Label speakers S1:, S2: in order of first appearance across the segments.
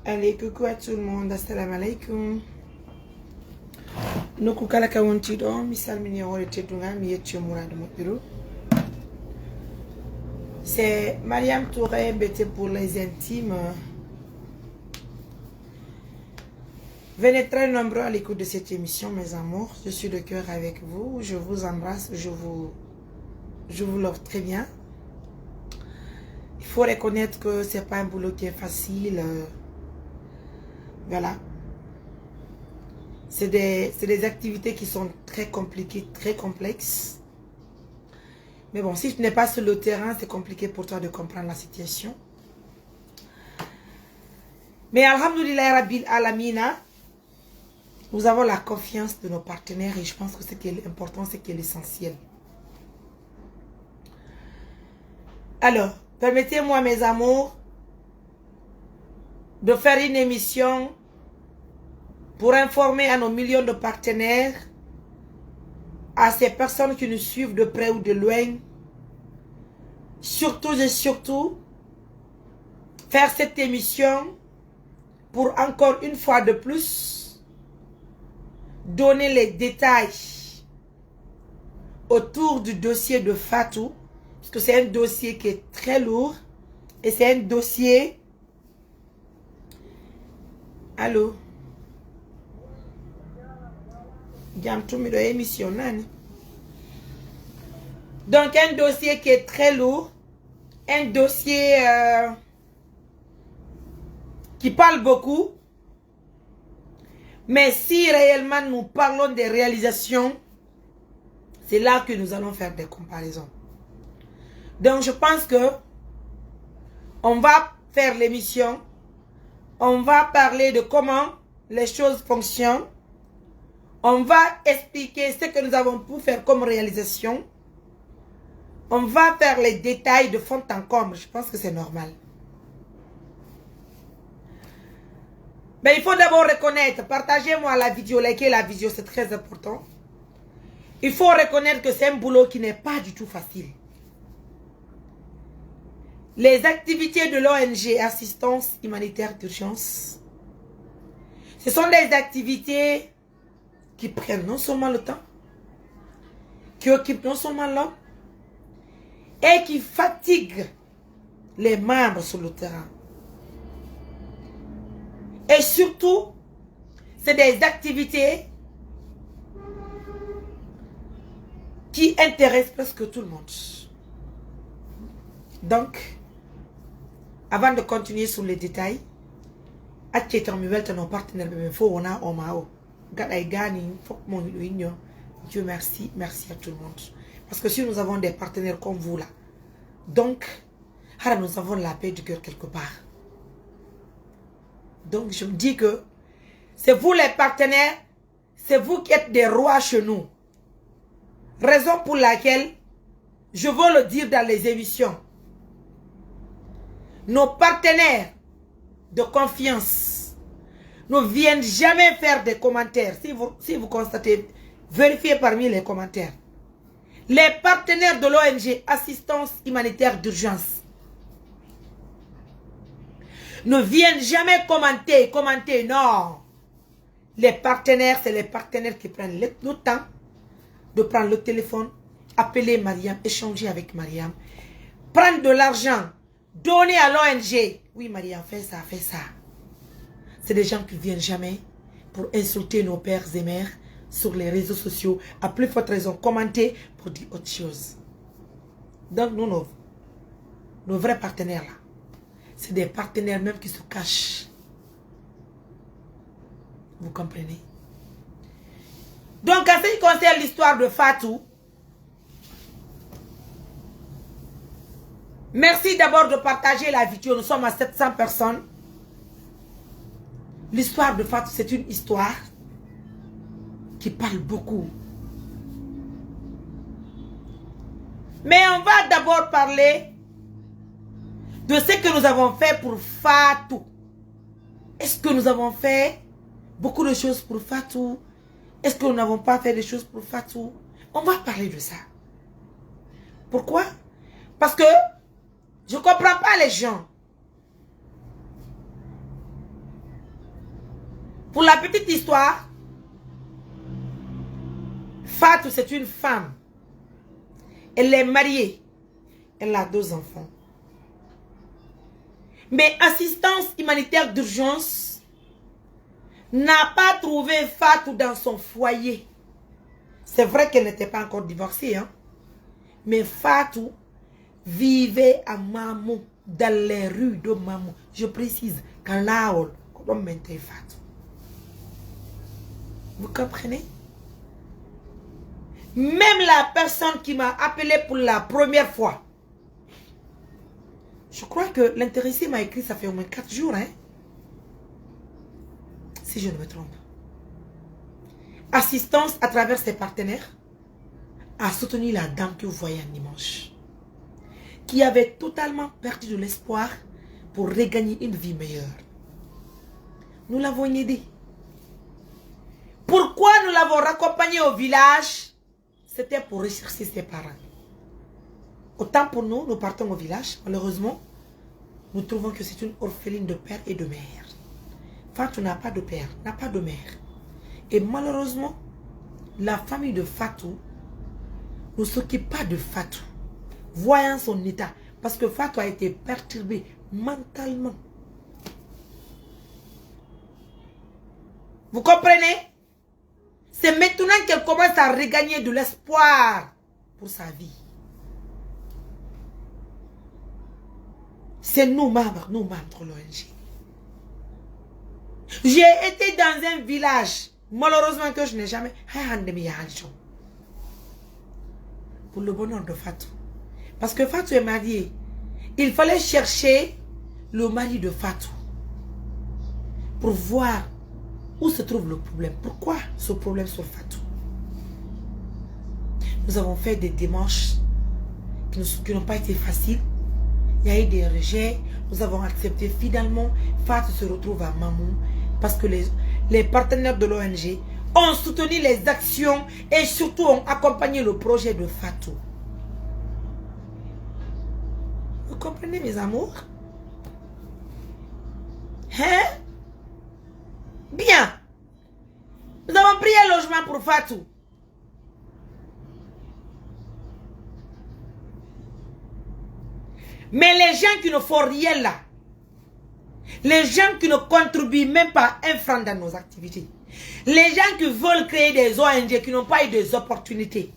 S1: Allez, coucou à tout le monde, assalamu alaikum. Nuku kala ka wonti do misal mi nyoro tedunga mi yetti mourad mo bureau. C'est Mariam Touré, BT pour les intimes. Venez très nombreux à l'écoute de cette émission, mes amours. Je suis de cœur avec vous. Je vous embrasse. Je vous l'offre très bien. Il faut reconnaître que c'est pas un boulot qui est facile. Voilà. C'est des activités qui sont très compliquées, très complexes. Mais bon, si tu n'es pas sur le terrain, c'est compliqué pour toi de comprendre la situation. Mais alhamdoulilah rabbil alamina, nous avons la confiance de nos partenaires et je pense que ce qui est important, c'est qui est l'essentiel. Alors, permettez-moi, mes amours, de faire une émission pour informer à nos millions de partenaires, à ces personnes qui nous suivent de près ou de loin, surtout et surtout, faire cette émission pour encore une fois de plus donner les détails autour du dossier de Fatou, parce que c'est un dossier qui est très lourd et c'est un dossier... Allô? Donc un dossier qui est très lourd, un dossier qui parle beaucoup, mais si réellement nous parlons des réalisations, c'est là que nous allons faire des comparaisons. Donc je pense que on va faire l'émission, on va parler de comment les choses fonctionnent, on va expliquer ce que nous avons pu faire comme réalisation, on va faire les détails de fond en comble. Je pense que c'est normal. Mais il faut d'abord reconnaître, partagez-moi la vidéo, likez la vidéo, c'est très important. Il faut reconnaître que c'est un boulot qui n'est pas du tout facile. Les activités de l'ONG Assistance Humanitaire d'Urgence, ce sont des activités qui prennent non seulement le temps, qui occupent non seulement l'homme, et qui fatiguent les membres sur le terrain. Et surtout, c'est des activités qui intéressent presque tout le monde. Donc, avant de continuer sur les détails, nos partenaires, Dieu merci, merci à tout le monde. Parce que si nous avons des partenaires comme vous là, donc, nous avons la paix du cœur quelque part. Donc, je me dis que c'est vous les partenaires, c'est vous qui êtes des rois chez nous. Raison pour laquelle, je veux le dire dans les émissions, nos partenaires de confiance ne viennent jamais faire des commentaires. Si vous constatez, vérifiez parmi les commentaires. Les partenaires de l'ONG Assistance Humanitaire d'Urgence ne viennent jamais commenter, non. Les partenaires, c'est les partenaires qui prennent le temps de prendre le téléphone, appeler Mariam, échanger avec Mariam, prendre de l'argent, donner à l'ONG. Oui, Mariam, fais ça, fais ça. C'est des gens qui ne viennent jamais pour insulter nos pères et mères sur les réseaux sociaux, à plus forte raison, commenter pour dire autre chose. Donc, nous, nos vrais partenaires là, c'est des partenaires même qui se cachent. Vous comprenez? Donc, en ce qui concerne l'histoire de Fatou, merci d'abord de partager la vidéo. Nous sommes à 700 personnes. L'histoire de Fatou, c'est une histoire qui parle beaucoup. Mais on va d'abord parler de ce que nous avons fait pour Fatou. Est-ce que nous avons fait beaucoup de choses pour Fatou? Est-ce que nous n'avons pas fait des choses pour Fatou? On va parler de ça. Pourquoi? Parce que je ne comprends pas les gens Pour la petite histoire, Fatou, c'est une femme. Elle est mariée. Elle a 2 enfants. Mais assistance humanitaire d'urgence n'a pas trouvé Fatou dans son foyer. C'est vrai qu'elle n'était pas encore divorcée, hein? Mais Fatou vivait à Mamou, dans les rues de Mamou. Je précise, quand Laol, quand on mettait Fatou. Vous comprenez? Même la personne qui m'a appelé pour la première fois, je crois que l'intéressé m'a écrit, ça fait au moins 4 jours, hein? Si je ne me trompe. Assistance à travers ses partenaires a soutenu la dame que vous voyez un dimanche, qui avait totalement perdu de l'espoir pour regagner une vie meilleure. Nous l'avons aidé. Pourquoi nous l'avons raccompagné au village? C'était pour rechercher ses parents. Autant pour nous, nous partons au village. Malheureusement, nous trouvons que c'est une orpheline de père et de mère. Fatou n'a pas de père, n'a pas de mère. Et malheureusement, la famille de Fatou ne s'occupe pas de Fatou, voyant son état. Parce que Fatou a été perturbée mentalement. Vous comprenez? C'est maintenant qu'elle commence à regagner de l'espoir pour sa vie. C'est nous, membres de l'ONG. J'ai été dans un village, malheureusement que je n'ai jamais... Pour le bonheur de Fatou. Parce que Fatou est mariée. Il fallait chercher le mari de Fatou pour voir où se trouve le problème. Pourquoi ce problème sur Fatou? Nous avons fait des démarches qui n'ont pas été faciles. Il y a eu des rejets. Nous avons accepté finalement. Fatou se retrouve à Mamou parce que les partenaires de l'ONG ont soutenu les actions et surtout ont accompagné le projet de Fatou. Vous comprenez, mes amours? Hein? Bien. Nous avons pris un logement pour Fatou. Mais les gens qui ne font rien là, les gens qui ne contribuent même pas un franc dans nos activités, les gens qui veulent créer des ONG, qui n'ont pas eu des opportunités,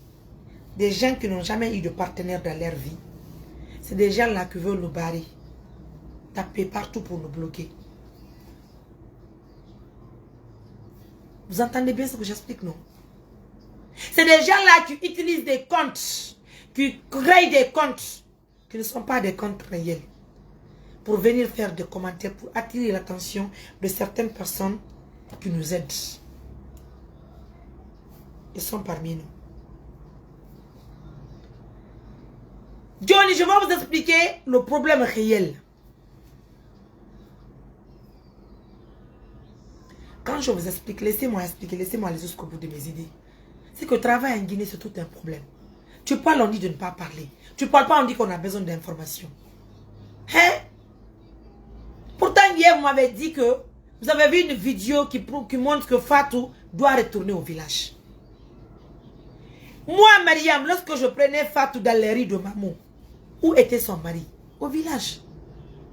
S1: des gens qui n'ont jamais eu de partenaire dans leur vie, c'est des gens là qui veulent nous barrer, taper partout pour nous bloquer. Vous entendez bien ce que j'explique, non? C'est des gens là qui utilisent des comptes, qui créent des comptes, qui ne sont pas des comptes réels, pour venir faire des commentaires, pour attirer l'attention de certaines personnes qui nous aident. Ils sont parmi nous. Johnny, je vais vous expliquer le problème réel. Quand je vous explique, laissez-moi expliquer, laissez-moi aller jusqu'au bout de mes idées. C'est que le travail en Guinée, c'est tout un problème. Tu parles, on dit de ne pas parler. Tu parles pas, on dit qu'on a besoin d'informations. Hein? Pourtant, hier, vous m'avez dit que vous avez vu une vidéo qui montre que Fatou doit retourner au village. Moi, Mariam, lorsque je prenais Fatou dans les rues de Mamou, où était son mari? Au village.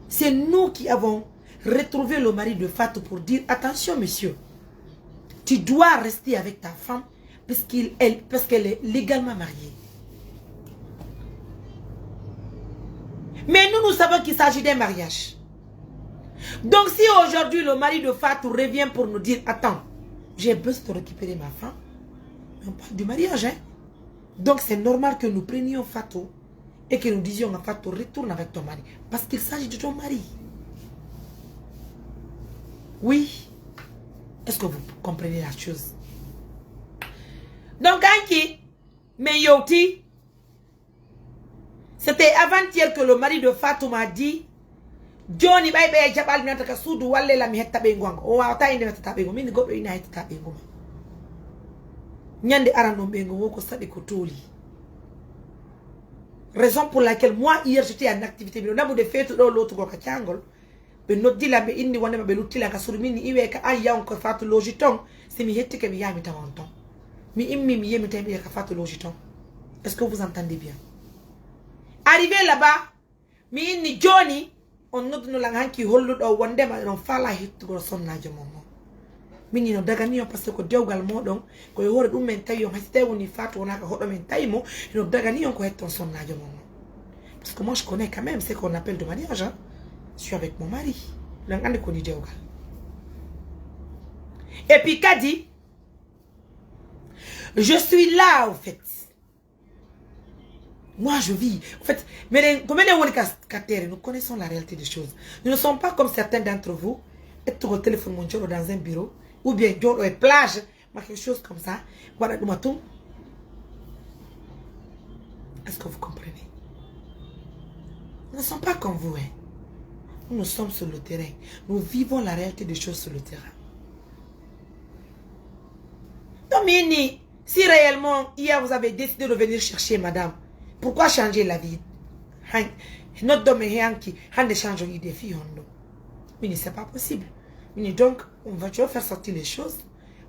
S1: C'est nous qui avons retrouvé le mari de Fatou pour dire, attention monsieur, tu dois rester avec ta femme parce qu'elle est légalement mariée. Mais nous savons qu'il s'agit d'un mariage. Donc si aujourd'hui le mari de Fatou revient pour nous dire, attends, j'ai besoin de récupérer ma femme, on parle du mariage, hein? Donc c'est normal que nous prenions Fatou et que nous disions à Fatou, retourne avec ton mari, parce qu'il s'agit de ton mari. Oui. Est-ce que vous comprenez la chose? Donc, Anki, mais Yoti, c'était avant-hier que le mari de Fatou m'a dit, Johnny, bye bye, jabal mi ataka sudu walle la mi hetta be ngonga. O wata inde hetta be ngomi, gobe ina hetta be ngoma. Nyande arano be ngo ko sadi ko toli. Raison pour laquelle moi hier j'étais en activité, mais on a de fait tout l'autre go kachangol. be noddi la be indi wonde be luttila ka sur mini iwe ka ay yaw ko fatu logiton si mi hetti ke mi yami tawonton mi immi mi yemi tabi ka fatu logiton. Est-ce que vous entendez bien? Arrivé là-bas mi inni Johnny on noddu no lang hanki holludo wonde ma non fala hittugo sonnajo momo mini no daga ni parce que dewgal modon ko e hore dum men tawi on hasite woni fatu wona ka hodo men tayimo no daga ni on ko hetton sonnajo momo. Parce que moi je connais quand même ce qu'on appelle de mariage, hein? Je suis avec mon mari. Et puis Kadi, je suis là au fait. Moi je vis. En fait, mais nous connaissons la réalité des choses. Nous ne sommes pas comme certains d'entre vous. Être au téléphone mondial dans un bureau ou bien dans une plage, quelque chose comme ça. Voilà, est-ce que vous comprenez? Nous ne sommes pas comme vous, hein. Nous sommes sur le terrain. Nous vivons la réalité des choses sur le terrain. Donc, Mini, si réellement, hier, vous avez décidé de venir chercher madame, pourquoi changer la vie? Notre domaine qui a changé des filles. Mini, c'est pas possible. Mini, donc, on va faire sortir les choses.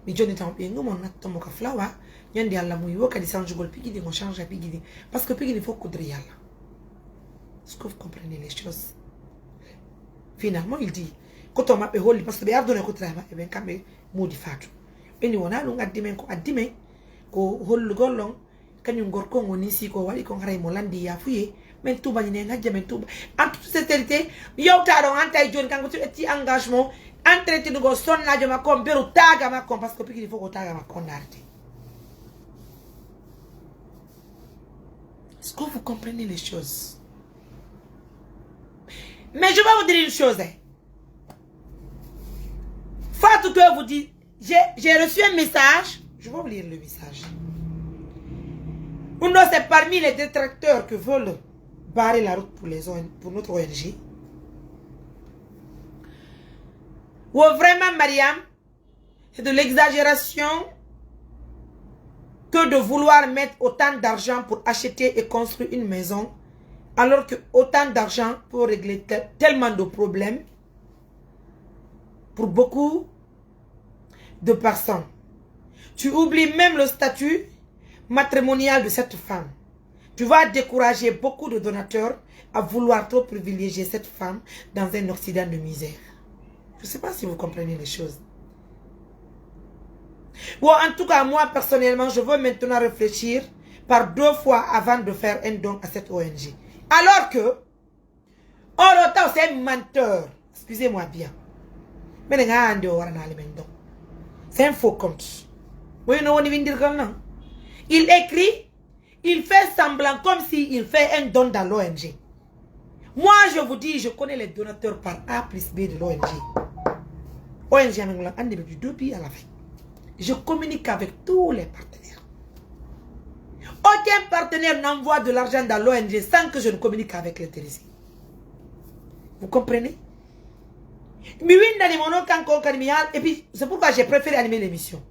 S1: Mais John est en bien, nous, on a tombé au flower. Il y a des gens qui ont changé, on change la piggy. Parce que piggy, il faut coudre. Est-ce que vous comprenez les choses? Finalement, il dit, quand on m'appelle Holy, parce que bien donné côté travail, et bien quand même maudit fatu. Et nous on a l'on a dit ko Holy golong, quand nous gorkon on ici ko wali kon ray molandi ya fuye, mais tout ba ni nga jamen tout. En toute sincérité, yow ta don antay John quand tu es engagement, entretien de go son na jama kom beru taga ma kom parce que il faut ko taga ma kon arrêter. Est-ce que vous comprenez les choses? Mais je vais vous dire une chose. Fatou que vous dites, j'ai reçu un message. Je vais vous lire le message. Uno, c'est parmi les détracteurs que veulent barrer la route pour notre ONG. Ou vraiment, Mariam, c'est de l'exagération que de vouloir mettre autant d'argent pour acheter et construire une maison. Alors que autant d'argent pour régler tellement de problèmes pour beaucoup de personnes. Tu oublies même le statut matrimonial de cette femme. Tu vas décourager beaucoup de donateurs à vouloir trop privilégier cette femme dans un Occident de misère. Je ne sais pas si vous comprenez les choses. Bon, en tout cas, moi personnellement, je veux maintenant réfléchir par 2 fois avant de faire un don à cette ONG. Alors que, Oroto c'est un menteur. Excusez-moi bien. Mais c'est un faux compte. Il écrit, il fait semblant comme s'il fait un don dans l'ONG. Moi, je vous dis, je connais les donateurs par A plus B de l'ONG. ONG a du 2 à la fin. Je communique avec tous les partenaires. Aucun partenaire n'envoie de l'argent dans l'ONG sans que je ne communique avec les Thérèse. Vous comprenez? Et puis, c'est pourquoi j'ai préféré animer l'émission.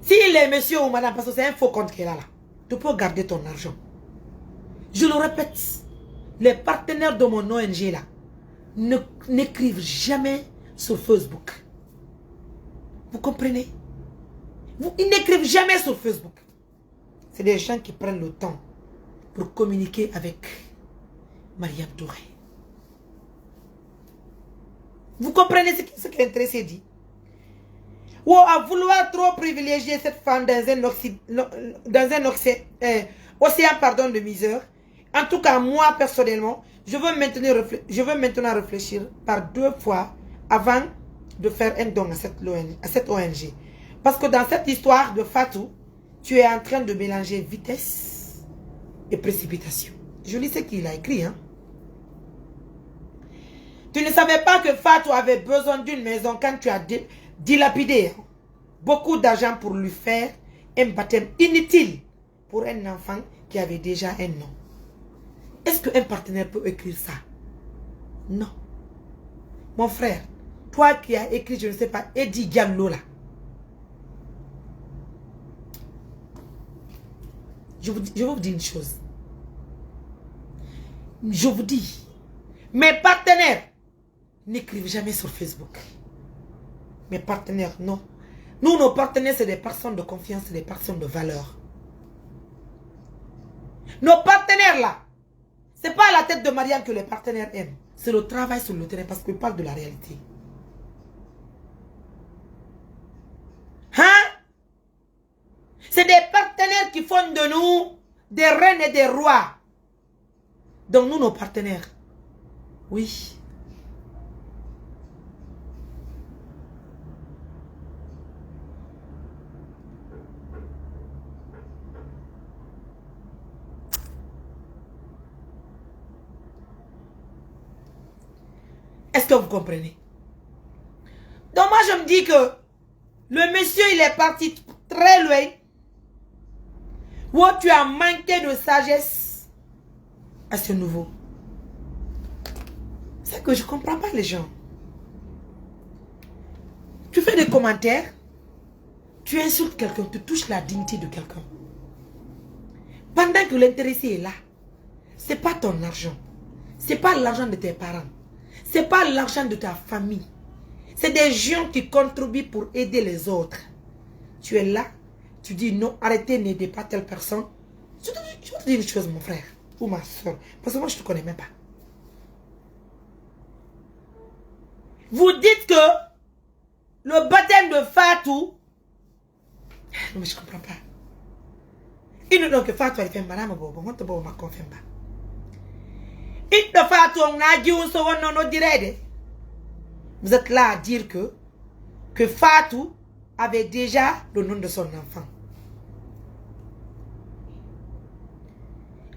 S1: Si les messieurs ou madame, parce que c'est un faux compte qui est là, tu peux garder ton argent. Je le répète, les partenaires de mon ONG là n'écrivent jamais sur Facebook. Vous comprenez? Ils n'écrivent jamais sur Facebook. C'est des gens qui prennent le temps pour communiquer avec Mariam Touré. Vous comprenez ce que l'intéressé dit? Ou à vouloir trop privilégier cette femme dans un océan pardon, de misère. En tout cas, moi personnellement, je veux maintenant réfléchir par 2 fois avant de faire un don à cette ONG. Parce que dans cette histoire de Fatou, tu es en train de mélanger vitesse et précipitation. Je lis ce qu'il a écrit. Hein? Tu ne savais pas que Fatou avait besoin d'une maison quand tu as dilapidé beaucoup d'argent pour lui faire un baptême inutile pour un enfant qui avait déjà un nom. Est-ce qu'un partenaire peut écrire ça? Non. Mon frère, toi qui as écrit, je ne sais pas, Eddie Diallo là. Je vais vous dire une chose. Je vous dis, mes partenaires, n'écrivent jamais sur Facebook. Mes partenaires, non. Nous, nos partenaires, c'est des personnes de confiance, c'est des personnes de valeur. Nos partenaires là, c'est pas à la tête de Mariam que les partenaires aiment. C'est le travail sur le terrain parce qu'ils parlent de la réalité. Hein? C'est des partenaires qui font de nous des reines et des rois. Donc nous, nos partenaires, oui. Est-ce que vous comprenez? Donc moi, je me dis que le monsieur, il est parti très loin. Où tu as manqué de sagesse à ce niveau. C'est que je ne comprends pas les gens. Tu fais des commentaires, tu insultes quelqu'un, tu touches la dignité de quelqu'un. Pendant que l'intéressé est là, ce n'est pas ton argent. Ce n'est pas l'argent de tes parents. Ce n'est pas l'argent de ta famille. C'est des gens qui contribuent pour aider les autres. Tu es là, tu dis non, arrêtez, n'aidez pas telle personne. Je vais te dire une chose, mon frère ou ma soeur, parce que moi je ne te connais même pas. Vous dites que le baptême de Fatou, non mais je ne comprends pas. Il nous dit que Fatou elle fait madame, on te voit ma confirme pas. Il te Fatou on a dit où on dirait. Vous êtes là à dire que Fatou avait déjà le nom de son enfant.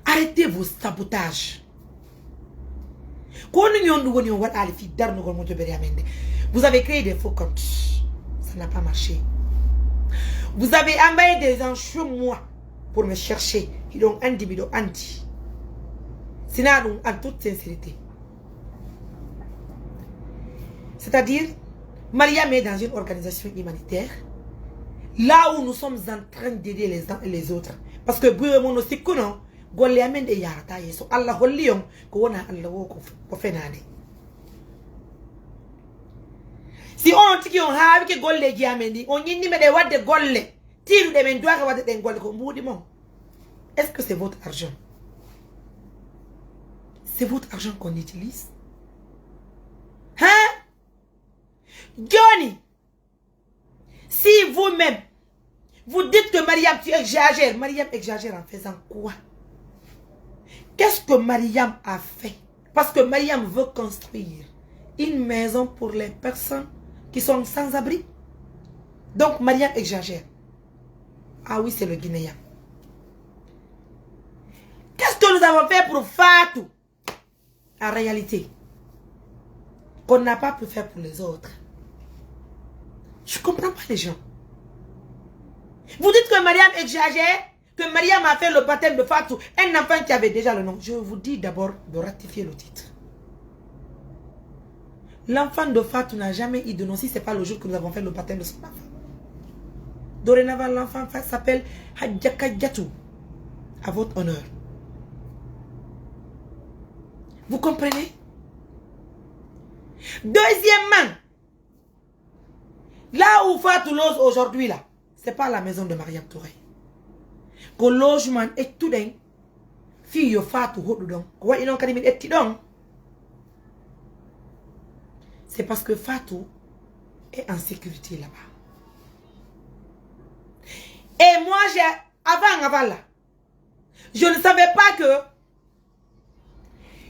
S1: Arrêtez vos sabotages. Vous avez créé des faux comptes. Ça n'a pas marché. Vous avez envoyé des gens chez moi pour me chercher. Ils ont anti. C'est là en toute sincérité. C'est-à-dire, Mariam est dans une organisation humanitaire. Là où nous sommes en train d'aider les uns et les autres. Parce que Bouémon aussi connaît. Si on tiki on have ke golle giamendi on yindi me de wadde golle tiru de men doaka wadde den golle ko mbudi mon. Est-ce que c'est votre argent? C'est votre argent qu'on utilise? Hein? Johnny, si vous-même vous dites que Mariam tu exagères, Mariam exagère en faisant quoi? Qu'est-ce que Mariam a fait? Parce que Mariam veut construire une maison pour les personnes qui sont sans abri. Donc Mariam exagère. Ah oui, c'est le Guinéen. Qu'est-ce que nous avons fait pour Fatou? En réalité, qu'on n'a pas pu faire pour les autres. Je ne comprends pas les gens. Vous dites que Mariam exagère, que Mariam a fait le baptême de Fatou, un enfant qui avait déjà le nom. Je vous dis d'abord de ratifier le titre. L'enfant de Fatou n'a jamais eu de nom si ce n'est pas le jour que nous avons fait le baptême de son enfant. Dorénavant, l'enfant s'appelle Hadjaka Djatou. À votre honneur. Vous comprenez? Deuxièmement, là où Fatou loge aujourd'hui, là, ce n'est pas la maison de Mariam Touré. Que logement est tout d'un fille Fatou Hodou. C'est parce que Fatou est en sécurité là-bas. Et moi, avant là, je ne savais pas que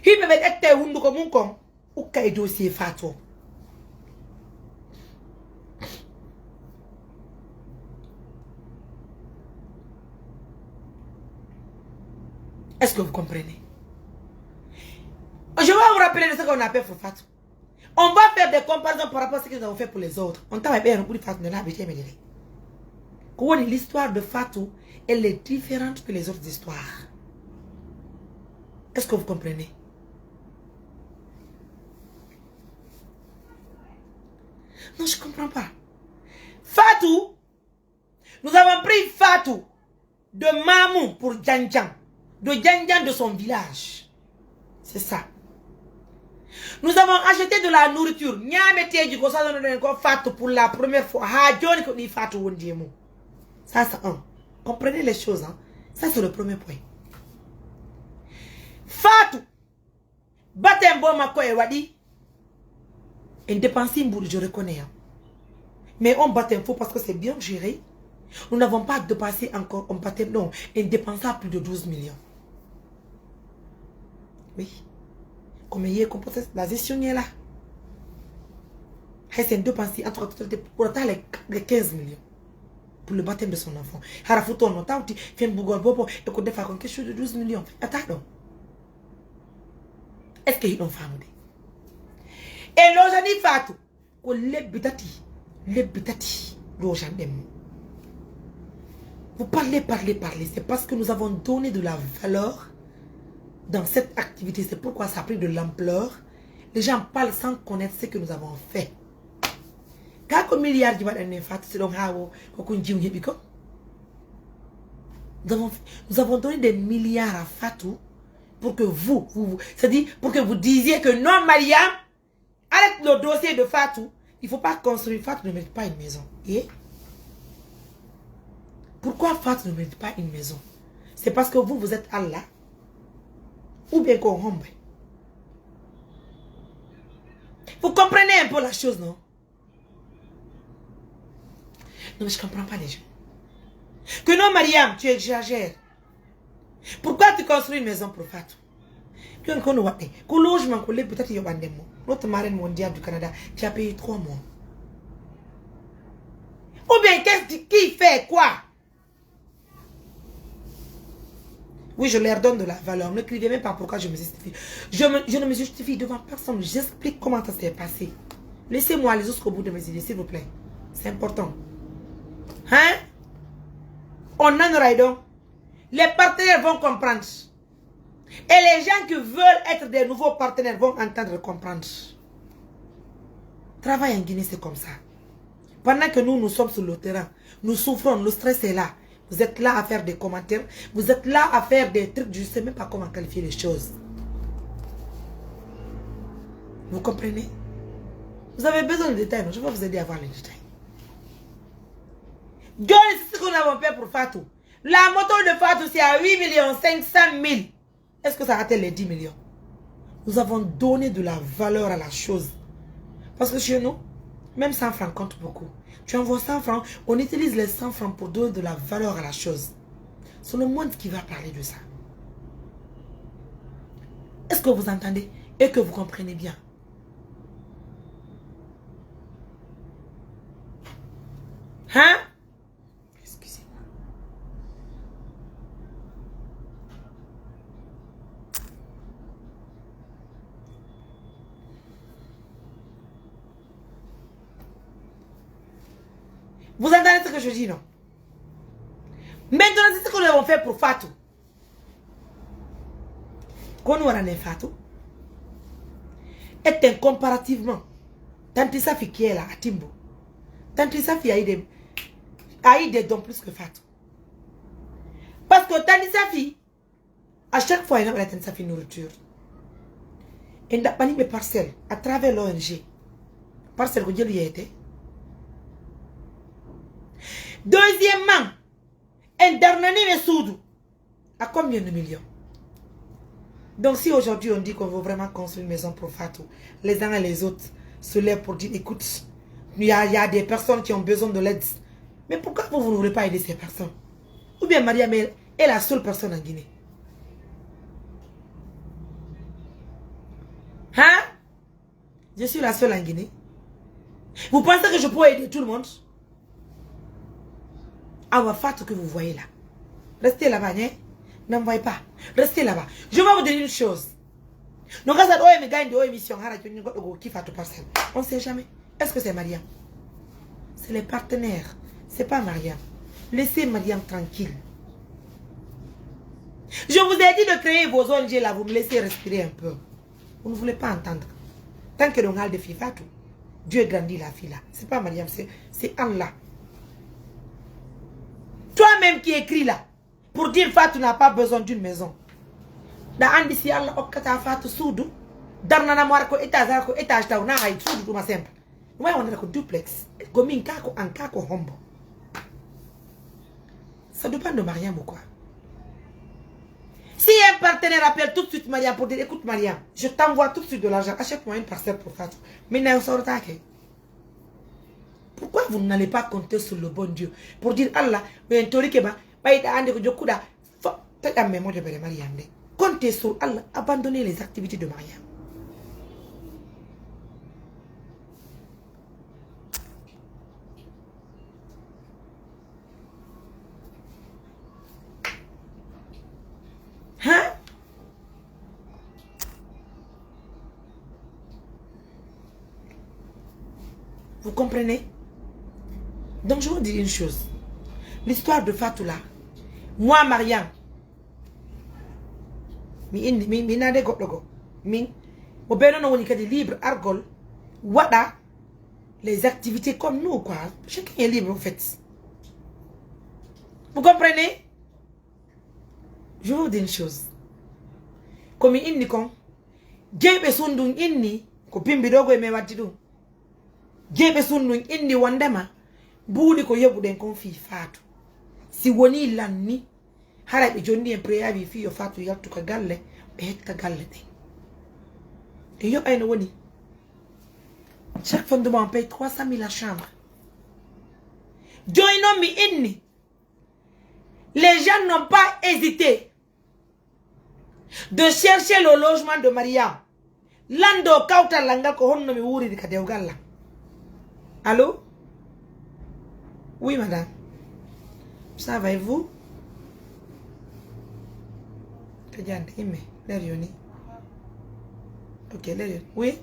S1: il me mettait un comme un con ou qu'il dossier Fatou. Est-ce que vous comprenez? Je vais vous rappeler de ce qu'on a fait pour Fatou. On va faire des comparaisons par rapport à ce que nous avons fait pour les autres. On t'a bien pour Fatou, l'histoire de Fatou, elle est différente que les autres histoires. Est-ce que vous comprenez? Non, je ne comprends pas. Fatou, nous avons pris Fatou de Mamou pour Djanjan. De Djanjan de son village. C'est ça. Nous avons acheté de la nourriture. Pour la première fois. Ça, c'est un. Comprenez les choses. Hein? Ça, c'est le premier point. Fatou. Batembo Mako et Wadi. Et dépenser je reconnais. Hein? Mais on bat un faux parce que c'est bien géré. Nous n'avons pas dépensé encore. On battait, non. Et dépensé à plus de 12 millions. Oui. Comme il y a la gestion est là. C'est dépensé entre pour atteindre les 15 millions. Pour le baptême de son enfant. Harafuto, on entend, tu fais un bougol, bobo, et qu'on défend quelque chose de 12 millions. Attends. Est-ce qu'ils ont fait? Et l'ojani fatou. Ko le bitati, l'ojandem. Vous parlez. C'est parce que nous avons donné de la valeur dans cette activité. C'est pourquoi ça a pris de l'ampleur. Les gens parlent sans connaître ce que nous avons fait. Quand un milliard de fatou, c'est donc nous avons donné des milliards à Fatou pour que vous c'est-à-dire pour que vous disiez que non, Mariam, arrête le dossier de Fatou. Il ne faut pas construire. Fatou ne mérite pas une maison. Et pourquoi Fatou ne mérite pas une maison? C'est parce que vous êtes Allah. Ou bien qu'on rompe. Vous comprenez un peu la chose, non? Non, mais je ne comprends pas les gens. Que non, Mariam, tu exagères. Pourquoi tu construis une maison pour Fatou? Que logement, peut-être qu'il y a un démon. Notre marraine mondiale du Canada, tu as payé 3 mois. Ou bien, qui fait quoi? Oui, je leur donne de la valeur. Ne criez même pas pourquoi je me justifie. Je ne me justifie devant personne. J'explique comment ça s'est passé. Laissez-moi aller jusqu'au bout de mes idées, s'il vous plaît. C'est important. Hein? On en aura donc. Les partenaires vont comprendre. Et les gens qui veulent être des nouveaux partenaires vont entendre et comprendre. Travail en Guinée, c'est comme ça. Pendant que nous sommes sur le terrain, nous souffrons, le stress est là. Vous êtes là à faire des commentaires. Vous êtes là à faire des trucs. Je ne sais même pas comment qualifier les choses. Vous comprenez? Vous avez besoin de détails. Je vais vous aider à voir les détails. C'est ce qu'on a fait pour Fatou. La moto de Fatou, c'est à 8 500 000. Est-ce que ça atteint les 10 millions? Nous avons donné de la valeur à la chose. Parce que chez nous, même 100 francs compte beaucoup. Tu envoies 100 francs, on utilise les 100 francs pour donner de la valeur à la chose. C'est le monde qui va parler de ça. Est-ce que vous entendez et que vous comprenez bien? Hein? Excusez-moi. Vous entendez ce que je dis, non? Maintenant, c'est ce que nous avons fait pour Fatou. Quand nous avons fait Fatou, et comparativement, Tanti Safi qui est là, à Timbo, Tanti Safi a eu des dons plus que Fatou. Parce que Tanti Safi, à chaque fois, il y a Tanti Safi nourriture. Et il a pas mes parcelles à travers l'ONG. Parcelles que Dieu lui a été. Deuxièmement, un dernier soudou à combien de millions? Donc si aujourd'hui on dit qu'on veut vraiment construire une maison pour Fatou, les uns et les autres se lèvent pour dire écoute, il y a des personnes qui ont besoin de l'aide. Mais pourquoi vous ne voulez pas aider ces personnes? Ou bien Mariam est la seule personne en Guinée? Hein? Je suis la seule en Guinée. Vous pensez que je peux aider tout le monde? Ah, Fatou que vous voyez là. Restez là-bas, hein? N'envoyez pas. Restez là-bas. Je vais vous dire une chose. Donc, quand ça doit me gagner de émission, on ne sait jamais. Est-ce que c'est Mariam? C'est les partenaires. C'est pas Mariam. Laissez Mariam tranquille. Je vous ai dit de créer vos ONG là. Vous me laissez respirer un peu. Vous ne voulez pas entendre. Tant que l'on a de filles Fatou, Dieu grandit la fille là. C'est pas Mariam, c'est Allah. Toi-même qui écris là, pour dire Fatou n'a pas besoin d'une maison. Da andi si Allah okata Fatou soudou, Darnana moire ko étage taw na hay tout du ma simple. Moi on a ko duplex. Ko min ka ko anka ko hombo. Ça dépend de Mariam ou quoi. Si un partenaire appelle tout de suite Mariam pour dire écoute Mariam, je t'envoie tout de suite de l'argent, achète-moi une parcelle pour Fatou. Mais n'a sort taqué. Pourquoi vous n'allez pas compter sur le bon Dieu pour dire Allah, mais un tori keba, baïda ande ko jokuda, fa ta mémoire de Mariam. Comptez sur Allah, abandonnez les activités de Mariam. Hein? Vous comprenez? Donc je vous dis une chose. L'histoire de Fatou là. Moi, Mariam. Mi nade go. Mi. Obéno no woni kadi libre argol. Wada. Les activités comme nous quoi. Chacun est libre en fait. Vous comprenez? Je vous dis une chose. Comme inni kon. Jebe sundun inni. Ko pimbi dogo e me wadidu. Jebe sundun inni wandema. Budi ko yebu den kon fi Fatou. Si woni lanni. Hara be jonni en préavis fi yo Fatou yaltu ka galle. Be hetta galle de. Et yo ayno woni. Chaque fondement on paye 300 000 la chambre. Joino mi inni. Les gens n'ont pas hésité de chercher le logement de Mariam. Lando kauta langa ko honno mi wuri di kadewgalla. Allô? Oui madame. Ça va et vous? Kajande ime, l'erioni. Ok, l'erioni. Oui?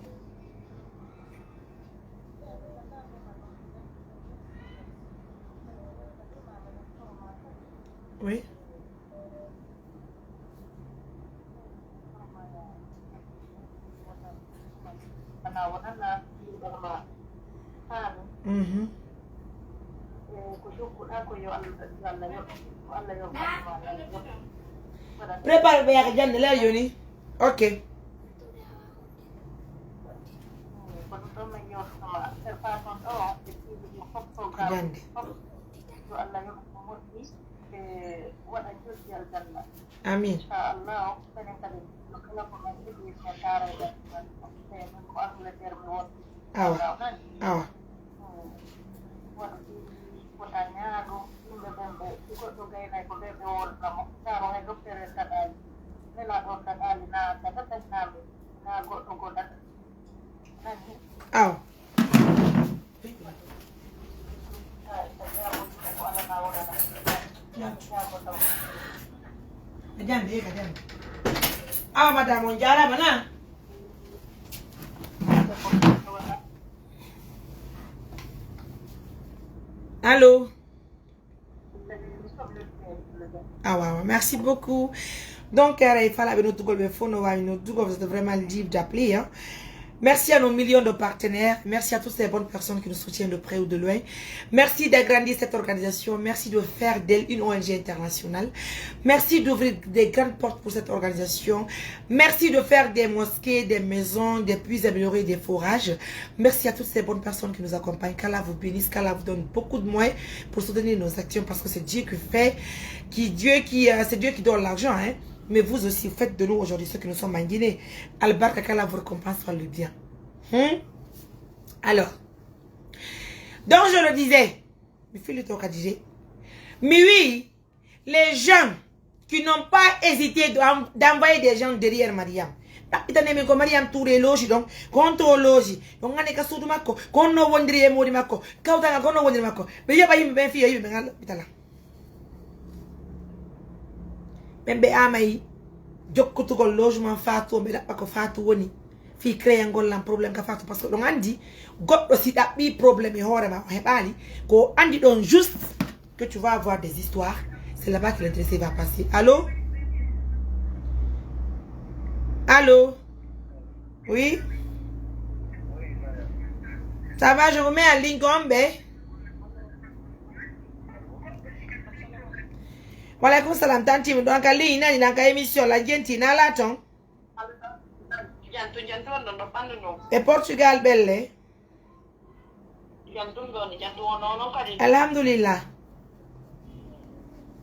S1: Oui? Prépare bien que j'en ai l'air Yoni. Ok. Amin. Awa. Madame, on dirait maintenant. Allô? Ah, merci beaucoup. Donc, il fallait nous vous êtes vraiment libre d'appeler. Hein? Merci à nos millions de partenaires. Merci à toutes ces bonnes personnes qui nous soutiennent de près ou de loin. Merci d'agrandir cette organisation. Merci de faire d'elle une ONG internationale. Merci d'ouvrir des grandes portes pour cette organisation. Merci de faire des mosquées, des maisons, des puits améliorés, des forages. Merci à toutes ces bonnes personnes qui nous accompagnent. Qu'Allah vous bénisse, qu'Allah vous donne beaucoup de moyens pour soutenir nos actions parce que c'est Dieu qui fait, c'est Dieu qui donne l'argent, hein. Mais vous aussi, faites de nous aujourd'hui ceux que nous sommes en Guinée. Al-Barka, qu'Allah vous récompense par le bien. Alors, donc je le disais, mais oui, les gens qui n'ont pas hésité d'envoyer des gens derrière Mariam. Mariam Touré logi donc contre logi donc on est ka sudu makko konno wondiri e modi makko kawta konno wondiri makko be yeba yimbe ben fi yimbe ngal bitala Bembe amay jokkutugol logement Fatou be dabba ko Fatou woni fi créer ngol lan problème ka Fatou parce que don andi goddo si dabbi problème e hoore ma hebali ko andi don juste que tu vas avoir des histoires, c'est là-bas que l'intéressé va passer. Allô? Allô? Oui? Ça va, je vous mets en ligne Gombe. Walaikum salam tanti donc en ligne dans la émission la gente na la ton. E Portugal belle? Alhamdulillah.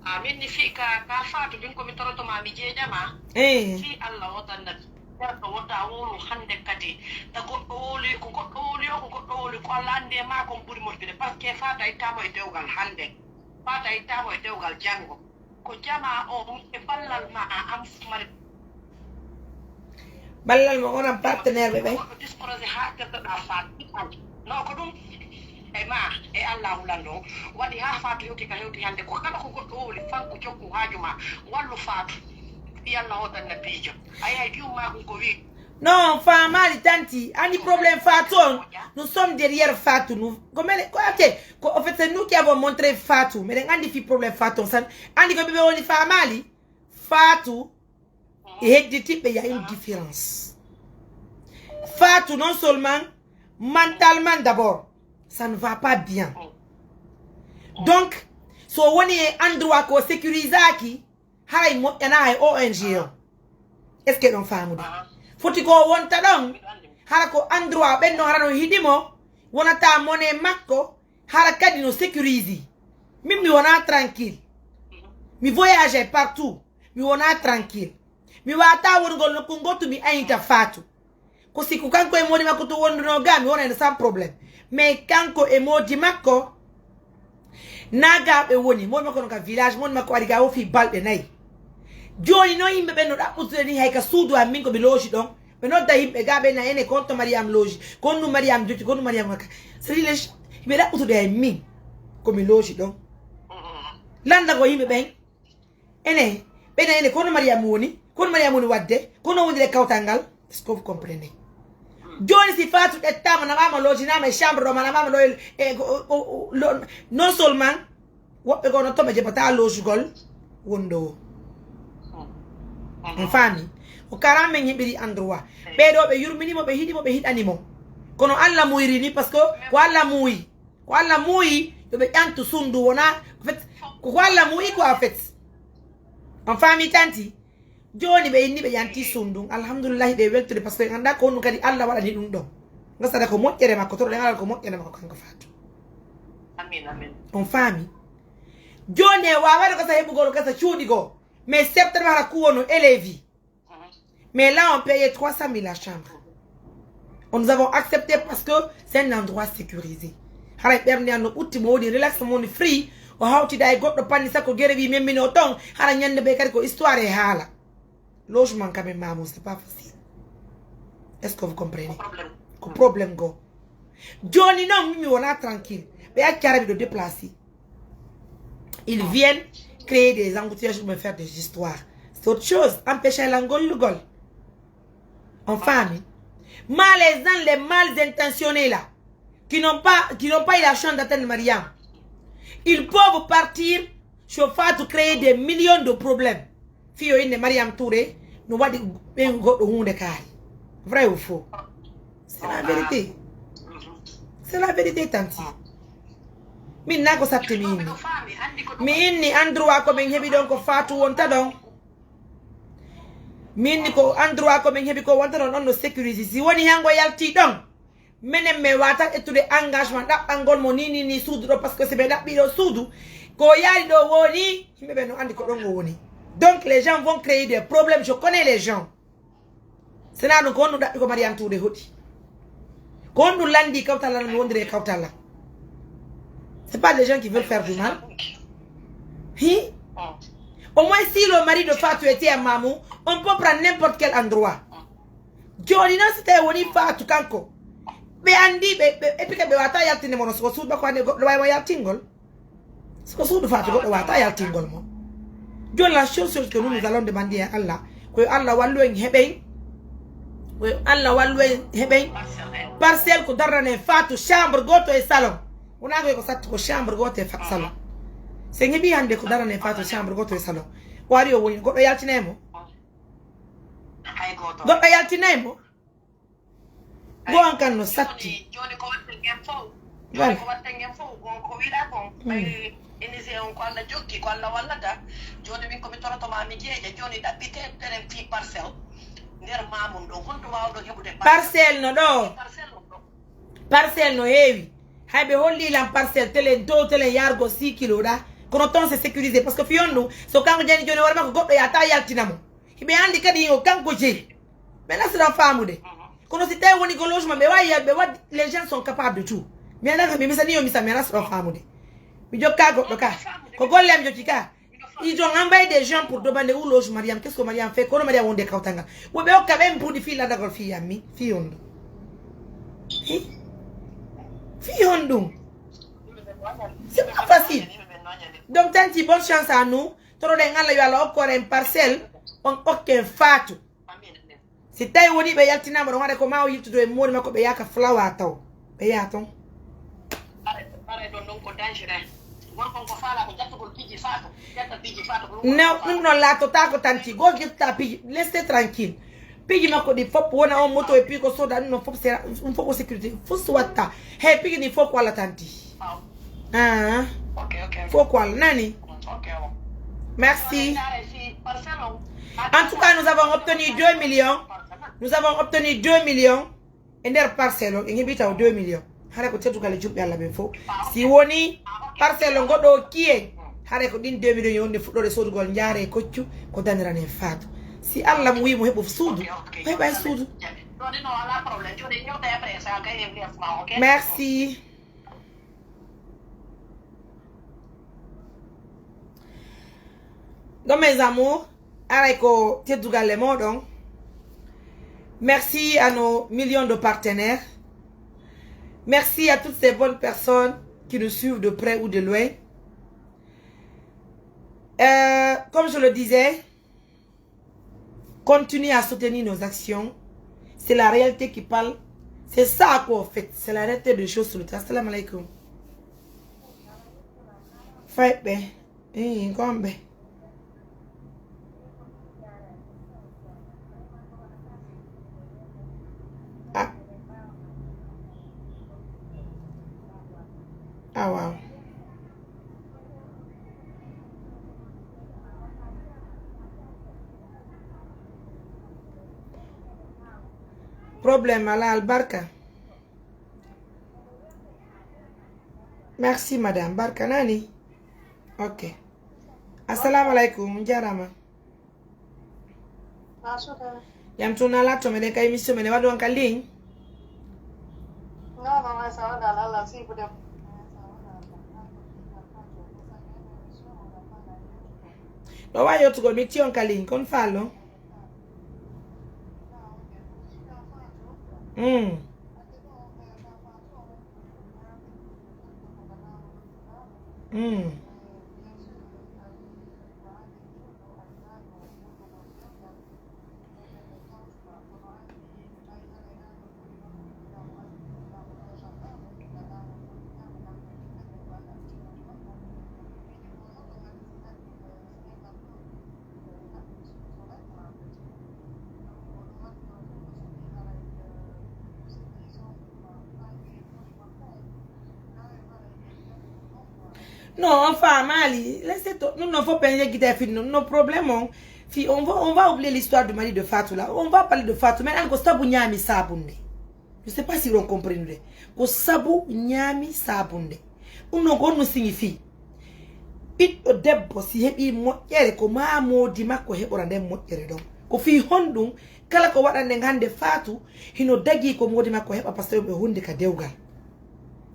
S2: Amin ni fika ka fatu bin ko mi toroto ma mi jeja ma. Fi Allah wata na ko wata wolu hande kadi ta ko woli ko woli ko lande ma ko buri mo de parce que fata itamo e dewgal hande. Fata itamo e dewgal jango. Ko jama o e ballal ma am mari
S1: ballal mo on partenaire be be.
S2: This projet ha ta da fat. No ko dum ma e Allah ulando wadi ha fatu yoti ka yoti hande ko kala ko goddo woli fanko jokku hajuma wallu fatu yalla hodan nabijo ay diu ma ko wi
S1: non famali tanti andi problème Fatou nous sommes derrière Fatou nous comme en fait c'est nous qui avons montré Fatou mais andi fi problème Fatou san andi ko bebe woni famali Fatou et de type il y a une différence Fatou non seulement mentalement d'abord ça ne va pas bien. Donc, so on est endroit ko sécurisaki, haray mo yana ONG. Est-ce que l'on famu? Foti ko wonta don, hara ko endroit benno harano hidimo, wonata mone makko, hara kadi no sécuriser. Mimi mi wona tranquille. Mi voyager partout, mi wona tranquille. Mi wata wongol no kungotu mi ayita Fatou. Ko siku kanko e modi makoto wondo no gami wona sans problème. Mais kanko e modi makko naga be woni mon makko no ka village mon makko wadi ga o fi balbe nay joni no yimbe be no da putu ni hay ka suudu am min ko be loji don be no da yimbe ga be na ene konto Mariam loji konnu Mariam joti konnu Mariam ka sari le be da putu de min ko mi loji don landa go yimbe ben ene be na ene konnu Mariam woni wadde konno woni le kawtangal est-ce que vous comprenez? Joni si Fatou de tama na mama loji na ma chambre do na mama lo non seulement wobe gono to me je pata loji gol wondo en famille o karame nyibiri androit be do be yurmini mo be hidi mo be hidanimo kono alla muirini parce que ko alla muyi do be antu sundu wona en fait ko alla muyi ko en fait en famille tanti joni be inni be yanti sundu alhamdulillah be weltude parce que ganda ko on kadi Allah wala ni dum do ngasada ko moƴƴere makko to de ngal ko moƴƴere makko kanko Fatou
S2: amin
S1: on famille joni wa wala ko sa hebugol ko sa cuudi go mais septembre hala ku wono élève mais là on payait 300 000 la chambre nous avons accepté parce que c'est un endroit sécurisé hala berne an utti modi relax moni free o hawti day goddo panni sako gere wi memmino ton hala nyande be kadi ko histoire e hala logement quand même maman c'est pas facile est-ce que vous comprenez ko problème go joni non mimi wona tranquille be akara de déplacer ils viennent créer des embouteillages pour me faire des histoires c'est autre chose empêcher l'angol le gol en famille malaisant les mal intentionnés là qui n'ont pas eu la chance d'atteindre Mariam ils peuvent partir chauffer pour créer des millions de problèmes. Fio ine Mariam Touré no wadi ben goddo hunde kaari vrai ou faux? C'est la vérité. C'est la vérité tanti min na ko satte mi inni androit ko ben hebi don ko Fatou wonta don min ko androit ko ben hebi ko wonta don on no sécurité si woni hango yalti don menen me wata etude engagement da angol mo ni suudu do parce que c'est be dabbi do suudu ko yaari do woni himbe be no andi ko don woni. Donc les gens vont créer des problèmes. Je connais les gens. C'est là qu'on nous dit que Mariam Touré hoti. Qu'on nous l'a dit kautala nous ondre kautala. C'est pas des gens qui veulent faire du mal. Hi. Au moins si le mari de Fatou était un mamou, on peut prendre n'importe quel endroit. Joni non c'était woni Fatou kanko. Be andi be et puis que be wata yaltine mono so suud ba ko ande go way yaltingol. So suud Fatou go wata yaltingol mo. Dieu la chose que nous allons demander à Allah, que Allah wallu en heben, que Allah wallu en heben, parcelle que darane Fatou chambre goto e salon. On a ko sat ko chambre goto e salon. C'est ngebi hande ko darane Fatou chambre goto e salon. Wari o woni goto yaltinemo. Goto yaltinemo. Go an kan no satti.
S2: Joni ko watten ngem fo. Joni ko watten ngem fo ko wila ko. Inise on ko alla jokki ko alla wallata joni min ko mi toroto ma mi jeeje joni dabbite teren fi parcelle
S1: parcelle no do parcelle no heewi haybe holli lam parcelle tele do tele yargo 6 kilo da kono ton c'est sécurisé parce que fiyondu so kanko jani joni warma ko goddo ya ta yaltinamo hibe andi kadi o kanko je mais là c'est dans famude kono si tay woni ko logement be wayi be wad les gens sont capables de tout mais là mi misani yo misami là c'est dans famude mi jokka goddo ka ko gollem jokki ka ils ont envoyé des gens pour demander où loge Mariam. Qu'est-ce que Mariam fait? Comment Mariam on décautanga? Ou bien quand même pour des filles là d'accord fille ami fille on. Fille on. C'est pas facile. Donc tanti bonne chance à nous. Toro de ngala yo ala encore une parcelle on aucun fatu. Si tay woni be yaltina mo ngade ko mawo yittudo e modi makko be yaka flower taw. Be yaton.
S2: Pare don ko dangereux.
S1: Non, non, la totale tanti. Go get tapi. Laissez tranquille. Pigi mako di fop wona on moto et puis ko soda non fop c'est un fop sécurité. Faut swata. Hey pigi ni fop wala tanti. Ah.
S2: OK.
S1: Faut quoi nani?
S2: OK.
S1: Merci. En tout cas, nous avons obtenu 2 millions. Nous avons obtenu 2 millions. Et der parcelle, et ngibita 2 millions. Hara ko tetu kale jubbe alla ben fo. Si woni parcelle ngodo kiye hare ko din 2 millions yonde fuddo sodugol njaare koccu ko danirane faatu si alla mu wi mo hebo suudu bay suudu merci donc mes amours hare ko tedugal le modon merci à nos millions de partenaires, merci à toutes ces bonnes personnes qui nous suivent de près ou de loin. Comme je le disais, continuez à soutenir nos actions. C'est la réalité qui parle. C'est ça quoi en fait. C'est la réalité des choses sur le terrain. Assalamu alaikum. Fait ben. Comme ah wow. Problème à la albarka. Merci madame Barka nani. Ok. Assalamu alaikum jarama. Yam tuna la to mene kay mission mene wadu anka ligne.
S2: Non, ça va dans la si pour
S1: No wa yo to go meet you on Kalin kon follow. Non, enfin, Mali, laissez toi. Nous ne faut pas penser qu'il nos problèmes. On va oublier l'histoire du mari de Fatou là. On va parler de Fatou. Mais on sabu nyami sabunde. Je sais pas si vous comprenez. Ko sabu nyami sabunde. Uno go no signifie. It debbo si hebi moƴƴere ko ma modi makko heɓora nden moƴƴere ɗon ko fi honɗum kala ko waɗande hande Fatou hino dagi ko modi makko heɓa par ce que ɓe hunde ka dewgal.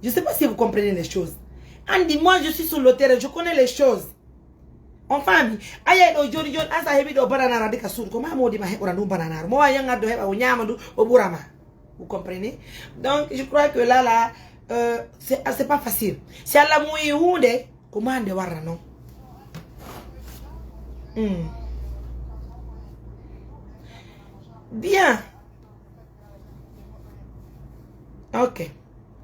S1: Je sais pas si vous comprenez les choses. Andi, moi je suis sur le terrain, je connais les choses. En famille, aye do jori jon asa hebi do banana de kasur ko ma modi ma hebora dum banana mo yanga do heba o nyamadu o burama. Vous comprenez? Donc je crois que là c'est pas facile. Si alla muy hunde ko mande warra non. Bien. OK.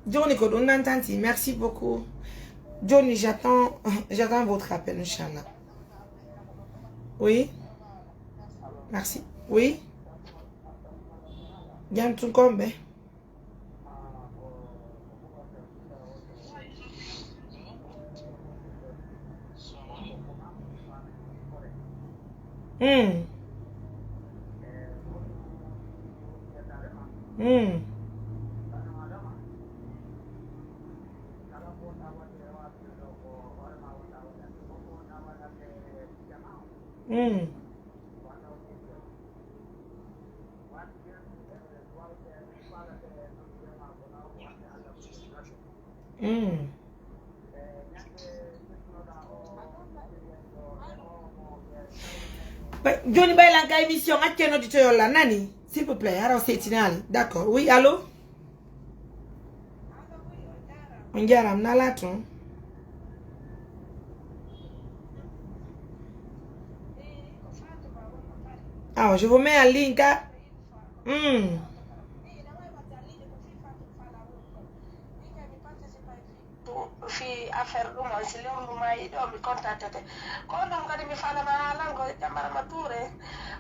S1: Johnny Kodon Nantanti, merci beaucoup. Johnny, j'attends votre appel, Inch'Allah. Oui. Merci. Oui. Bien tout comme. Mm. Mm. Johnny Bailanga émission à Tieno du Toyola, Nani, s'il vous plaît, alors c'est Tinali. D'accord, oui, allô? On jaram na laton. Ah, je vous mets en ligne.
S2: fi affaire ɗum on si lewru mayi ɗo mi contactete ko ɗum kadi mi falama haalango jamarama touré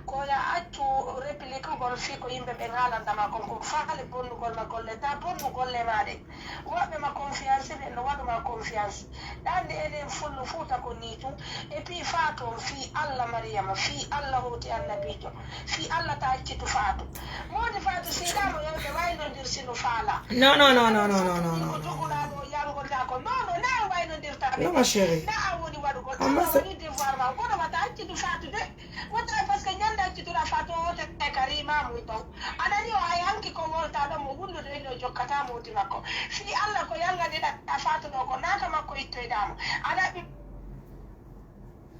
S2: ko ya accu réplique ugol fi ko yimɓe ɓe haalandama kon ko faali bonnugol ma golle ta bonnu golle maɗe woɓɓe ma confiance ɓe no waɗuma confiance ɗande eɗen fullo fuuta ko ni tum et puis faton fi allah mariama fi allah hoti annabijo fi allah ta accitu faatu modi faatu siɗamo yewɓe waynodir sino faala
S1: Non.
S2: joguɗaɗo yangoldako nono na waynondirtaɓe
S1: Non, ma chérie.
S2: na a woni waɗugol a woni devoir ma gono wata accitu faatu de wotra par ce que ñande accituɗa faatu o wote karima muy taw anani o a yanki ko wolta ɗo mo wullude ɗo jokkata moti makko fi allah ko yanganiɗa faatu ɗo ko naka makko ittoydama aɗa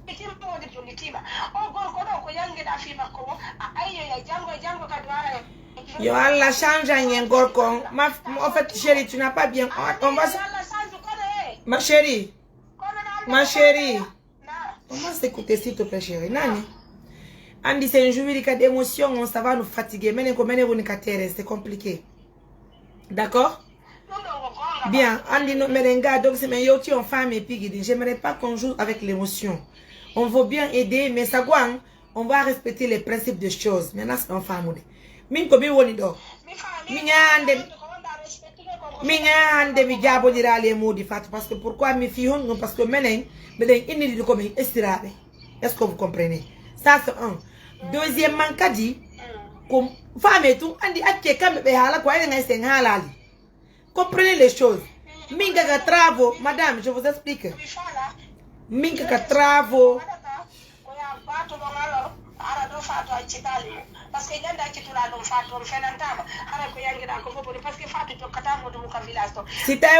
S2: timmoɗe joni tima o gorko ɗo ko yangiɗa fi makko o ayyoya jango kadi wara
S1: Yo, Allah change un gorko. En fait, chérie, tu n'as pas bien. On va. Ma chérie. On va s'écouter, s'il te plaît, chérie. Nani. Andy, c'est une journée d'émotion, ça va nous fatiguer. C'est compliqué. D'accord? Bien. Andy, nous merenga, donc c'est mes yoti en femme et puis j'aimerais pas qu'on joue avec l'émotion. On veut bien aider, mais ça guang, on va respecter les principes des choses. Maintenant, c'est en femme. Min ko mi woni do mi ñande mi jabodira le modi fat parce que pourquoi mi fi hon parce que menen inni di ko mi estirabe. Est-ce que vous comprenez? Ça c'est un. Deuxièmement kadi comme femme tout andi acce kam be hala ko ay ngay sen halali. Comprenez les choses. Minga ga travaux, madame, je vous explique. Minga ga travaux. Parce que ganda accitula ɗum faatu on fenantama hara ko yangiɗa ko fof parce que faatu jokkatamo ɗum ka village to si tawi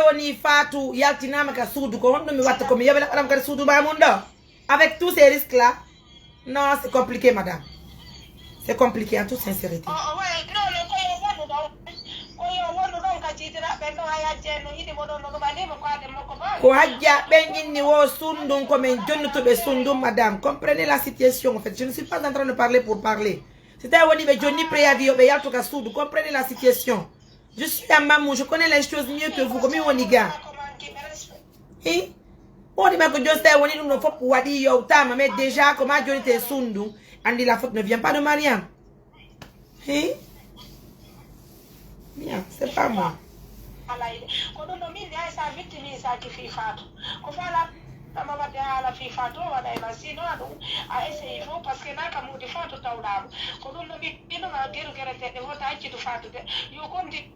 S1: woni faatu yaltinama ka suudu ko honɗum mi watta komi yaɓe ɗaɓɓaɗam kadi suudu mamum ɗo avec tous ces risques là non c'est compliqué madame c'est compliqué en toute sincérité ko hajja ɓe jinni wo sundum komin jonnutoɓe sundum madame comprenez la situation en fait je ne suis pas en train de parler pour parler c'est à woni ɓe jonni préavis yoɓe yaltuka suudu comprenez la situation je suis à Mamou je connais les choses mieux que vous komin woni ga woni ma ko joni tawi woni ɗum ɗo fof waɗi yowtama mais déjà comment joni te sundum andi la faute ne vient pas de Mariam bien c'est pas moi ko ɗum ɗo min hay sa victimisaki fi faatu ko fala tama wadde haala fi faatu o waɗayma sino ɗum a essaye fof par ce que naka mudi faatu tawɗama ko ɗum ɗo ɓiɗɗuma geru gereteɗe wota accitu faatude yo konti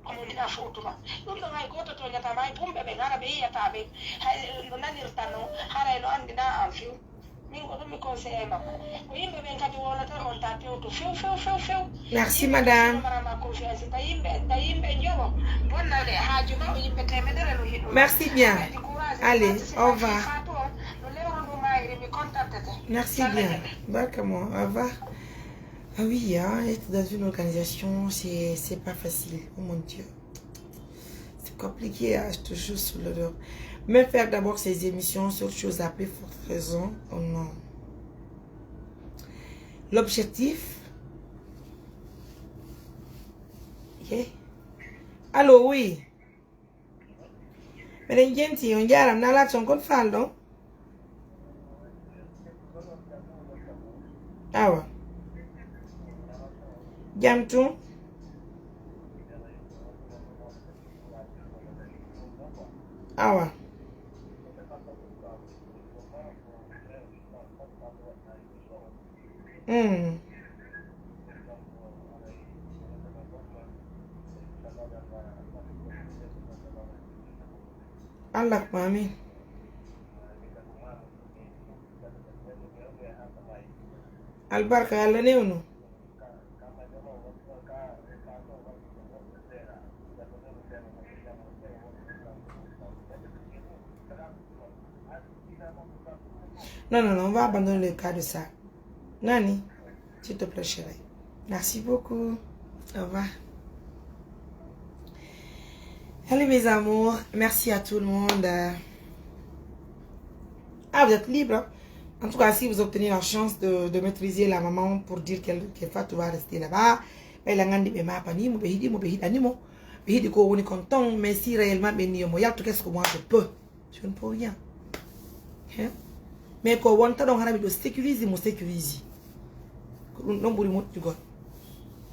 S1: komonina futuma ɗum ɗon hay goto toñatama hay pumɓe ɓe gara ɓe yiyataɓe no nanirta no haray no andina an few min ko ɗum mi conseille makko ko yimɓe ɓen kadi wonata on ta pewto few merci madame merci bien allez au revoir merci bien barkamo au revoir. Ah oui, hein, être dans une organisation, c'est pas facile. Oh mon Dieu. C'est compliqué, hein, je te jure sur l'honneur. Mais faire d'abord ces émissions sur choses à plus forte raison. Oh non. L'objectif. Okay. Allô, oui. Mais les gens, on y a la son code fall, non? Ah ouais. Jamtu awa Allah mami Albarka yalla newno. Non, non, non, on va abandonner le cas de ça. Nani, s'il te plaît, chérie. Merci beaucoup. Au revoir. Allez, mes amours. Merci à tout le monde. Ah, vous êtes libre. Hein? En tout cas, si vous obtenez la chance de maîtriser la maman pour dire qu'elle Fatou va rester là-bas, mais si réellement, qu'est-ce que moi je peux? Je ne peux rien. Hein? Mais quand on a sécuriser, mon sécuriser.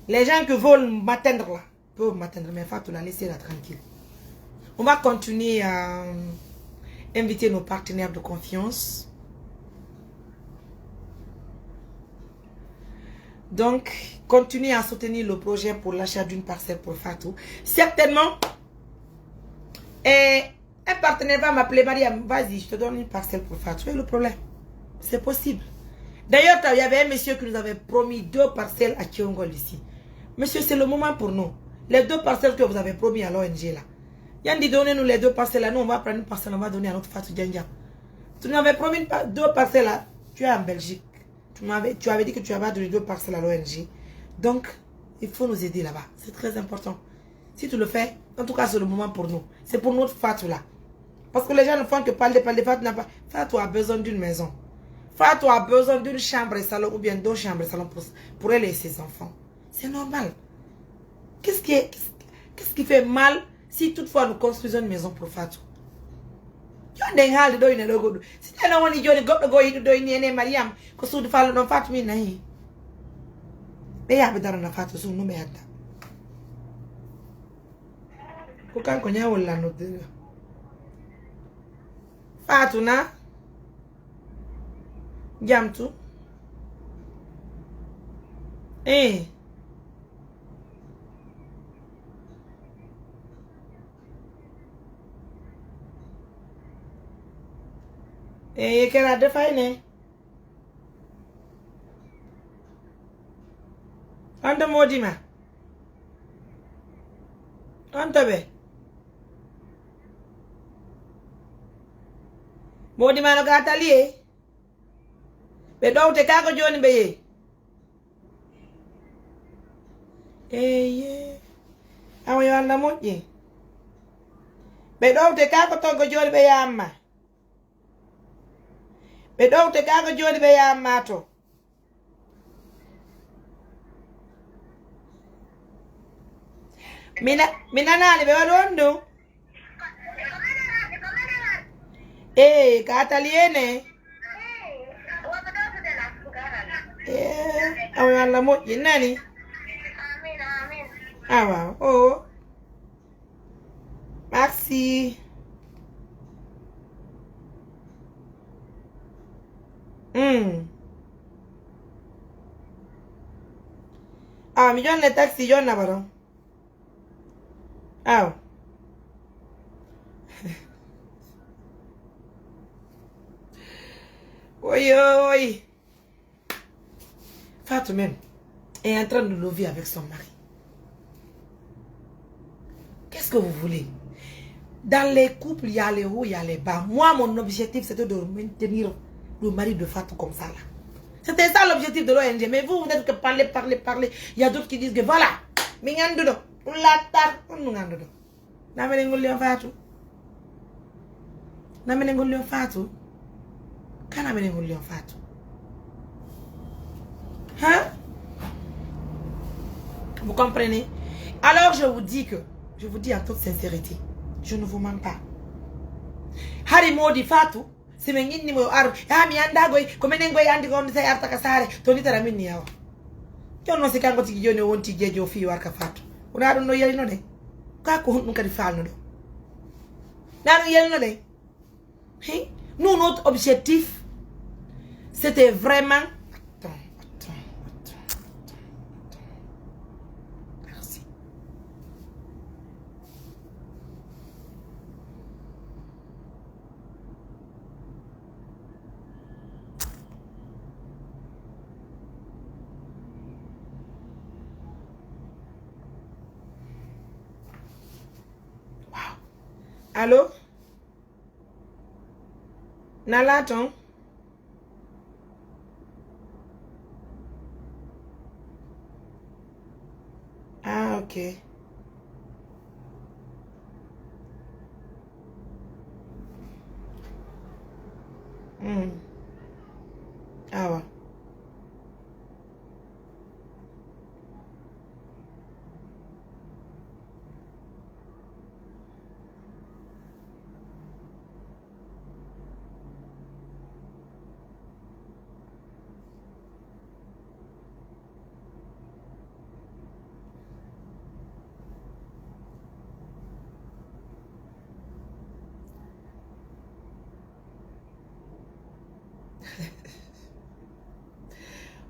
S1: Les gens qui veulent m'atteindre là, peuvent m'atteindre, mais Fatou la laisser là tranquille. On va continuer à inviter nos partenaires de confiance. Donc, continuez à soutenir le projet pour l'achat d'une parcelle pour Fatou. Certainement, un partenaire va m'appeler, Mariam, vas-y, je te donne une parcelle pour Fatou. Quel est le problème? C'est possible. D'ailleurs, il y avait un monsieur qui nous avait promis 2 parcelles à Kiongol ici. Monsieur, c'est le moment pour nous. Les 2 parcelles que vous avez promis à l'ONG là. Yandi, donnez-nous les 2 parcelles là. Nous, on va prendre une parcelle, on va donner à notre Fatou Djandja. Tu nous avais promis 2 parcelles là. Tu es en Belgique. Tu avais dit que tu avais donné 2 parcelles à l'ONG. Donc, il faut nous aider là-bas. C'est très important. Si tu le fais, en tout cas, c'est le moment pour nous. C'est pour notre Fatou là. Parce que les gens ne font que parler. Fatou n'a pas. Fatou a besoin d'une maison. Fatou a besoin d'une chambre et salon ou bien 2 chambres et salon pour elle et ses enfants. C'est normal. Qu'est-ce qui fait mal si toutefois nous construisons une maison pour Fatou? Si tu as un Mariam, que tu fais le Fatou, mais il y a besoin Fatou sous nous. Fatou na Jamtu. Quelle a de faille? On te maudit, ma. On te bé. Maudit, ma, le gâteau lié. Mais donc, tu as que Johnny Bay. Ah, oui, on a monté. Mais donc, tu as que Johnny Bay à ma. Mais donc, tu as que Johnny Bay à ma. Mina nani be wadondo? Kataliene. Awe alla mo nani? Ah wow. Oh. Merci. Ah, mi jonne taxi jonna baro. Ah. Oui, oui. Fatou même est en train de lever avec son mari. Qu'est-ce que vous voulez? Dans les couples, il y a les hauts, il y a les bas. Moi, mon objectif, c'était de maintenir le mari de Fatou comme ça là. C'était ça l'objectif de l'ONG. Mais vous n'êtes que parler. Il y a d'autres qui disent que voilà. Mais il y a un dodo. On l'attaque. On nous a un dodo. N'amenez-vous Fatou. N'amenez-vous Fatou. Quand n'amenez-vous Fatou? Hein? Vous comprenez? Alors je vous dis en toute sincérité, je ne vous mens pas. Hari modi Fatou. Si me ngini mo ar ya mi anda goy ko menen goy andi gon say arta ka sare to ni tara min yawa jonno si kango tigi joni wonti jejo fi war ka Fatou una do no yeli no de ka ko hun kadi faal no do na do yeli no de nous notre objectif c'était vraiment merci. Allô? Nalaton? Ah, ok. Ah ouais.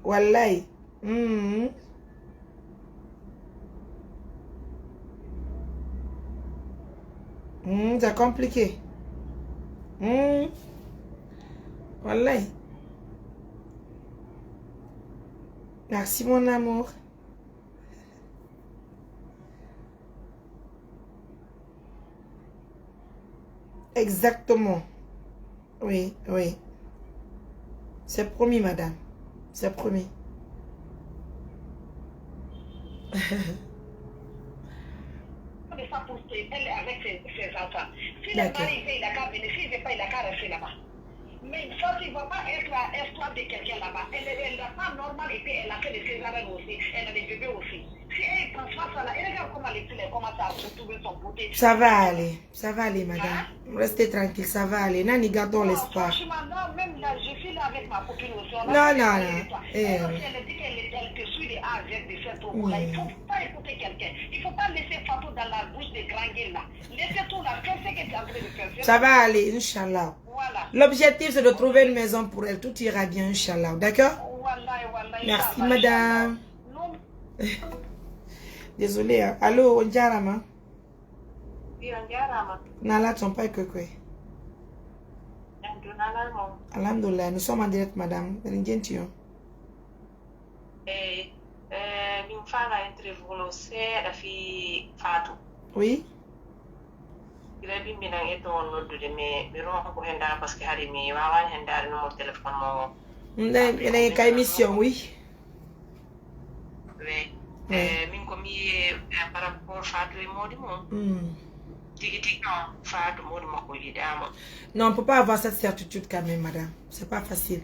S1: Wallahi. C'est compliqué. Wallahi. Merci mon amour. Exactement. Oui, oui. C'est promis, madame. C'est promis.
S2: Elle est avec ses enfants. Si le mari il a qu'à venir, s'il ne veut pas, il a qu'à rester là-bas. Mais ça, il ne va pas être l'espoir de quelqu'un là-bas. Elle n'a pas normal et puis elle a fait des césariennes aussi. Elle a des bébés aussi. Si elle pense pas ça là, elle regarde comment les filles commencent à retrouver son beauté.
S1: Ça va aller, madame. Hein? Restez tranquille, ça va aller. Nani, gardons l'espoir.
S2: Franchement, non, même là, je suis là avec ma copine aussi.
S1: Non.
S2: Elle dit qu'elle te suit les A avec des faits pour là. Il ne faut pas écouter quelqu'un. Il ne faut pas laisser Fatou dans la bouche des grands gueules là. Laissez tout là, fais ce que tu es en train de faire.
S1: Ça va aller, Inch'Allah. Voilà. L'objectif, c'est de trouver une maison pour elle. Tout ira bien, Inch'Allah. D'accord? Merci, madame. Désolée. Hein. Allô, Onjarama?
S2: Oui, Onjarama.
S1: Nala, ton pas que quoi? Alhamdulillah, nous sommes en direct, madame. Oui? Il y a une émission, oui. Non, on ne peut pas avoir cette certitude quand même, madame. C'est pas facile.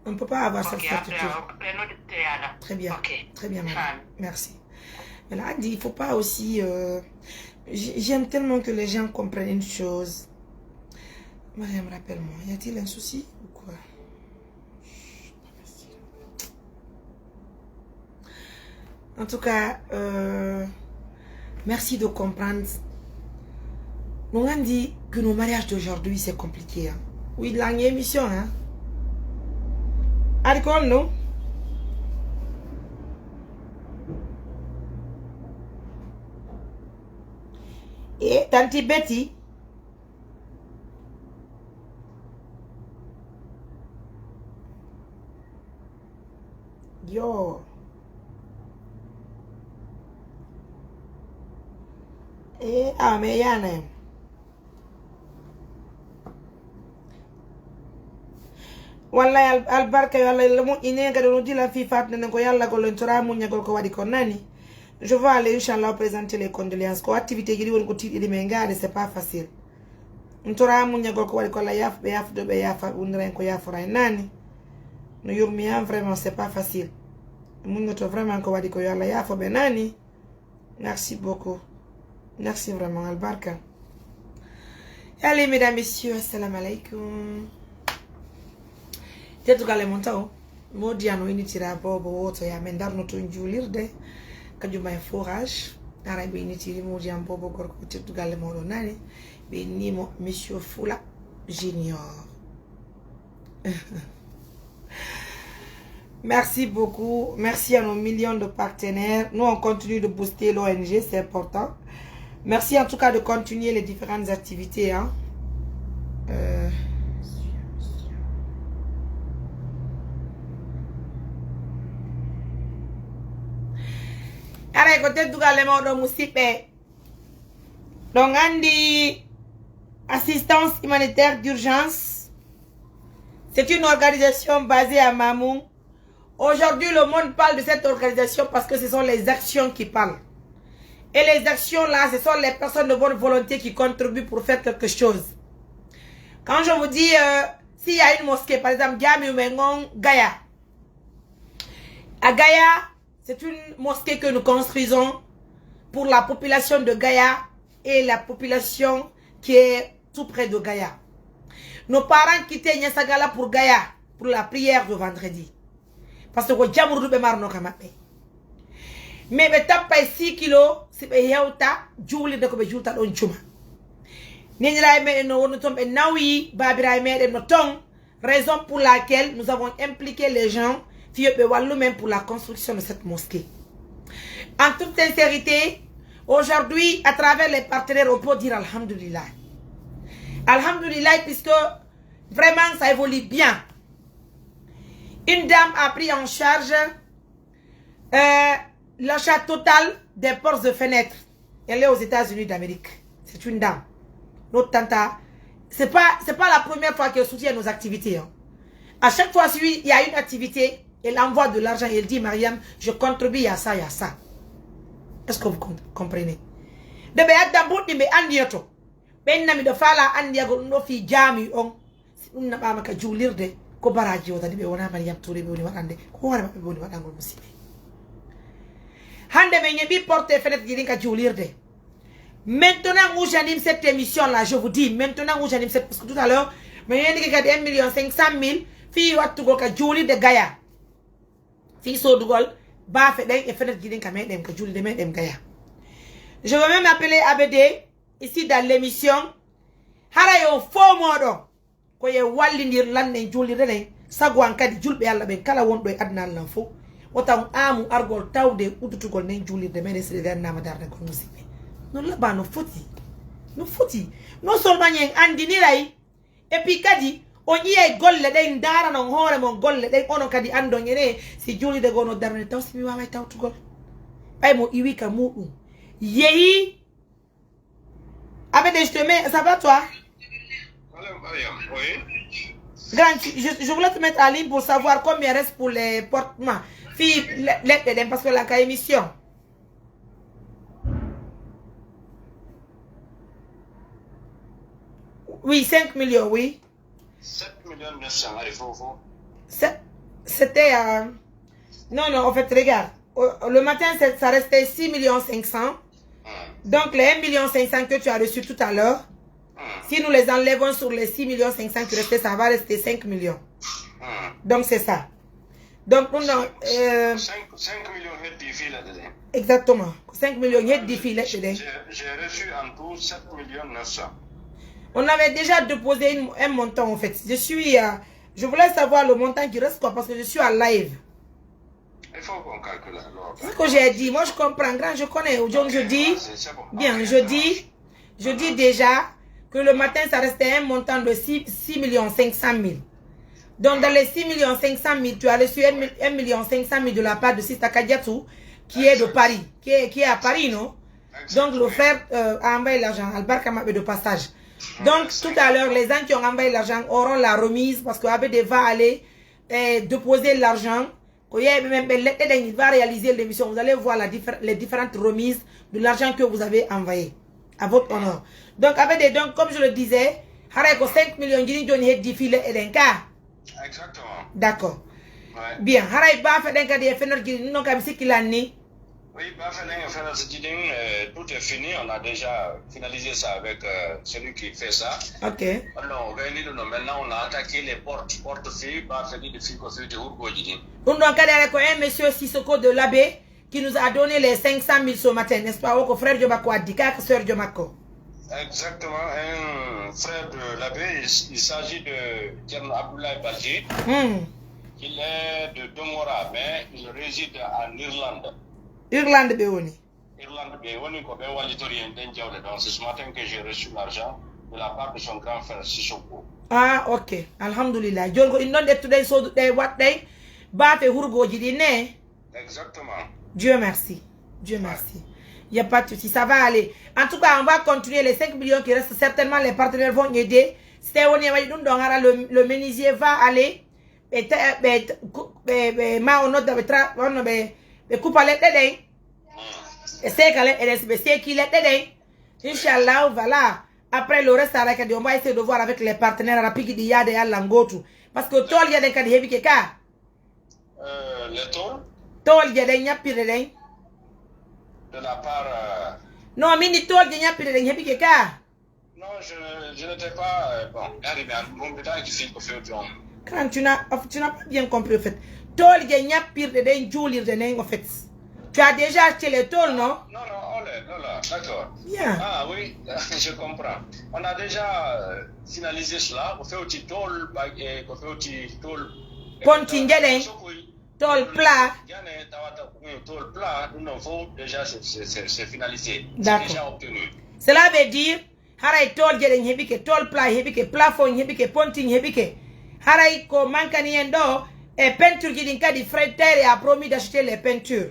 S1: On ne peut pas avoir cette certitude. Très bien. Très bien, madame. Merci. Mais là, il ne faut pas aussi... J'aime tellement que les gens comprennent une chose. Mariam, rappelle-moi, y a-t-il un souci ou quoi? En tout cas, merci de comprendre. On a dit que nos mariages d'aujourd'hui, c'est compliqué. Hein? Oui, la émission. Hein? Alcool, non? Et Tanti Betty? Yo. Mais Yana. Wallahi albarka yalla lamu inenga do dila fi fatne ko yalla ko lon tora munya ko wadi ko nani. Je vais aller inchallah présenter les condoléances ko activité gi won ko tidi me ngade c'est pas facile. Ntora munya ko wadi ko la yaf be yaf do be yafa unren ko yafura nani. No yurmi vraiment c'est pas facile. Munya to vraiment ko wadi ko yalla yafo be nani. Merci beaucoup. Merci vraiment, Albarka. Allez, mesdames, messieurs, assalamu alaikum. Tetu gale montao. Modi ano initira bobo woto ya mendarno to njulirde. Kajuma e forage. Ara be initiri modi am bobo gorko tetu gale modo nani. Be nimo monsieur Fula Junior. Merci beaucoup. Merci à nos millions de partenaires. Nous, on continue de booster l'ONG, c'est important. Merci en tout cas de continuer les différentes activités. Hein. Allez, côté du gars, les mots de Moussipé. Donc, on dit assistance humanitaire d'urgence. C'est une organisation basée à Mamou. Aujourd'hui, le monde parle de cette organisation parce que ce sont les actions qui parlent. Et les actions là, ce sont les personnes de bonne volonté qui contribuent pour faire quelque chose. Quand je vous dis, s'il y a une mosquée, par exemple, Djammi Oumengon, Gaïa. À Gaïa, c'est une mosquée que nous construisons pour la population de Gaïa et la population qui est tout près de Gaïa. Nos parents quittaient Nyasagala pour Gaïa, pour la prière de vendredi. Parce que Djamourou Bemar no Kamate. Mais je tape 6 kilos, si je yauta, Julie de Kobe Julta on Chuma. Ninja me no tombe nawi, Babira me no tong, raison pour laquelle nous avons impliqué les gens, même pour la construction de cette mosquée. En toute sincérité, aujourd'hui, à travers les partenaires, on peut dire Alhamdulillah. Alhamdulillah, puisque vraiment ça évolue bien. Une dame a pris en charge l'achat total des portes de fenêtres. Elle est aux États-Unis d'Amérique. C'est une dame. Notre tanta. C'est pas la première fois qu'elle soutient nos activités. Hein. À chaque fois qu'il y a une activité, elle envoie de l'argent et elle dit, Mariam, je contribue à ça et à ça. Est-ce que vous comprenez? De béat d'ambout ni me andioto. Ben nami de fala andiago no fi jami on. Unna ba maka julirde ko baraji wota de be wona Mariam Touré be woni wadande ko wona be woni wadangol musibe. Hande me nyebi porte fenêtre di ka julirde. Maintenant où j'anime cette émission là, je vous dis, maintenant où j'anime cette, parce que tout à l'heure, mais il y a 1 500 000 filles qui ont ka juli de Gaïa. Filles so dugol ba fait des fenêtre di ka medem ka juli de medem Gaïa. Je veux même appeler ABD ici dans l'émission. Harayo fo modo ko ye wallindir lanne juli de sagwan kadi julbe yalla ben kala wondo e adna lan fo wotam amu argol tawde udutugol ne juli de menes de nama darde ko musibe. Non là bas nous fouti non seulement yen andini ray et puis kadi on y est golle de ndara non hore mon golle de ono kadi ando nyene si juli de gono darne taw si mi wawa tawtugol ay mo iwi ka mudu yeyi avec des chemins, ça va toi? Oui. Grand, je voulais te mettre en ligne pour savoir combien reste pour les portements. Fille, l'aide parce que la émission. Oui, 5 millions, oui.
S2: 7 millions 900,
S1: c'était... Non, en fait, regarde. Le matin, ça restait 6 millions 500. Donc, les 1 million 500 que tu as reçu tout à l'heure, si nous les enlevons sur les 6 millions 500 qui restaient, ça va rester 5 millions. Donc, c'est ça. Donc, nous... 5
S2: millions de filles là-dedans.
S1: Exactement. 5 millions de filles là-dedans.
S2: J'ai reçu en tout 7 millions 900.
S1: On avait déjà déposé un montant en fait. Je voulais savoir le montant qui reste quoi parce que je suis en live.
S2: Il faut qu'on calcule alors.
S1: C'est ce que j'ai dit. Moi je comprends grand, je connais. Donc je dis, bien, je dis déjà que le matin ça restait un montant de 6 millions 500 000. Donc dans les 6 millions 500 000, tu as reçu 1 million 500 000 de la part de Sista Kadiatou qui est de Paris, qui est à Paris, non? Donc le frère a envoyé l'argent. Albarka m'a de passage. Donc, tout à l'heure, les gens qui ont envoyé l'argent auront la remise parce que ABD va aller déposer l'argent. Il va réaliser l'émission. Vous allez voir les différentes remises de l'argent que vous avez envoyé à votre honneur. Donc, ABD, donc, comme je le disais, 5 millions de filles et
S2: exactement.
S1: D'accord.
S2: Ouais.
S1: Bien.
S2: Oui, tout est fini. On a déjà finalisé ça avec celui qui fait ça.
S1: Ok.
S2: Alors, maintenant, on a attaqué les porte-filles, de filles de Urgojidi.
S1: Donc, un monsieur Sissoko de l'abbé qui nous a donné les 500 000 ce matin, n'est-ce pas? Au frère Diomako a dit, sœur Diomako.
S2: Exactement, un frère de l'abbé, il s'agit de Tierno Abdoulaye Badji. Il est de Domora, mais il réside en Irlande.
S1: Irlande Béoni.
S2: Irlande Béoni, donc c'est ce matin que j'ai reçu l'argent de la part de son grand frère Sissoko.
S1: Ah, ok. Alhamdulillah. Djongo, il n'en est today so day what day? Bafe Hurgo Jidine.
S2: Exactement.
S1: Dieu merci. Dieu merci. Il n'y a pas de souci, ça va aller. En tout cas, on va continuer les 5 millions qui restent. Certainement, les partenaires vont aider. Le menuisier va aller. Inch'Allah, voilà. Après le reste, on va essayer de voir avec les partenaires rapides d'il y a des langotu. Parce que tout il y a des cas de heavy keka.
S3: Les tôles?
S1: Tout il y a des nyapire de
S3: la part.
S1: Non, mais ni tout il y a des heavy keka.
S3: Non, je n'étais pas. Bon, regardez bien, mon bétail qui fait du homme.
S1: Quand tu n'as pas bien compris, en fait. Tout il y a pire de Julie de en fait. Tu as déjà acheté les tôles, non?
S3: Non, d'accord.
S1: Bien.
S3: Ah oui, je comprends. On a déjà finalisé cela. On fait un petit tôle, on fait un petit tôle.
S1: Pontingelen, tôle plat.
S3: Tôle plat, nous avons déjà c'est finalisé.
S1: D'accord.
S3: C'est déjà obtenu.
S1: Cela veut dire, haray tôle gelen hebike, tôle plat hebike, plafond hebike, ponting hebike. Haray ko mankani endo, et peinture qui dit Fred Terre a promis d'acheter les peintures.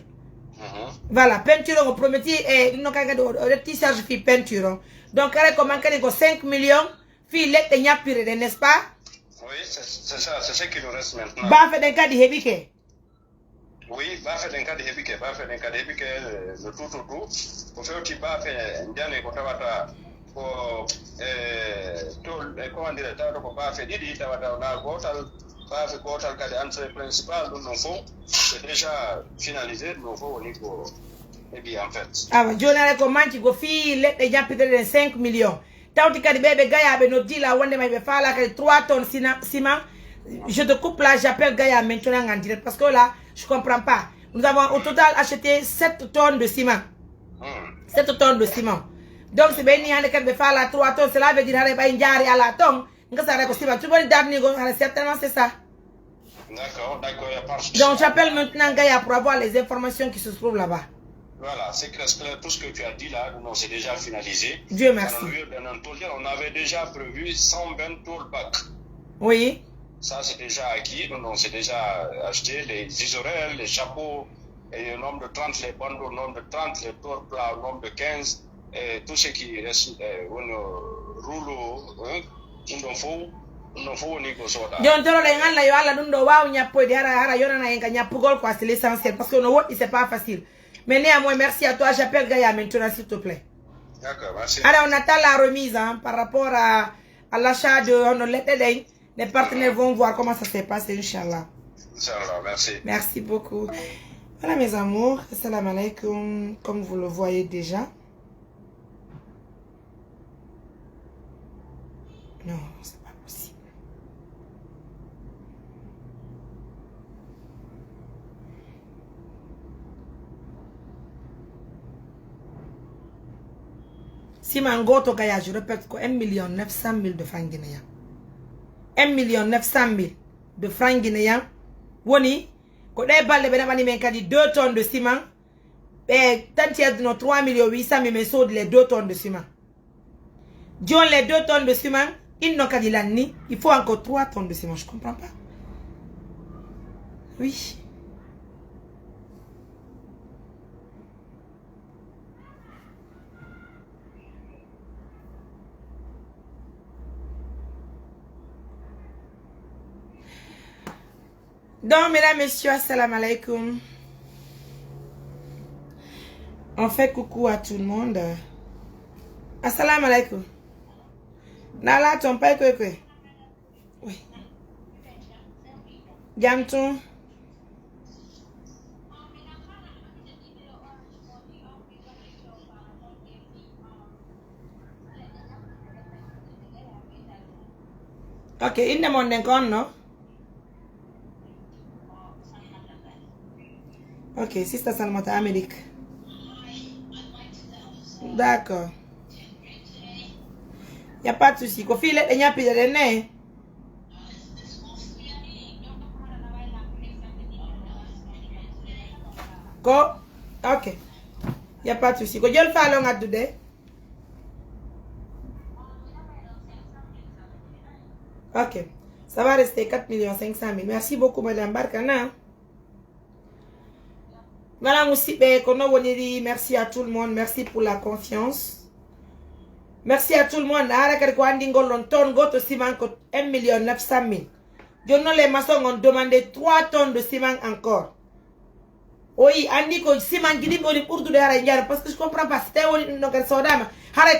S1: Voilà, peinture, on promettit et nous avons de tissage fi peinture. Donc, comme on 5 millions, fi et nyapire, n'est-ce pas?
S3: Oui, c'est ça, c'est ce qui nous reste maintenant.
S1: Bah, fait d'un cas de hebike.
S3: Oui, bah, fait d'un cas de hebike, le tout. Pour faire un petit bas, fait un dernier contrat pour comment dire, pour pas faire d'idée, on a pas fait quoi, le cas d'entrée principal, c'est déjà finalisé, nous faut au niveau. Et bien en fait.
S1: Ah, je n'ai comment tu go fi et nyapire de 5 millions. Tant que tu bébé Gaïa ben nous dit là on me faire là 3 tonnes ciment. Je te coupe là, j'appelle Gaïa maintenant en direct parce que là je comprends pas. Nous avons au total acheté 7 tonnes de ciment. 7 tonnes de ciment. Donc c'est bien ni on me faire là 3 tonnes, cela veut dire aller pas indiare à la tonne. Nga ça reste ciment. Tu vois dernier certainement c'est ça.
S3: D'accord, il y a pas.
S1: Donc j'appelle maintenant Gaïa pour avoir les informations qui se trouvent là-bas.
S3: Voilà, c'est clair, tout ce que tu as dit là, c'est déjà finalisé.
S1: Dieu merci.
S3: On avait déjà prévu 120 tool packs.
S1: Oui.
S3: Ça, c'est déjà acquis. C'est déjà acheté. Les isorels, les chapeaux, et le nombre de 30, les bandeaux, le nombre de 30, les tours plats, le nombre de 15, et tout ce qui reste, rouleau, non faut négocier.
S1: Donc, c'est l'essentiel parce que c'est pas facile. Mais néanmoins, merci à toi. J'appelle Gaïa maintenant, s'il te plaît.
S3: D'accord, merci.
S1: Alors, on attend la remise par rapport à l'achat de l'aide. Les partenaires vont voir comment ça s'est passé, Inch'Allah.
S3: Inch'Allah, merci.
S1: Merci beaucoup. Voilà, mes amours. Assalamu alaikum. Comme vous le voyez déjà. Non, c'est pas possible. Si Mangoto Gaya, je répète, 1 900 000 de francs guinéens. 1 900 000 de francs guinéens. Woni, quand on parle de 2 tonnes de ciment, et tant qu'il y a 3 800 000 mais sauf les 2 tonnes de ciment. Dion les 2 tonnes de ciment, il n'a qu'à dire l'année, il faut encore 3 tonnes de ciment, je comprends pas. Oui. Donc, mesdames, messieurs, assalamu alaikum. On fait coucou à tout le monde. Assalamu alaikum. Nala, ton père, quoi? Oui. Gamton. Ok, il ne m'en est non? Ok, Sister Salmata, Amérique. D'accord. Il n'y a pas de souci. Kofi, il y a plus de nez. Ok. Il n'y a pas de souci. Je vais le faire long à today. Ok. Ça va rester 4 500 000. Merci beaucoup, Madame Barkana. Voilà, Moussibé, merci à tout le monde. Merci pour la confiance. Merci à tout le monde. Goto ciment 1 900 000. Les maçons ont demandé 3 tonnes de ciment encore. Oui, Andi ko ciment qui dit pour tout le parce que je comprends pas. C'était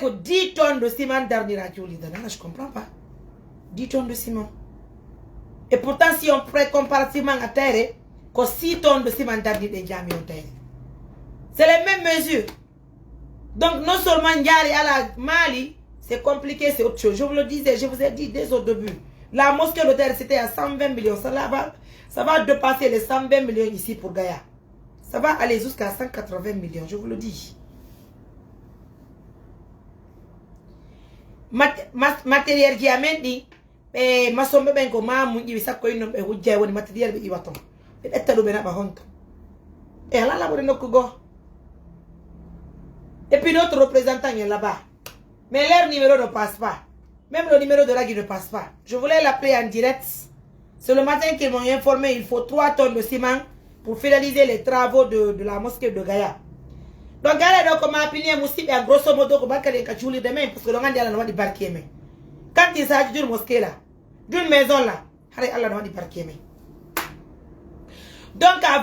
S1: au 10 tonnes de ciment dernier à Julie. Je comprends pas. 10 tonnes de ciment. Et pourtant, si on prend comparativement à terre, que 6 tonnes de ciment dernier de Djami au terre. C'est les mêmes mesures. Donc, non seulement Ndiari à la Mali, c'est compliqué, c'est autre chose. Je vous le disais, je vous ai dit dès au début. La mosquée de terre, c'était à 120 millions. Ça va dépasser les 120 millions ici pour Gaïa. Ça va aller jusqu'à 180 millions, je vous le dis. Matériel qui a dit, ma somme ben ko ma mu ngi sakko ino be hujja woni matériel be iwaton. Be etta do be na ba honto. Et là là bo ko go. Et puis notre représentant est là-bas. Mais leur numéro ne passe pas. Même le numéro de Ragui ne passe pas. Je voulais l'appeler en direct. C'est le matin qu'ils m'ont informé il faut 3 tonnes de ciment pour finaliser les travaux de la mosquée de Gaïa. Donc, quand on a appelé Moussib, grosso modo, on va aller demain parce que l'on a dit à la de barquer. Quand il s'agit d'une mosquée là, d'une maison là, Allah va barquer. Donc, à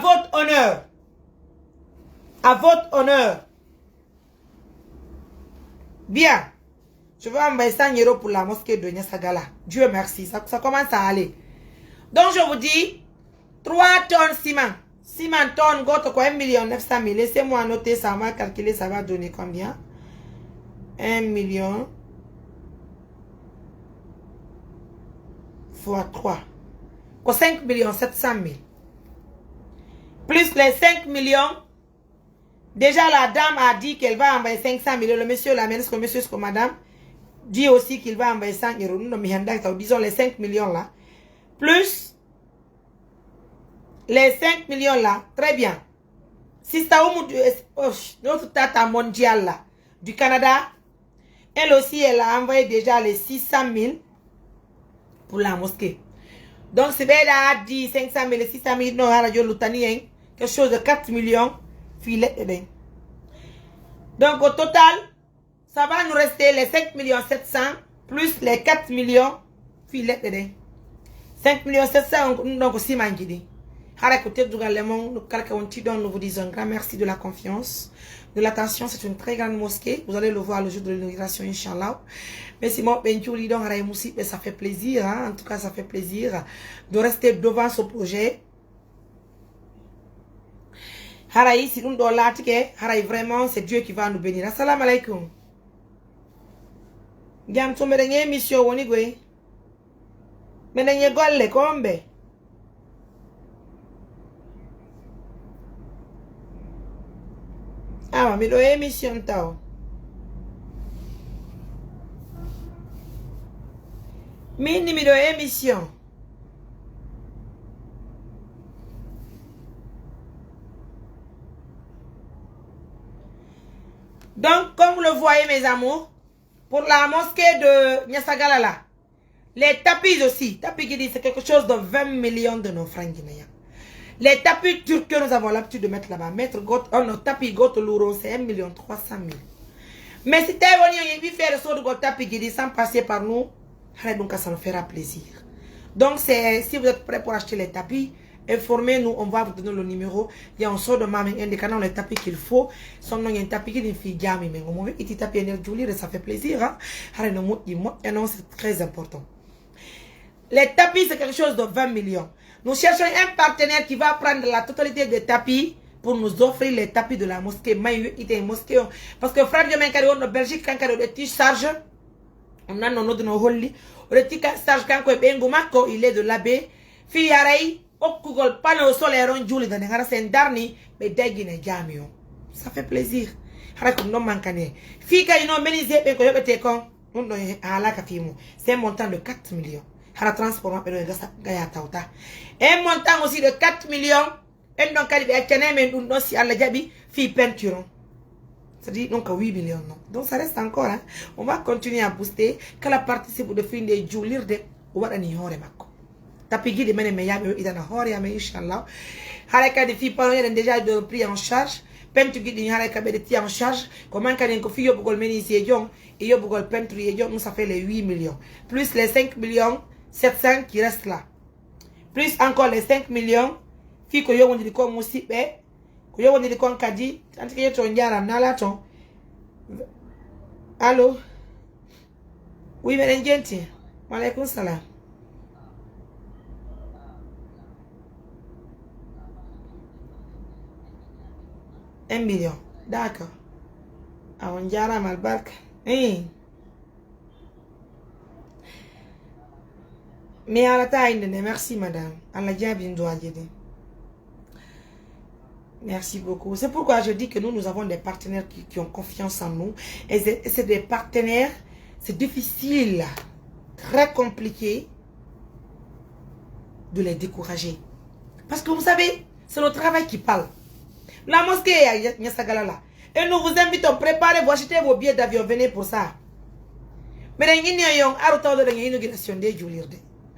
S1: votre honneur, bien, je vais envoyer 100 € pour la mosquée de Niassagala. Dieu merci, ça commence à aller. Donc, je vous dis, 3 tonnes ciment. Ciment tonnes, goto quoi, 1 900 000. Laissez-moi noter, ça va calculer, ça va donner combien? 1 million fois 3. 5 700 000. Plus les 5 millions. Déjà, la dame a dit qu'elle va envoyer 500 000. Le monsieur, la ministre, monsieur, madame, dit aussi qu'il va envoyer 100 €. Nous, disons les 5 millions là. Plus les 5 millions là. Très bien. Si c'est notre tata mondiale là, du Canada, elle aussi, elle a envoyé déjà les 600 000 pour la mosquée. Donc, c'est bien là, dit 500 000, 600 000, non, quelque chose de 4 millions. Filet. Donc au total, ça va nous rester les 5 700 000 plus les 4 millions filet. 5 700 000 donc aussi manqué. Nous vous disons un grand merci de la confiance, de l'attention. C'est une très grande mosquée. Vous allez le voir le jour de l'inauguration, Inch'Allah. Mais si moi, ça fait plaisir. Hein? En tout cas, ça fait plaisir de rester devant ce projet. Haraï, si nous doit l'attiquer, Haraï, vraiment, c'est Dieu qui va nous bénir. Assalamu alaikum. Gam to merenye mission woni gwe. Merenye golle kombe. Ah, mi do émission tao. Mi do émission. Donc, comme vous le voyez, mes amours, pour la mosquée de Niassagala, les tapis aussi, tapis qui disent c'est quelque chose de 20 millions de nos francs guinéens. Les tapis turcs que nous avons l'habitude de mettre là-bas, nos tapis goto lourd, c'est 1 300 000. Mais si tu es venu faire le saut de tapis qui dit sans passer par nous, donc ça nous fera plaisir. Donc, si vous êtes prêts pour acheter les tapis, informez-nous, on va vous donner le numéro. Il y a un sort de maman indiquant les tapis qu'il faut. Son nom est un tapis qui est un mais on va y taper et ça fait plaisir. Hein? C'est très important. Les tapis, c'est quelque chose de 20 millions. Nous cherchons un partenaire qui va prendre la totalité des tapis pour nous offrir les tapis de la mosquée. Parce que frère de en Belgique, quand on a des charges, on a nos holly. On a des charges quand il est de l'abbé. Fille Okugol panneau solaire on Julie dans les sendarni mais dégine jamio. Ça fait plaisir. Harakum non mankane. Fika ino menisé pe ko yobete kon. On do ala ka fimu. C'est un montant de 4 millions. Hara transport pe gaya tauta. Un montant aussi de 4 millions. Et donc kali be kene men dun si alla jabi fi peinture. C'est-à-dire donc 8 millions non. Donc ça reste encore hein. On va continuer à booster que la participe de fin de Julie de wadani hore makko. Tapi gidi mene me yabe idana hore ya me inshallah Haraka de filles parlent déjà de pris en charge. Peinture qui dit haraka de en charge. Comment quand une fille pour mener ici et yo pour peinture et nous ça fait les 8 millions. Plus les 5 millions 700 qui restent là. Plus encore les 5 millions filles que yo on dit comme aussi que yo on dit comme kadi tant que yo ton yara nala ton. Allô? Oui, madame Gentil. Wa alaykoum salam. Un million. D'accord. On diara malbark. Mais à la taille, merci madame. Allah diabin doit aider. Merci beaucoup. C'est pourquoi je dis que nous avons des partenaires qui ont confiance en nous. Et c'est des partenaires, c'est difficile, très compliqué de les décourager. Parce que vous savez, c'est le travail qui parle. La mosquée est là. Et nous vous invitons, préparez-vous, achetez vos billets d'avion, venez pour ça. Mais il y a un inauguration de Julie.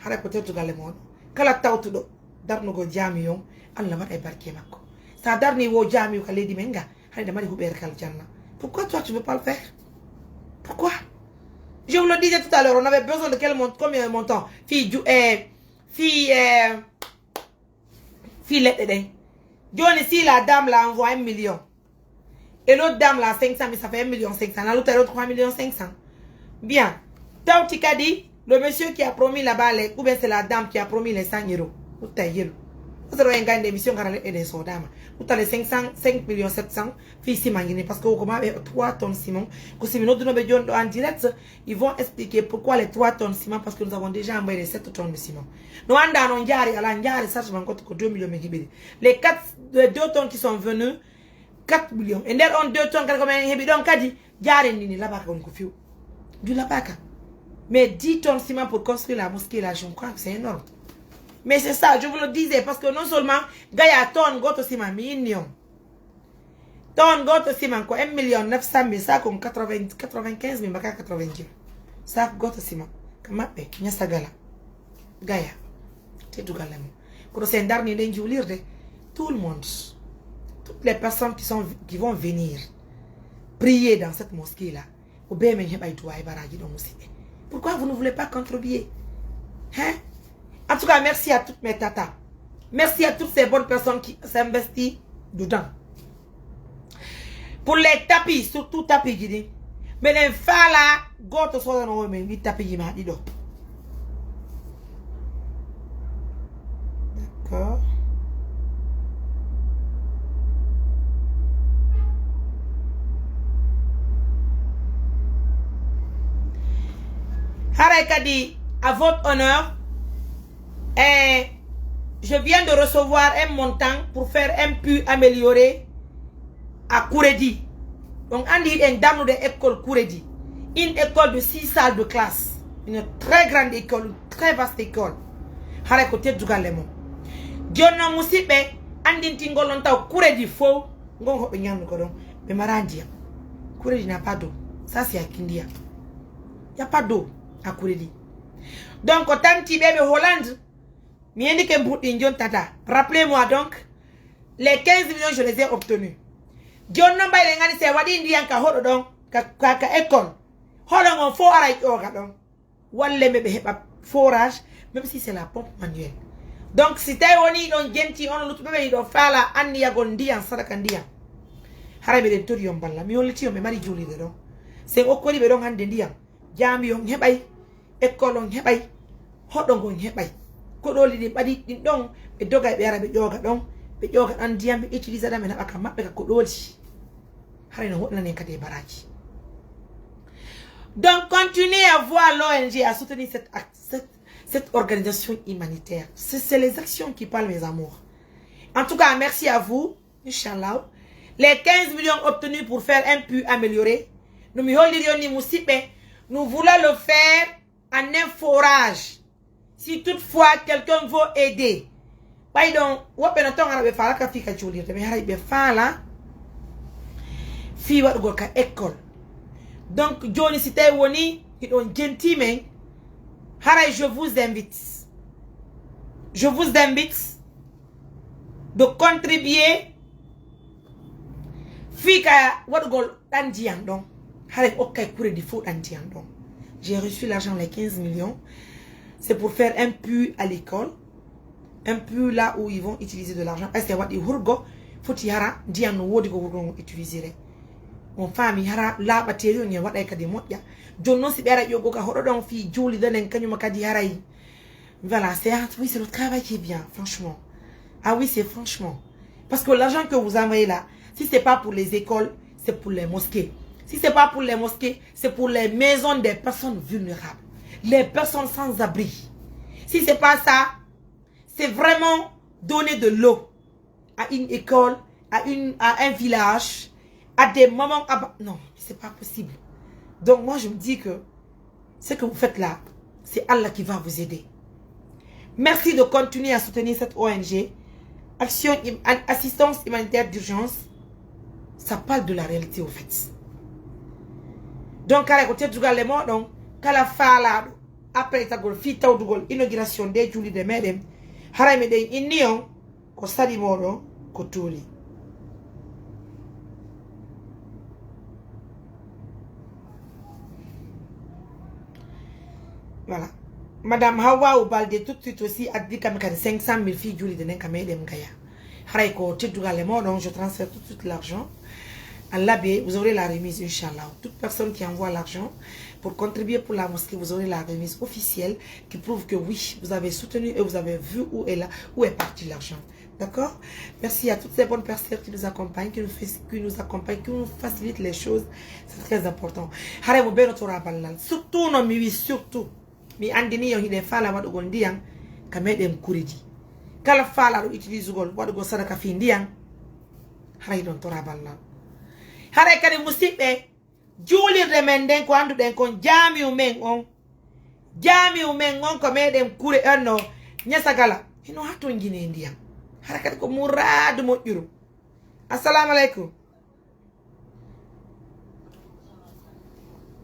S1: Harry Potter to Galemon. Kala tautu do. Darno go jamion. Allah va ébarquer mako. Ça darni wo jami ou Lady Menga. Harry de mari huber kaljanna. Pourquoi toi tu veux pas le faire? Pourquoi? Je vous le disais tout à l'heure, on avait besoin de quel montant, combien de montant? Fille Johnny, si la dame l'a envoyé 1 million. Et l'autre dame l'a 500, mais ça fait 1 million 500. L'autre 3 millions 500. Bien. Tautika dit, le monsieur qui a promis là-bas, ou bien c'est la dame qui a promis les 100 euros. Vous avez un gain d'émission et des soldats. Vous avez les 5 millions 700. Parce que vous avez 3 tonnes de ciment. En direct, ils vont expliquer pourquoi les 3 tonnes de ciment. Parce que nous avons déjà envoyé les 7 tonnes de ciment. Nous avons dit 2 millions. Les 2 tonnes qui sont venues, 4 millions. Et on 2 tonnes, donc, du labaka. Mais 10 tonnes de ciment pour construire la mosquée, là, je crois que c'est énorme. Mais c'est ça, je vous le disais, parce que non seulement, Gaïa tonne goto ciment, million. Tonne goto ciment, quoi, 1 900 000, ça, comme 95 000, 90. Ça, goto ciment. Comment fait, Nyasa Gala. Gaïa. C'est tout galamo. Quand c'est un dernier d'enjoulir, tout le monde, toutes les personnes qui vont venir prier dans cette mosquée-là, pourquoi vous ne voulez pas contribuer? Hein? En tout cas, merci à toutes mes tatas. Merci à toutes ces bonnes personnes qui s'investissent dedans. Pour les tapis, surtout tapis guidés. Mais les fala, goto soit dans le même tapis guidés. D'accord. Harakadi, à votre honneur, et je viens de recevoir un montant pour faire un pu amélioré à Kouredi. Donc, on dit une dame de l'école Kouredi. Une école de 6 salles de classe. Une très grande école, une très vaste école. Harakoti du Galemo. Dionno Moussipe, Andin Tingolonta, Kouredi faux. Ngon Hopenyan Kodon. Mais Marandia. Kouredi n'a pas d'eau. Ça, c'est à Kindia. Il n'y a pas d'eau à Kouredi. Donc, autant Tibé, Hollande. Rappelez-moi donc, les 15 millions, je les ai obtenus. John Namba il ngani se wadi ndian ka hodo don ka école. Hodo ngon fo ara yoga don. Walle mebe heba forage même si c'est la pompe manuelle. Donc si tay woni don genti on lutu bebe do fala andi ya gondian sadaka ndian. Harabe de torium balla mi holiti o me mari juli de don. C'est okori be don hande ndian. Jami on hebay école on hebay. Hodo ngon hebay. Kodoli di badi din don be doga be ara be yoga don. Donc continuez à voir l'ONG à soutenir cette organisation humanitaire. C'est les actions qui parlent, mes amours. En tout cas, merci à vous. Inch'Allah. Les 15 millions obtenus pour faire un pu amélioré. Nous voulons le faire en un forage. Si toutefois quelqu'un veut aider. Donc, Johnny, si t'es woni, gentiment, je vous invite. Je vous invite de contribuer fika what gol dandiang donc hare okay pour di fou dandiang donc j'ai reçu l'argent les 15 millions. C'est pour faire un puits à l'école, un puits là où ils vont utiliser de l'argent. Est-ce que what di hurgo faut yara diang no wodi go utiliser mon famille hara la batterie ni wada ka di modya jonno si bera yogo ka hodo don fi juli danen kanyu makadi harai. Voilà, oui, c'est le travail qui est bien, franchement. Ah oui, c'est franchement. Parce que l'argent que vous envoyez là, si c'est pas pour les écoles, c'est pour les mosquées. Si c'est pas pour les mosquées, c'est pour les maisons des personnes vulnérables. Les personnes sans abri. Si c'est pas ça, c'est vraiment donner de l'eau à une école, à un village, à des moments... Non, c'est pas possible. Donc moi, je me dis que ce que vous faites là, c'est Allah qui va vous aider. Merci de continuer à soutenir cette ONG. Assistance humanitaire d'urgence. Ça parle de la réalité au fait. Donc, à la côté du gars, donc, quand la fala, après ta gol, fita ou du gol, inauguration de Julie de Medem, harame de Indion, ko sadi moro, ko tuli. Voilà. Madame Hawa ou Balde tout de suite aussi a dit qu'il y a 500 000 filles Julie de Nenkamedem Gaya. Hareko, tu dois les mots, donc je transfère tout de suite l'argent. À l'abbé, vous aurez la remise, Inch'Allah. Toute personne qui envoie l'argent pour contribuer pour la mosquée, vous aurez la remise officielle qui prouve que oui, vous avez soutenu et vous avez vu où est parti l'argent. D'accord? Merci à toutes ces bonnes personnes qui nous accompagnent, qui nous facilitent les choses. C'est très important. Surtout, non, mais oui, surtout. Mi andini yo hide fala wadu gol ndiyam ka medem kuridi kala fala do utilise gol wadu go sadaka fi ndiyam haray don tora balla haray kadi musibbe julirde men den ko andu den kon jamiu men on ko medem kure enno nyasagala hino hatto ngine ndiyam haray kadi ko muradu mo juru. Assalamu alaikum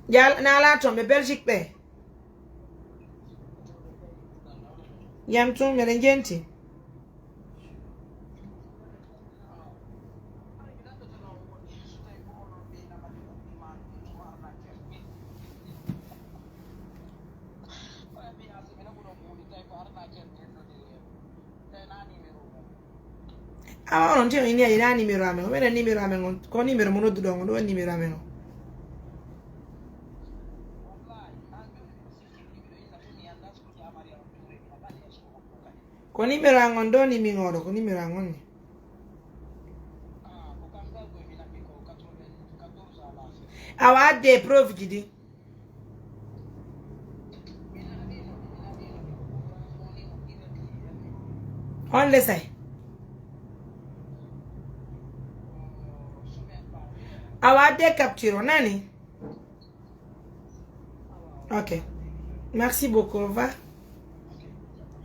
S1: yal na la tombe Belgique be Yam tum merengenti. Ah, non c'è in ina numero ame. Come numero ame con numero mono dudongo, dove numero ame. Koni mirangon do ni mingoro, koni mirangon ni. Awa de preuve jidi. On le sait. Awa de capture, nani? Ok. Merci beaucoup, va.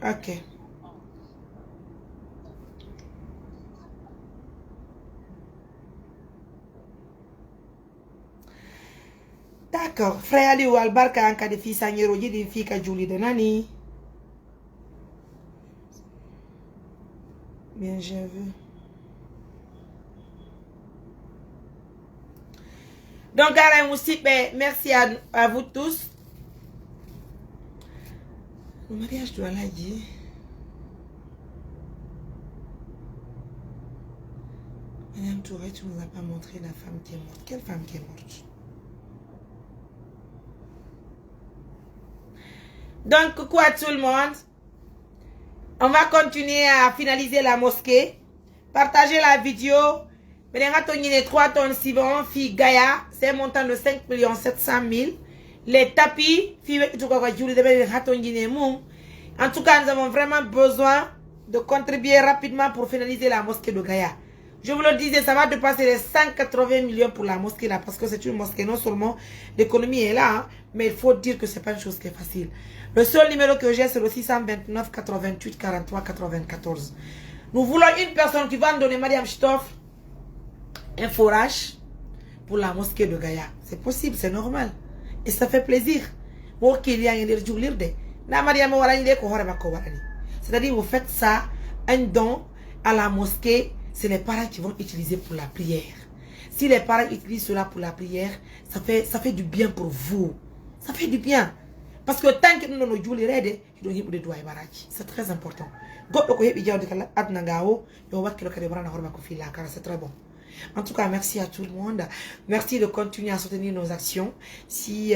S1: Ok. D'accord. Frère Ali ou Albarka en cas de fils Sanyero, j'ai des filles qui Julie de Nani. Bien, j'ai vu. Donc, merci à vous tous. Le mariage doit la dire. Madame Touré, tu ne nous as pas montré la femme qui est morte. Quelle femme qui est morte? Donc, coucou à tout le monde. On va continuer à finaliser la mosquée. Partagez la vidéo. Les 3 tonnes si bon, fille Gaïa, c'est un montant de 5 700 000. Les tapis, en tout cas, nous avons vraiment besoin de contribuer rapidement pour finaliser la mosquée de Gaïa. Je vous le disais, ça va dépasser les 180 millions pour la mosquée là, parce que c'est une mosquée, non seulement l'économie est là, hein, mais il faut dire que c'est pas une chose qui est facile. Le seul numéro que j'ai, c'est le 629 88 43 94. Nous voulons une personne qui va nous donner, Madame Stoff, un forage pour la mosquée de Gaïa. C'est possible, c'est normal. Et ça fait plaisir. C'est-à-dire, vous faites ça, un don, à la mosquée, c'est les parents qui vont utiliser pour la prière. Si les parents utilisent cela pour la prière, ça fait du bien pour vous. Ça fait du bien. Parce que tant que nous ne jouons les raids, c'est très important. C'est très bon. En tout cas, merci à tout le monde. Merci de continuer à soutenir nos actions. Si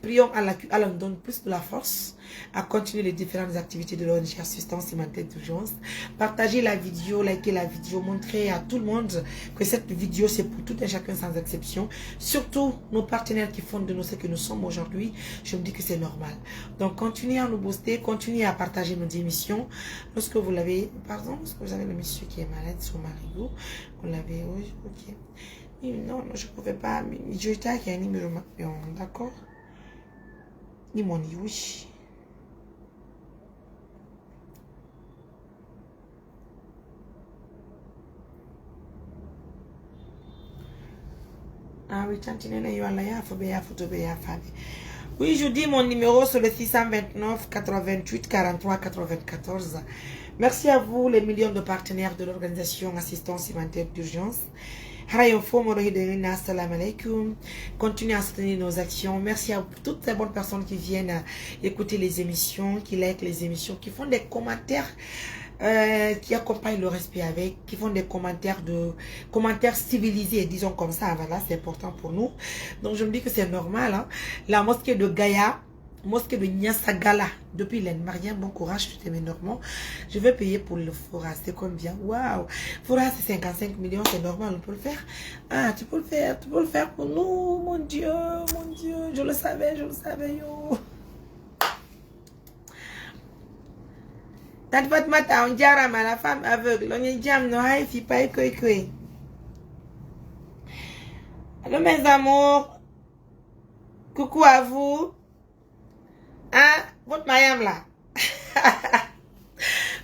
S1: prions à nous donne plus de la force à continuer les différentes activités de l'ONG Assistance Humanitaire d'Urgence. Partagez la vidéo, likez la vidéo, montrez à tout le monde que cette vidéo c'est pour tout et chacun sans exception. Surtout nos partenaires qui font de nous ce que nous sommes aujourd'hui. Je me dis que c'est normal. Donc continuez à nous booster, continuez à partager nos émissions. Lorsque vous l'avez, pardon, lorsque vous avez le monsieur qui est malade sur Marigo, vous l'avez, oui, ok. Non, je ne pouvais pas. Je étais avec un numéro, d'accord. Ni mon oui. Ah oui, oui, je dis mon numéro sur le 629 88 43 94. Merci à vous, les millions de partenaires de l'organisation Assistance Humanitaire d'Urgence. Continuez à soutenir nos actions. Merci à toutes ces bonnes personnes qui viennent écouter les émissions, qui likent les émissions, qui font des commentaires qui accompagnent le respect avec, qui font des commentaires civilisés, disons comme ça. Voilà, c'est important pour nous. Donc je me dis que c'est normal. Hein. La mosquée de Gaïa, mosquée de Nyasagala, depuis l'année Mariam, bon courage, je t'aime énormément. Je vais payer pour le Fora, c'est combien? Waouh! Fora, c'est 55 millions, c'est normal, on peut le faire. Ah, tu peux le faire pour nous, mon Dieu, je le savais, yo. Tant de matin, on dirait à la femme aveugle, on est jam, non, il faut pas écouter. Allô, mes amours, coucou à vous. Hein, votre Mayam là.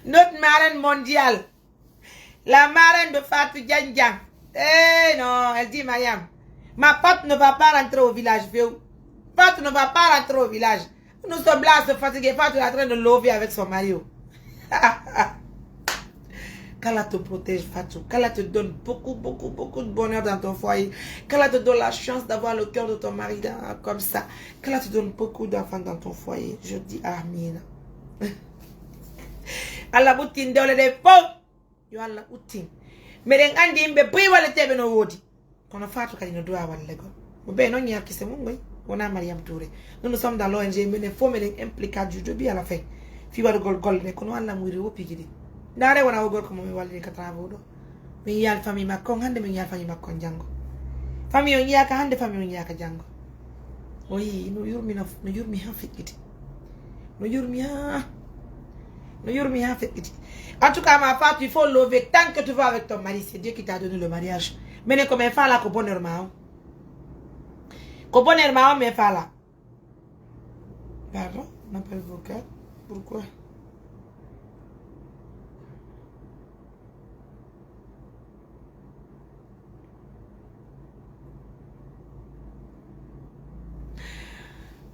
S1: Notre marraine mondiale. La marraine de Fatou Djanjang. Eh non, elle dit Mayam. Ma pote ne va pas rentrer au village. Fatou ne va pas rentrer au village. Nous sommes là à se fatiguer. Fatou est en train de lover avec son mari. Qu'Allah te protège, Fatou. Qu'Allah te donne beaucoup de bonheur dans ton foyer. Qu'Allah te donne la chance d'avoir le cœur de ton mari comme ça. Qu'Allah te donne beaucoup d'enfants dans ton foyer. Je dis Amin. Allah boutin de le defo. Yo Allah boutin. Mais den andi mbe bui wala tebe no wodi. Kono Fatou kadi no doa wala lego. Mbe no nya kise mo ngoy. Wona Mariam Touré. Nous sommes dans l'ONG mais ne faut me impliquer du début à la fin. Fi wala gol ne kono Allah muri wo pigidi. Ndare wana ogor ko mi walli ka travado mi yal fami makko hande mi yal fami makko jango fami on yaka hande fami on yaka jango oyi no yurmi ha fititi no yurmi ha fititi. En tout cas ma Fatou, il faut lever tant que tu vas avec ton mari, c'est Dieu qui t'a donné le mariage. Mais ne comme fa la ko bonheur mao me fa la pardon n'appelle vocal pourquoi.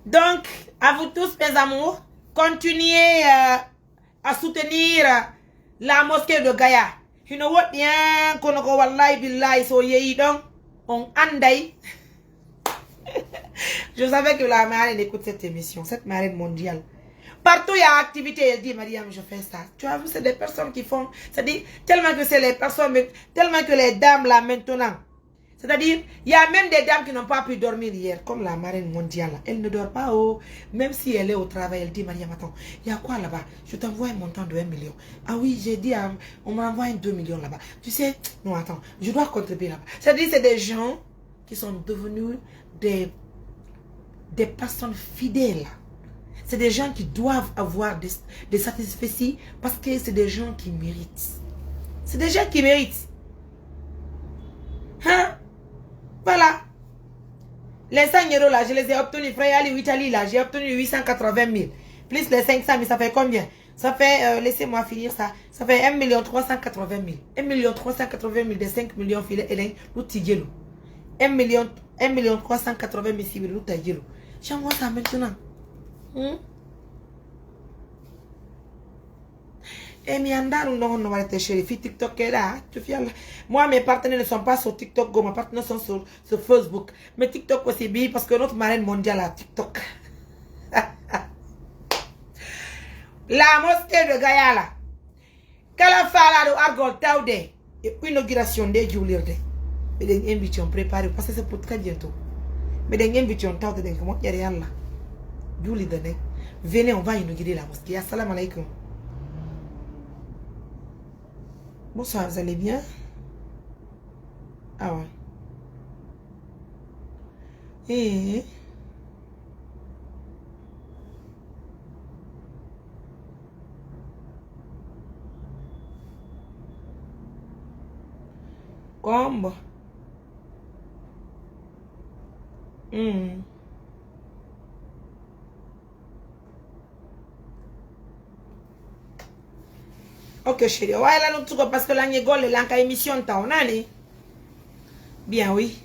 S1: Donc, à vous tous, mes amours, continuez à soutenir la mosquée de Gaïa. You know what? Bien, konoko wallahi billahi so yeyi donc on andai. Je savais que la marraine écoute cette émission, cette marraine mondiale. Partout il y a activité, elle dit Mariam, je fais ça. Tu as vu, c'est des personnes qui font, c'est-à-dire tellement que c'est les personnes, tellement que les dames là maintenant. C'est-à-dire, il y a même des dames qui n'ont pas pu dormir hier, comme la marraine mondiale. Elle ne dort pas, même si elle est au travail, elle dit, Mariam, attends, il y a quoi là-bas? Je t'envoie un montant de 1 million. Ah oui, j'ai dit, on m'envoie 2 millions là-bas. Tu sais, non, attends, je dois contribuer là-bas. C'est-à-dire, c'est des gens qui sont devenus des personnes fidèles. C'est des gens qui doivent avoir des satisfecits parce que c'est des gens qui méritent. C'est des gens qui méritent. Hein? Voilà. Les 5 euros là, je les ai obtenus. Frère Ali, Italie là, j'ai obtenu 880 000. Plus les 500 000, ça fait combien? Ça fait, laissez-moi finir ça. Ça fait 1 380 000. 1 380 000 des 5 millions filets. Et l'outil 1 380 000 si l'outil. J'envoie ça maintenant. Et non, chérie, TikTok est là. Moi, mes partenaires ne sont pas sur TikTok, mes partenaires sont sur Facebook. Mais TikTok aussi bien parce que notre marraine mondiale a TikTok. La mosquée de Gayala. Kala fala do argol tawde. Et inauguration de Julir de. Mais des invitations préparées parce que c'est pour très bientôt. Mais des invitations tawde de comment yari Allah. Julir de ne. Venez, on va inaugurer la mosquée. Assalamu alaikum. Bonsoir, vous allez bien? Ah ouais. Et... Combo. Ok chérie, ouais là nous tout parce que là n'y gole là en émission ta on allez. Bien oui.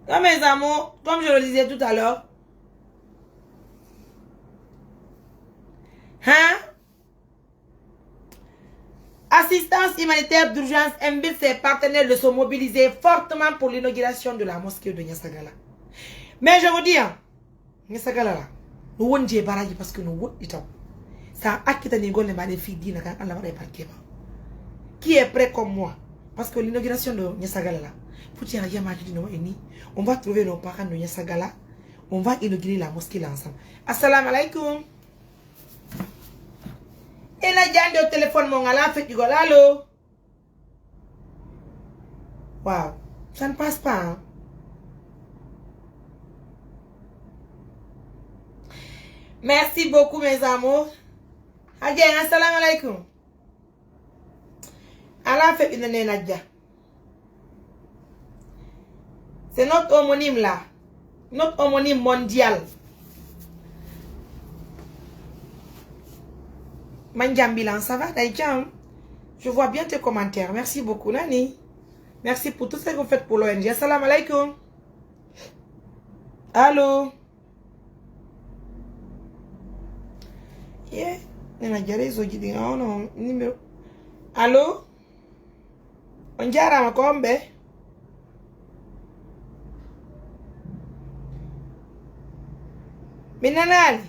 S1: Non mes amours, comme je le disais tout à l'heure. Hein? Assistance humanitaire d'urgence invite ses partenaires de se mobiliser fortement pour l'inauguration de la mosquée de Niassagala. Mais je vous dis, Niassagala là, nous on dit barrage parce que nous on ça a quitté les gars les filles dit qui est prêt comme moi parce que l'inauguration de Niassagala là, on va trouver nos parents de Niassagala, on va inaugurer la mosquée là ensemble. Assalamu alaikum. Et la jande au téléphone mon ala fait du gol, allô? Waouh, ça ne passe pas. Hein? Merci beaucoup mes amours. Again, assalamu alaikum. Ala fait une Nadja. C'est notre homonyme là. Notre homonyme mondial. Manjambilan, ça va, Daïdjam? Je vois bien tes commentaires. Merci beaucoup, Nani. Merci pour tout ce que vous faites pour l'ONG. Assalamu alaikum. Allô? Yeah. Allô? On dirait à Makombe. Minanali.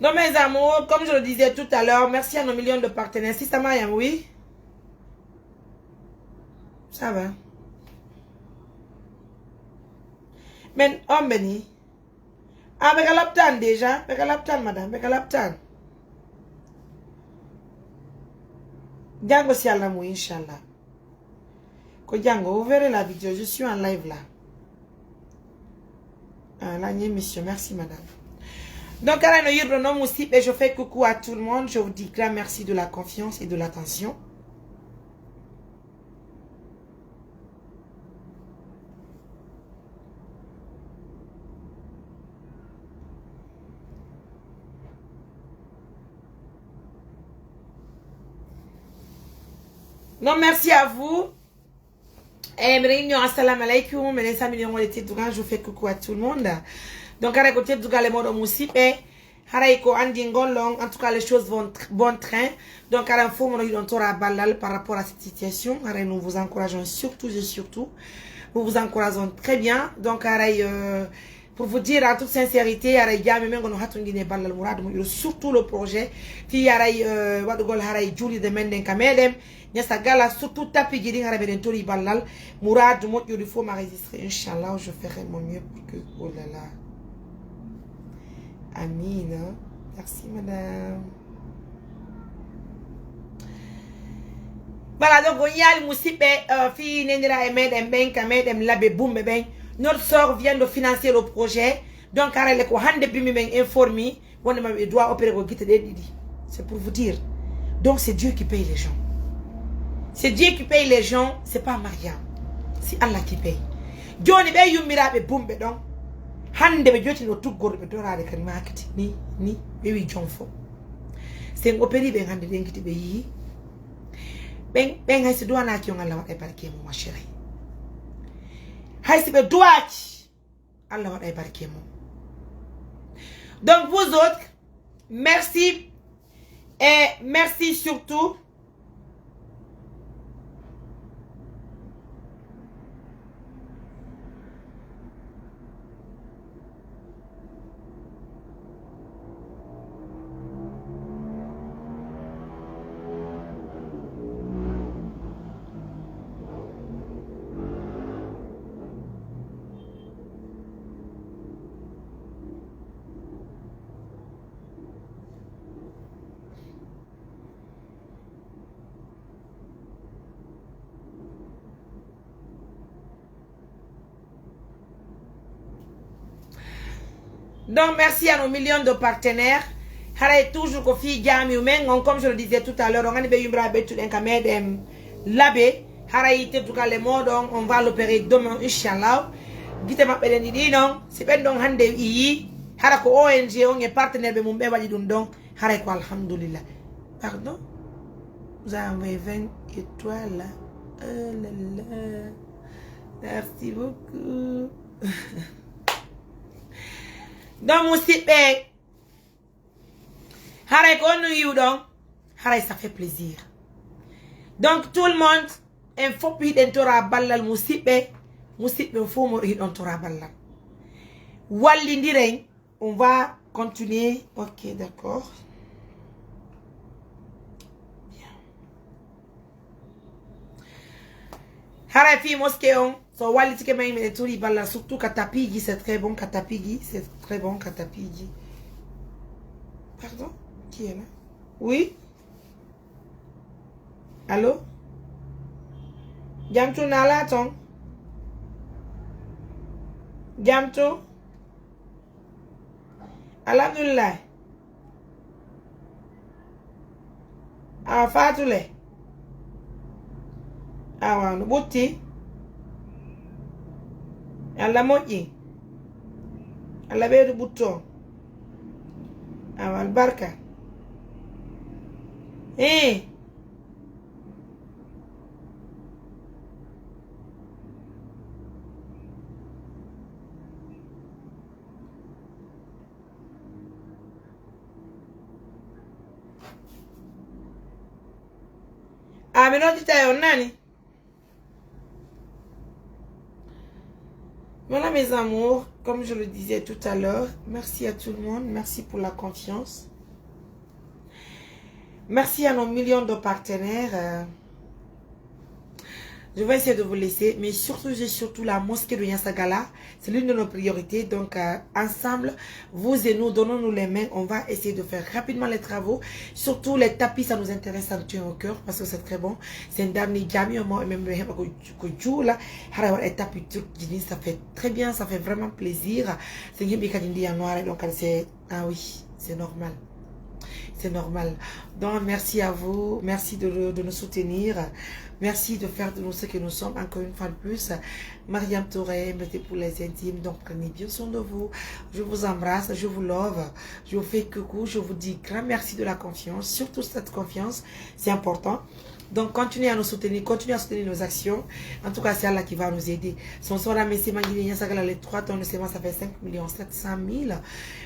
S1: Donc mes amours, comme je le disais tout à l'heure, merci à nos millions de partenaires. Si ça m'a oui. Ça va. Mais on béni. Avec un laptan déjà. Avec un laptan madame. Avec un laptan. Django si Allah mou inshallah. Ko Django, vous verrez la vidéo. Je suis en live là. Ah, là, une émission. Merci madame. Donc, je fais coucou à tout le monde. Je vous dis grand merci de la confiance et de l'attention. Donc, merci à vous. Assalamu alaikum. Je vous fais coucou à tout le monde. Donc, à côté de les mots de Moussipe, en tout cas, les choses vont bon train. Donc, à l'info, par rapport à cette situation, nous vous encourageons surtout et surtout. Nous vous encourageons très bien. Donc, pour vous dire en toute sincérité, surtout le projet, surtout tapi Mourad, il faut m'enregistrer. Inch'Allah, je ferai mon mieux pour que. Oh là là. Amine. Merci, madame. Voilà, donc, il y a le moussipe, fille, Nenira, Emed, Ben, Kamed, Labe, Boum, Ben. Notre sœur vient de financer le projet. Donc, elle est informée. On doit opérer au guide. C'est pour vous dire. Donc, c'est Dieu qui paye les gens. C'est Dieu qui paye les gens. C'est pas Mariam. C'est Allah qui paye. Johnny, ben, you mirabe, boum, donc. hande be joti no tuggor be dorade kan market ni be wi jonfo sen opéri be hande dengiti be yi ben hay se douana ki on Allah waday barke mo ma chérie hay se be douati Allah waday barke mo. Donc vous autres, merci et merci surtout donc merci à nos millions de partenaires. Haré toujours ko fi jam yu men comme je le disais tout à l'heure on be yumbra be tout en kamedem labé haré te tout cas les mots donc on va l'opérer demain inchallah gite mabbe den di non si ben donc hande yi hara ko ONG on est partenaire be mum be wadi dum donc haré ko alhamdulillah. Pardon, vous avez 20 étoiles. Oh là là, merci beaucoup. Donc mon site Haray qu'on you donc Haray ça fait plaisir. Donc tout le monde il faut puis d'entora ballal musibe faut mourir d'entora ballal. Walli ndiren on va continuer. OK, d'accord. Haray fi mosquée on so wali tike may me touri balla surtout katapigi c'est très bon katapigi c'est très bon katapigi. Pardon, qui est là? Oui. Allô? Jamtu nala tong. Jamtu. Alhamdulillah. Ah fatule. Ah wa no butti. Allah moƴƴi Allah ɓeydu ɓutto awal barka aminotita yon nani. Voilà mes amours, comme je le disais tout à l'heure, merci à tout le monde, merci pour la confiance. Merci à nos millions de partenaires. Je vais essayer de vous laisser, mais surtout la mosquée de Yansagala, c'est l'une de nos priorités. Donc ensemble, vous et nous, donnons-nous les mains. On va essayer de faire rapidement les travaux. Surtout les tapis, ça nous intéresse, ça nous tient au cœur parce que c'est très bon. C'est un dernier jami, même là, les tapis turcs, ça fait très bien, ça fait vraiment plaisir. C'est un noir, donc c'est ah oui, c'est normal. C'est normal. Donc, merci à vous. Merci de nous soutenir. Merci de faire de nous ce que nous sommes. Encore une fois de plus, Mariam Touré, mettez pour les intimes. Donc, prenez bien soin de vous. Je vous embrasse. Je vous love. Je vous fais coucou. Je vous dis grand merci de la confiance. Surtout cette confiance, c'est important. Donc, continuez à nous soutenir. Continuez à soutenir nos actions. En tout cas, c'est Allah qui va nous aider. Son soir, mais c'est les 3 tonnes de semences, ça fait 5 700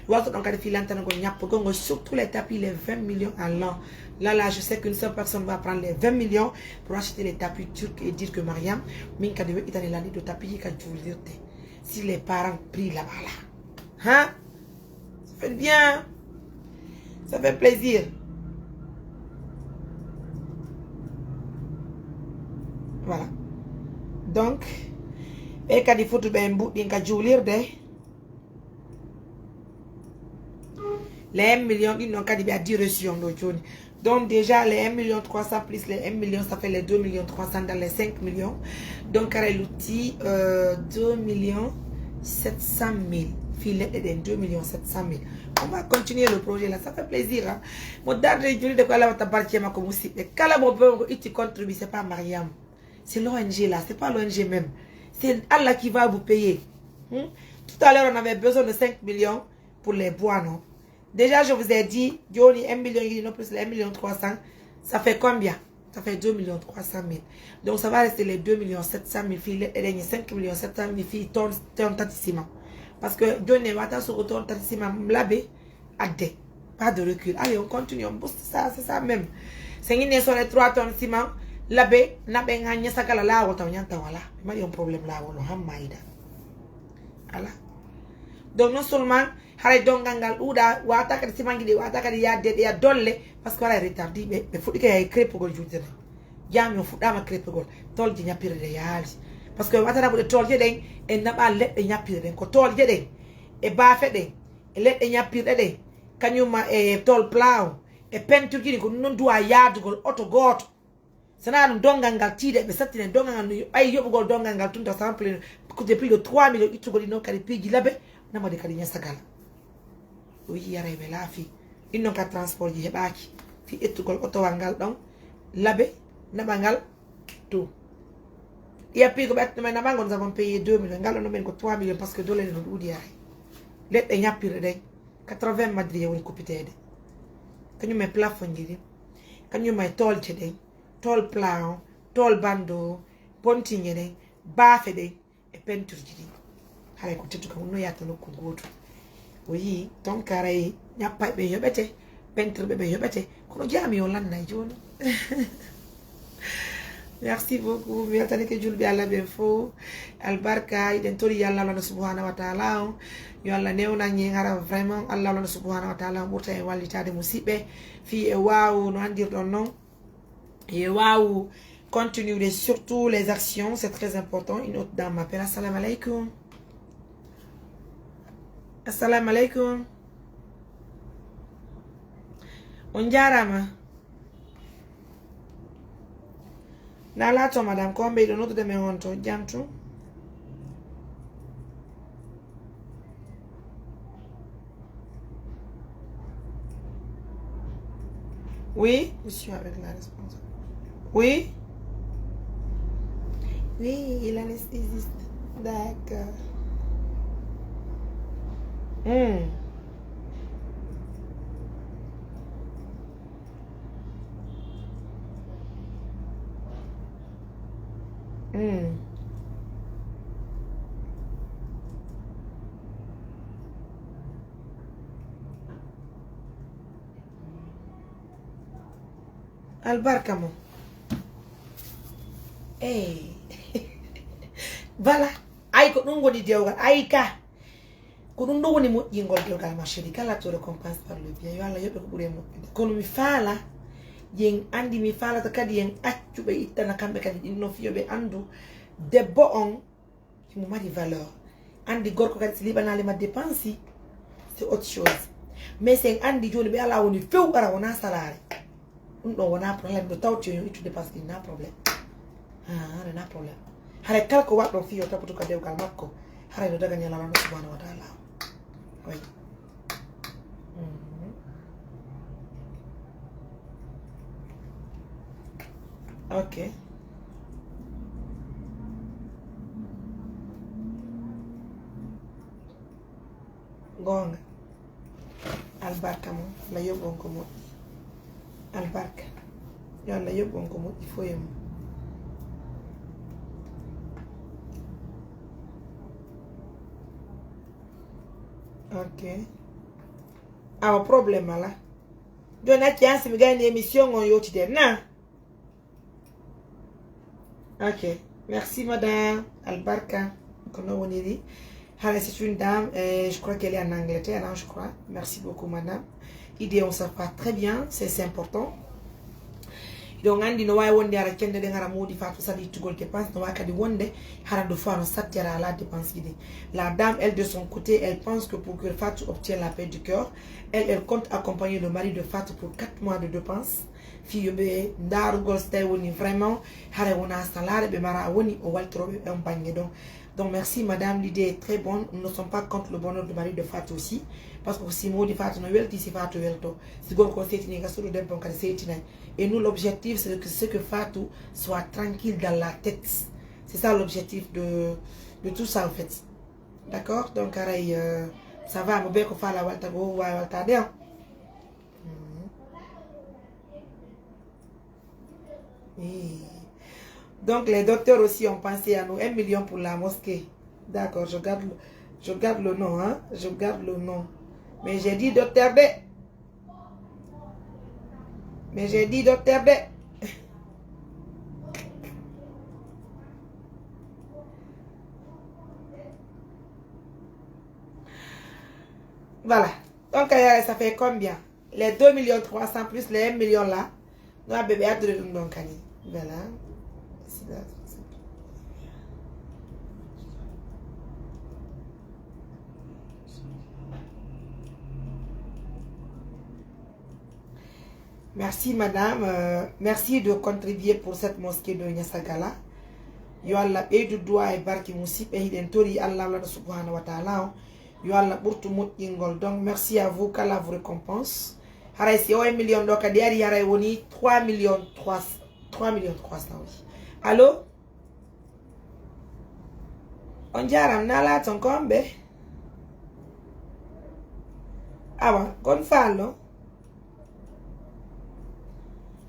S1: 000. Surtout les tapis, les 20 millions à l'an. Là, je sais qu'une seule personne va prendre les 20 millions pour acheter les tapis turcs et dire que Mariam, de tapis, si les parents prient là-bas, là. Hein? Ça fait bien. Ça fait plaisir. Voilà. Donc, et quand il faut tout bien les 1 million, ils n'ont qu'à dire direction. Donc déjà, les 1 million 300 plus les 1 million, ça fait les 2 millions 300 dans les 5 millions. Donc, l'outil 2 millions 700 000. Filet de 2 millions 700 000. On va continuer le projet là, ça fait plaisir. Hein? Mon dernier de quoi là, tu vas te comme aussi. Mais quand mon père il contribue, c'est pas Mariam. C'est l'ONG là, c'est pas l'ONG même. C'est Allah qui va vous payer. Tout à l'heure, on avait besoin de 5 millions pour les bois, non? Déjà, je vous ai dit, Johnny, 1 million, non plus les 1 million 300, ça fait combien? Ça fait 2 millions 300 000. Donc, ça va rester les 2 millions 700 000 filles, et les 5 millions 700 000 filles, ton tantissement. Parce que Johnny va t'en sur ton tantissement, m'labé, adé. Pas de recul. Allez, on continue, on booste ça, c'est ça même. C'est une sur les 3 tonnes de ciment, labé, n'abé, n'a ça qu'à la la, ou t'en y a un problème là, ou l'on maïda. Voilà. Donc, non seulement, hare dongangal uda wata kadi simangide wata kadi yadde ya dolle parce que wala retardi be fudi kay crepegol jutena jami on fudama crepegol tolje nyapire de yaali parce que wata rabude tolje den en naba ledde nyapire den ko tolje den e baafe den e ledde nyapire den kanyuma e tol plaw e peinture jini ko non duwa yaadugol auto goto sana dum dongangal tide be sattine dongangal ay yobugol dongangal tunda sample ko depuis le 3 millions itugol no kadi piji labe nama de kadi nyasagala oui yarebe la fi inno ka transport ji hebaaki fi ettugol auto wangal don labe nabangal tout ya pi ko bet na bangon nous avons payé 2 millions ngal no men ko 3 millions parce que dole no dudi ay let e nyapire de 80 madri woni kopitede kanyu me plafond ji kanyu me tol de tol plan tol bando pontinge de baafe de e peinture ji hare ko tetu kam no yata no ko goto oui donc carré n'y a pas de yobete peintre bébé yobete kono jami on lan nay joni merci beaucoup mi altani ke julbi alla ben fo albarka iden tori yalla Allah subhanahu wa ta'ala yo Allah newna nyi ngara vraiment Allah subhanahu wa ta'ala burta e wallitade musibe fi e waaw no andir don non et waaw continuer surtout les actions c'est très important. Une autre dame m'appelle. Assalamu alaikum. Assalamu alaikum. On jarama. Nalato madame kombe do noto de me honto jamtu. Oui, monsieur avec la responsable. Oui. Oui, il anesthésiste. D'accord. Albarka mo. Hey. Voilà. Ay ko nungo di dewgal ay ka. Ko dum do woni mo jingol dewgal ma chérie kala to récompense par le bien. Yo Allah yobe ko bure mo. Kono mi faala yen andi mi faala to kadi yen accube ittana kambe kadi inno fiyobe andu debbo on mo mari valeur. Andi gorko kadi si libanale ma dépense c'est autre chose. Mais c'est andi joni be ala woni few ara wona salare. Non, on a un problème de temps, tu dépasses, il n'y a pas de problème. Ah, il n'y a pas de problème. Haré quelque chose dans fille, tu peux te dire au calmako. Haré de gagner la main subhanahu wa ta'ala. Oui. Ok. Gong. Albarka mo, la yobon ko mo. Albarka yalla yobon ko moƴƴi foye mum ok awa probléme ala joni acci hansi mi gayni émission on yowtide na ok merci madame Albarka ko non woniri hara c'est une dame je crois qu'elle est en Angleterre non, je crois merci beaucoup madame idée on se passe très bien c'est important donc andi no way wonde ara kende de ngara modi fatu sadi tugol dépense no wakadi wonde hara do fois no satira la dépense idée la dame elle de son côté elle pense que pour que Fatou obtienne la paix du cœur elle compte accompagner le mari de Fatou pour 4 mois de dépenses fi yobe ndarugol stay woni vraiment hara wona salaire be mara woni o waltrobe on bangue donc merci madame, l'idée est très bonne. Nous ne sommes pas contre le bonheur du mari de Fatou aussi. Parce que si moi de Fatou ne welti si Fatou welto. Si gon ko setini ga suru dem kan setina. Et nous l'objectif c'est que Fatou soit tranquille dans la tête. C'est ça l'objectif de tout ça en fait. D'accord? Donc, ça va, je vais faire la waltago, Donc, les docteurs aussi ont pensé à nous. 1 million pour la mosquée. D'accord, je garde le nom, hein? Je garde le nom. Mais j'ai dit docteur B. Voilà. Donc, ça fait combien? Les 2 300 000 plus les 1 million là. Nous avons bébé à de donc, voilà. Merci madame, merci de contribuer pour cette mosquée de Niassagala. Yo Allah ɓeydu duwa e barki musidɓe hiɗen tori Allah Allah subhanahu wa ta'ala yo Allah ɓurtu moƴƴingol. Donc merci à vous, qu'Allah vous récompense. Haray si o 1 million ɗo kadi ari haray woni 3 millions 300 oui. Allô? On jaram nala ton kombe? Awa, kon fallo?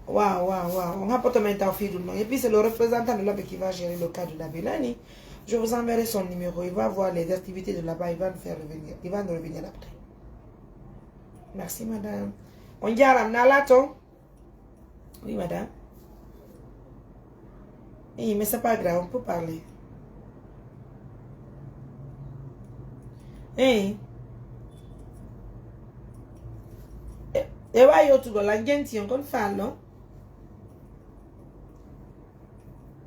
S1: Waouh. On a pas de mettre au fil du nom. Et puis c'est le représentant de l'ABE qui va gérer le cas de la Bélani. Je vous enverrai son numéro. Il va voir les activités de là-bas. Il va nous faire revenir. Il va nous revenir après. Merci madame. On dit à Nalato. Oui madame. Oui, mais c'est pas grave. On peut parler. Et why you to go la gente on fait non?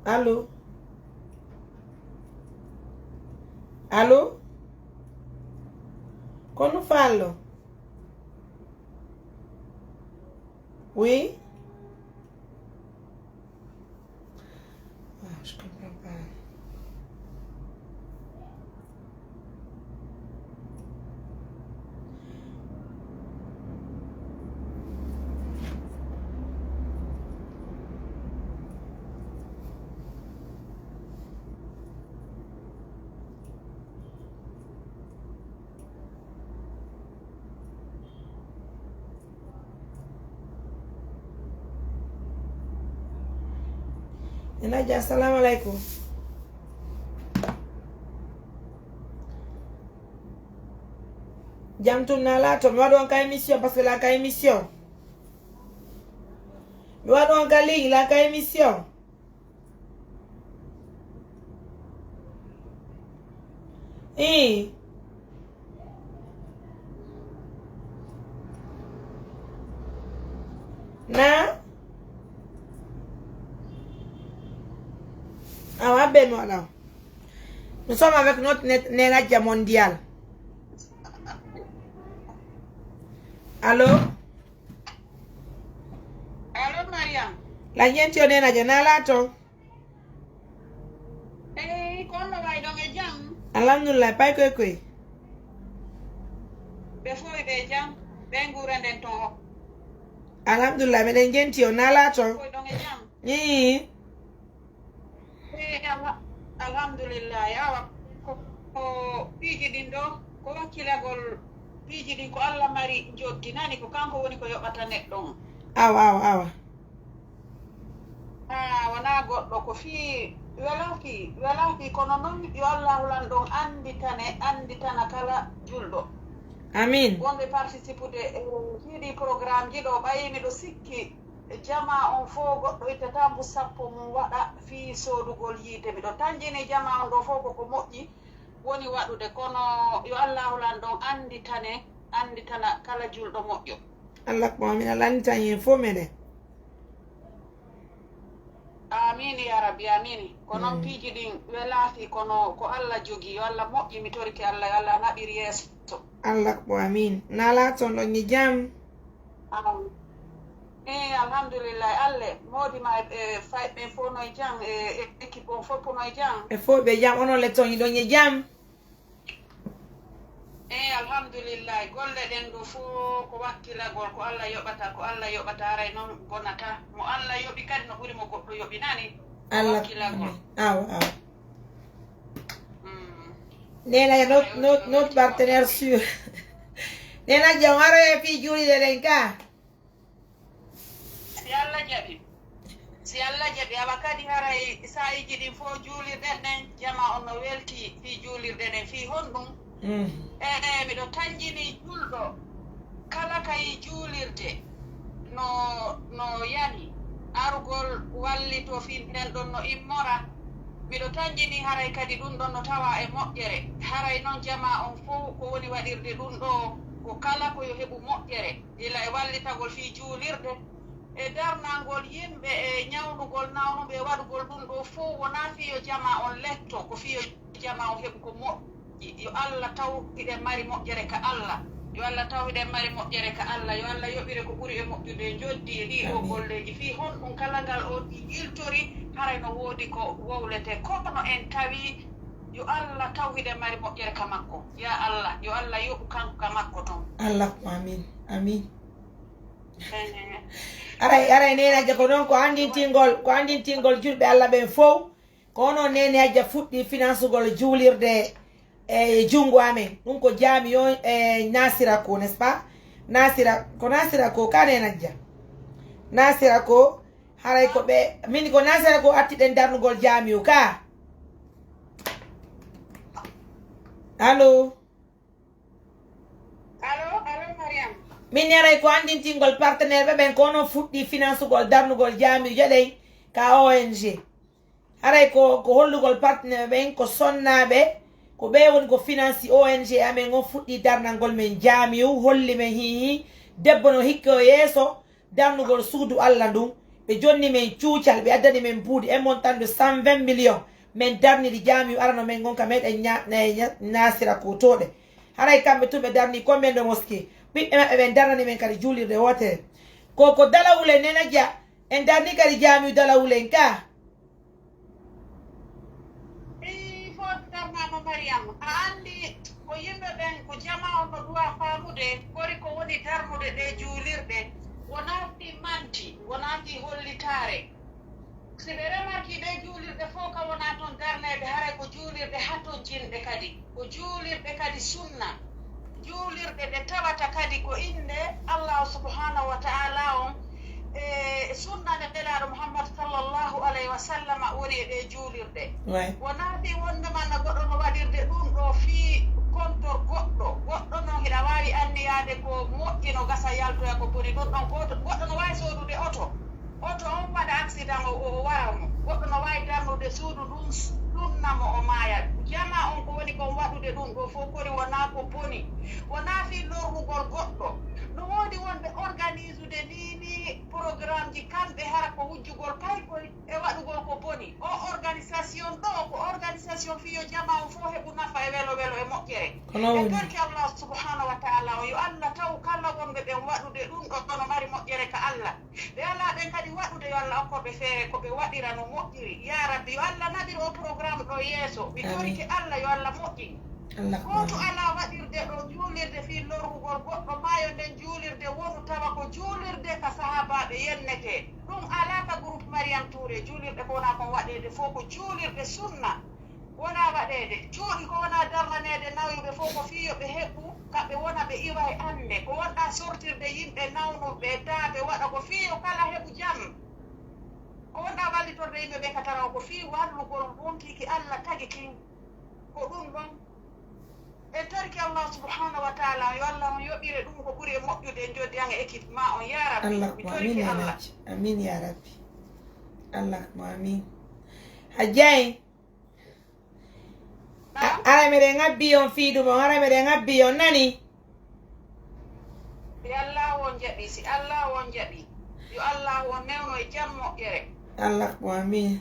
S1: Allô? Allô? Qu'on nous parle? Oui? Ah, je comprends pas. Nadia, assalamu alaikum. Jamtoum Nalato, je vais donc à émission parce que la ka émission. Je vais donc à ligne, la ka émission. Na? Ah, ben voilà. Nous sommes avec notre Nadia mondiale. Allô?
S2: Allô, Mariam?
S1: La gente on est Nadia Nalato.
S2: Comment va donc jam?
S1: Alhamdulillah, pas que.
S2: Before be jam, ben guranden ton.
S1: Alhamdulillah, mais les gente on Nalato. Oui.
S2: Alhamdulillah yawa ko piiji ɗin ɗo ko wakkilagol piiji ɗin ko Allah mari jottinani ko kanko woni ko yoɓata neɗɗon.
S1: Awa
S2: wona goɗɗo ko fii welaki kono noon yo Allah hulan ɗon anditana kala julɗo.
S1: Amin.
S2: wonɓe participude jiiɗi programme ji ɗo ɓayimi ɗo sikki jama on fo goɗɗo ittata mbu sappo mum waɗa fi sodugol yiite miɗo tanjini jama on ɗo fof koko moƴƴi woni waɗude kono yo Allah hulan ɗon anditana kala julɗo moƴƴo.
S1: Allah ko amin Allah anditana yen fo meɗen.
S2: Amini ya rabbi amini ko noon piiji ɗin welaki kono ko Allah jogi yo Allah moƴƴi mi toriki Allah yo Allah naɓiri yeeso.
S1: Allah ko amin nala ton ɗon ni jam.
S2: Alhamdulillah Allah modima fayɓe fof noye jam équipe on fof noye jam
S1: e fof ɓe jam onon le toñi ɗon e jam.
S2: alhamdulillah golle ɗen ɗo fof ko wakkilagol ko Allah yoɓata aray noon bonata mo Allah yoɓi kadi no ɓuri mo goɗɗo yoɓinani
S1: Allah
S2: wakkilagol.
S1: awa Nena notre partenaire sûr. Nena jangare fi juli de lenka.
S2: Si Allah jaɓi abakadi haray sayiji ɗin fo juulirɗen ɗen jama on no welti fi juulirɗe ɗen fi honɗum miɗo tanjini julɗo kala kay juulirde no yani arugol wallito fi nden ɗon no immora miɗo tanjini haray kadi ɗum ɗon no tawa e moƴƴere haray noon jama on fo ko woni waɗirde ɗum ɗo ko kala ko yo heɓu moƴƴere ila e wallitagol fi juulirde e darnangol yimɓe e ñawnugol nawnuɓe e waɗugol ɗum ɗo fof wona fiyo jama on letto ko fiyo jama on heɓu ko moƴƴi yo Allah taw hiɗen mari moƴƴere ka Allah yo Allah taw hiɗen mari moƴƴere ka Allah yo Allah yoɓire ko ɓuri e moƴƴude joddi e ɗi o golleji fi honɗum kala ngal o iltori haray no woodi ko wowlete kono en tawi yo Allah taw hiɗen mari moƴƴere ka makko ya Allah yo Allah yoɓu kanko ka makko toon
S1: Allah amin amin aray nena ja ko non ko andintingol julɓe Allah ɓen fof ko onon nene hajja fuɗɗi financegol juulirde e jungo amen ɗum ko jaami yo nasira ko n'est ce pas nasira ko ka nenajja nasira ko haray ko ɓe min ko nasira ko attiɗen darnugol jaami o ka allo
S2: Mariam
S1: min yaray ko andintingol partenaire ɓe ɓen ko onon fuɗɗi financegol darnugol jaami jaɗen ka ONG haray ko hollugol partenaire ɓen ko sonnaɓe ko ɓe woni ko finance ONG amen on fuɗɗi darnalngol men jaamiu holli men hihi debbo no hikki o yeeso darnugol suudu Allah ndun ɓe jonni men cuucal ɓe addani men buudi e montant de 120 millions men darnidi jaamiu arano men gonka meɗen nasira ko toɗe haray kamɓe tun ɓe darni combien de mosquée ɓiɓɓe maɓɓe ɓen darnani men kadi juulirde wotere ko dalawule nenaja en darni kadi jaamiu dalawulen ka
S2: Mariam a andi ko yimɓe ɓen ko jama on no ɗuwa faamude kori ko woni darnude ɗe juulirɗe wona fi manti wona fi hollitare si ɓe remarki ɗe juulirɗe fof ka wona toon darneɓe haray ko juulirɗe haton jinɗe kadi ko juulirɗe kadi sunna juulirɗe ɗe tawata kadi ko inde Allah subhanahu wa ta'ala on sunnane nelaɗo Muhammad sallllahu alayhi wa sallam woni e ɗe juulirɗe wona fi wondemana goɗɗo no waɗirde ɗum ɗo fii kontor goɗɗo noon hiɗa wawi anniyade ko moƴƴi no gasa yaltoya ko boni ɗum ɗon goɗɗo no wawi sodude oto on waɗa accident o wara mo goɗɗo no wawi darnude suudu ɗum ɗumnamo o maaya jama on ko woni kon waɗude ɗum ɗo fof kori wona ko boni wona fi lorrugol goɗɗo no woodi wonɓe organise ude ni programme ji kamɓe hara ko wujjugol paykoy e waɗugol ko boni o organisation ɗo ko organisation fiyo jama on fof heɓu nafa e welo e moƴƴere e barki Allah subhanahu wa ta'ala o yo Allah taw kala wonɓe ɓen waɗude ɗum ɗo no mari moƴƴere ka Allah ɓe ala ɓen kadi waɗude yo Allah okkoɓe feere ko ɓe waɗira no moƴƴiri ya rabbi yo Allah naɗir o programme ɗo yeeso mi toriki Allah yo Allah moƴƴi goto ala waɗirde ɗo juulirde fi lorrugol goɗɗo maayo nden juulirde wonu tawa ko juulirde ka sahabaɓe yennete ɗum ala ka groupe Mariam Touré juulirɗe ko wona kon waɗede fof ko juulirɗe sunna wona waɗede cuuɗi ko wona darnanede nawyuɓe fof ko fiyoɓe heɓɓu kamɓe wona ɓe iwa e ande ko wonɗa sortirde yimɓe nawnuɓe daaɓe waɗa ko fiyo kala heɓu jam ko wonɗa wallitorde yimɓe ɓe ka taraw ko fi wallugol wonkiki Allah tagi kin ko ɗum ɗon e tarki Allah subhanahu wa ta'ala yo Allah on yoɓire ɗum ko ɓuri e moƴƴude joddi han e équipe ma on ya rabbi
S1: Allah ko amin ya rabbi amin ya rabbi Allah ko amin hajjay ara meɗen ngabbi on fiiɗumo ara meɗen ngabbi on nani
S2: si Allah won jaɓi si Allah won jaɓi yo Allah won newno e jam moƴƴere
S1: Allah ko amin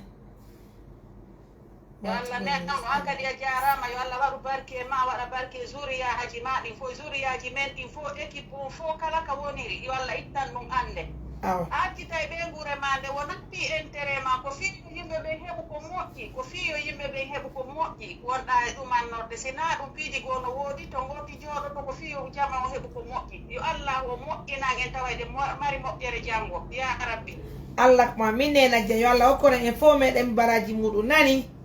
S2: yo Allah neɗɗo an kadi a jarama yo Allah waɗu barke ma waɗa barke zuriyaji ma ɗin fof zuriyaji men ɗin fof équipe on fof kala ka woniri yo Allah ittan ɗum ande a accita e ɓe guure ma nde wonatti intérêt ma ko fiyo yimɓe ɓen heɓu ko moƴƴi ko fiyo yimɓe ɓen heɓu ko moƴƴi wonɗa e ɗumannorde sina ɗum piiji goo no woodi to goti jooɗoto ko fiyo jama o heɓu ko moƴƴi yo Allah o moƴƴinan en tawayde mari moƴƴere janngo ya rabbi
S1: Allah ma min nenajja yo Allah hokkoren en fof meɗen baraji muɗum nani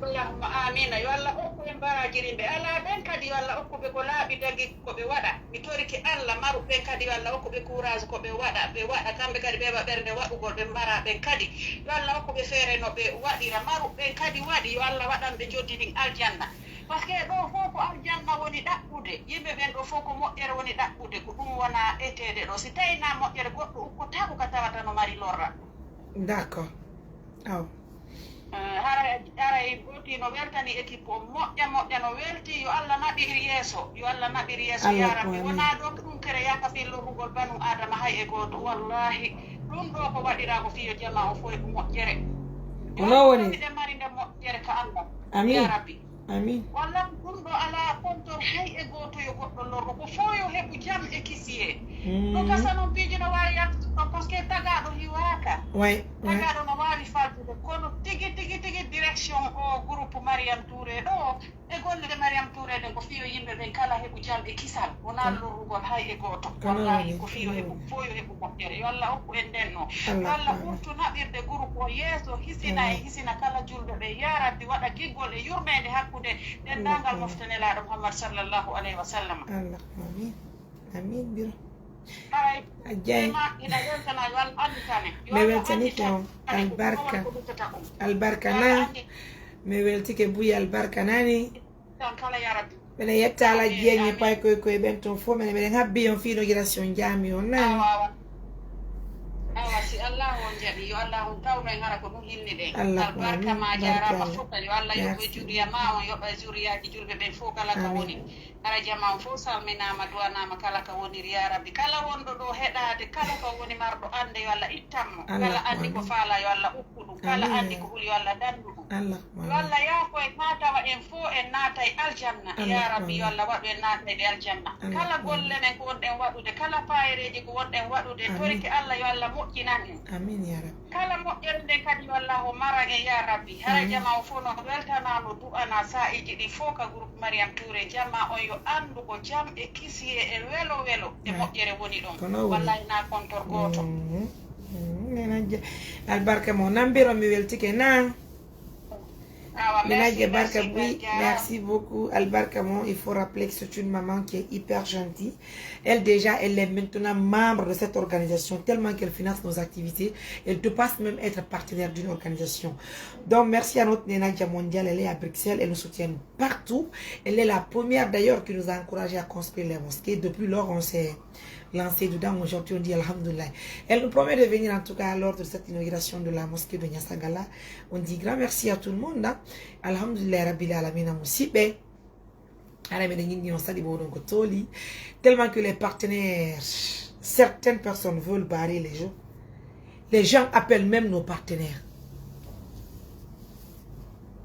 S2: Allahumma amina yo Allah okku en barajirimɓe ala ɓen kadi yo Allah okkuɓe ko laaɓi dagi koɓe waɗa mi toriki Allah maru ɓen kadi yo Allah okkuɓe courage koɓe waɗa kamɓe kadi ɓe waɗa ɓernde waɗugol ɓe mbara ɓen kadi yo Allah okkuɓe feere no ɓe waɗira maru ɓen kadi waɗi yo Allah waɗan ɓe joddidin aljanna par ce que ɗo fof ko aljanna woni ɗaɓɓude yimɓe ɓen ɗo fof ko moƴƴere woni ɗaɓɓude ko ɗum wona etede ɗo si tawina moƴƴere goɗɗo ukkotako ka tawata no mari lorra
S1: d'accord aw
S2: haray goti no weltani équipe o moƴƴa no welti yo Allah naɓiri yeeso ya rabbi wona ɗo ɗum kere yaka fillorugol banu adama hay e goto wallahi ɗum ɗo ko waɗira ko fiyo jama o fof ko moƴƴere
S1: ono woni
S2: ɗe mari nde moƴƴere ka Allah
S1: amin
S2: ya rabbi
S1: amin
S2: wallahi ɗum ɗo ala kontor hay e goto yo goɗɗo lorro ko fo yo heɓu jam e kisiye ɗo kasa noon piiji no wawi yaltude ɗon par ce que tagaɗo hiwaka tagaɗo no wawi faltude kono tigi direction o groupe Mariam Touré ɗo e golle Mariam Touré ɗen ko fiyo yimɓe ɓen kala heɓu jam e kisal wona lorrugol hay e goto wallahi ko fiyo heɓu fo yo heɓu moƴƴere yo Allah hokku en nden no yo Allah ɓurtu naɓirde groupe o yeeso hisina kala julɓe ɓe ya rabbi waɗa giggol e yurmede hakkude dendagal moftanelaɗo Muhammad sallllahu alayhi wa sallam
S1: Allah amin biro
S2: ajay ina weltana yo Allah anditane
S1: mi weltanike on albarka na mi weltike buyi albarka nani
S2: kala ya rabbi
S1: minen yetta ala jeeñi pay koye ɓen toon fof minen habbi on fi inauguration jaami on nani
S2: awa si Allah on jaɓi yo Allah on tawno en hara ko ɗum hinni ɗen albarka ma jarama foka yo Allah yoɓe juriya ma on yoɓa juriyaji julɓe ɓen fof kala ka woni hara jama on fof salminama duwanama kala ka woniri ya rabbi kala wonɗo ɗo heɗade kala ko woni marɗo ande yo Allah ittanmo kala andi ko faala yo Allah ukku ɗum kala andi ko huuli yo Allah dandu ɗum yo Allah yaako en natawa en fof en naata e aljanna ya rabbi yo Allah waɗu en naata e aljanna kala golle men ko wonɗen waɗude kala payereji ko wonɗen waɗude toriki Allah yo Allah moƴƴinan en
S1: amin ya rabbi
S2: kala moƴƴere nde kadi yo Allah o mara en ya rabbi hara jama o fof no weltanano du'ana sa'iji ɗi fof ka groupe Mariam Touré jamma on yo andu ko jam e kisiye e welo e moƴƴere woni ɗon wallahi na kontor goto
S1: albarka mo nambiro mi weltike na merci beaucoup Albarka Mon. Il faut rappeler que c'est une maman qui est hyper gentille. Elle déjà, elle est maintenant membre de cette organisation tellement qu'elle finance nos activités. Elle te passe même être partenaire d'une organisation. Donc merci à notre Nenadia Mondiale. Elle est à Bruxelles. Elle nous soutient partout. Elle est la première d'ailleurs qui nous a encouragé à construire les mosquées. Depuis lors, on s'est lancé dedans. Aujourd'hui, on dit Alhamdoulilah. Elle nous promet de venir en tout cas lors de cette inauguration de la mosquée de Niassagala. On dit grand merci à tout le monde. Hein? Alhamdoulilah Rabbil Alamin Moussibe. Tellement que les partenaires, certaines personnes veulent barrer les gens. Les gens appellent même nos partenaires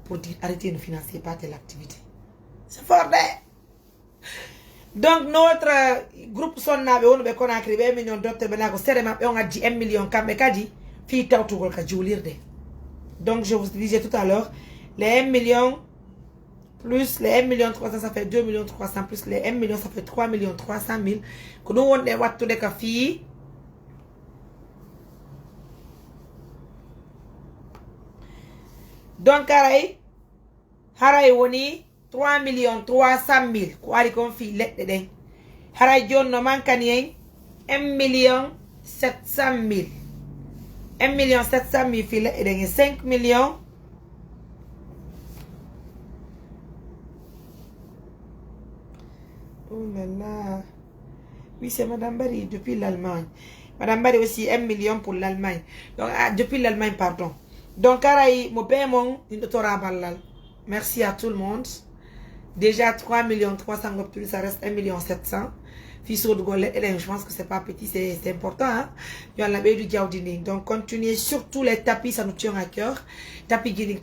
S1: pour dire arrêtez de ne financer pas telle activité. C'est fort, donc notre groupe son nabe on be kona kribe million docteur benako serema on a dit 1 million kambe kadi fi tawtugol ka julirde. Donc je vous disais tout à l'heure les 1 million plus les 1 million 300 ça fait 2 millions 300 plus les 1 million ça fait 3 millions 300 000 ko dum wonde wattude ka fi donc haray woni 3 millions 300 000 ko ari kon fi ledde den haray jonno mankani en 1 million 700 000 1 million 700 000 fi ledde den 5 millions oh là là oui c'est Madame Barry depuis l'Allemagne. Madame Barry aussi 1 million pour l'Allemagne. Donc depuis l'Allemagne pardon. Donc haray mo paiement une balal. Merci à tout le monde. Déjà 3 millions 300 plus, ça reste 1 million 700. Je pense que c'est pas petit, c'est important. Hein? Il y a la baie du Gaudini. Donc continuez, surtout les tapis, ça nous tient à cœur. Tapis Guinée,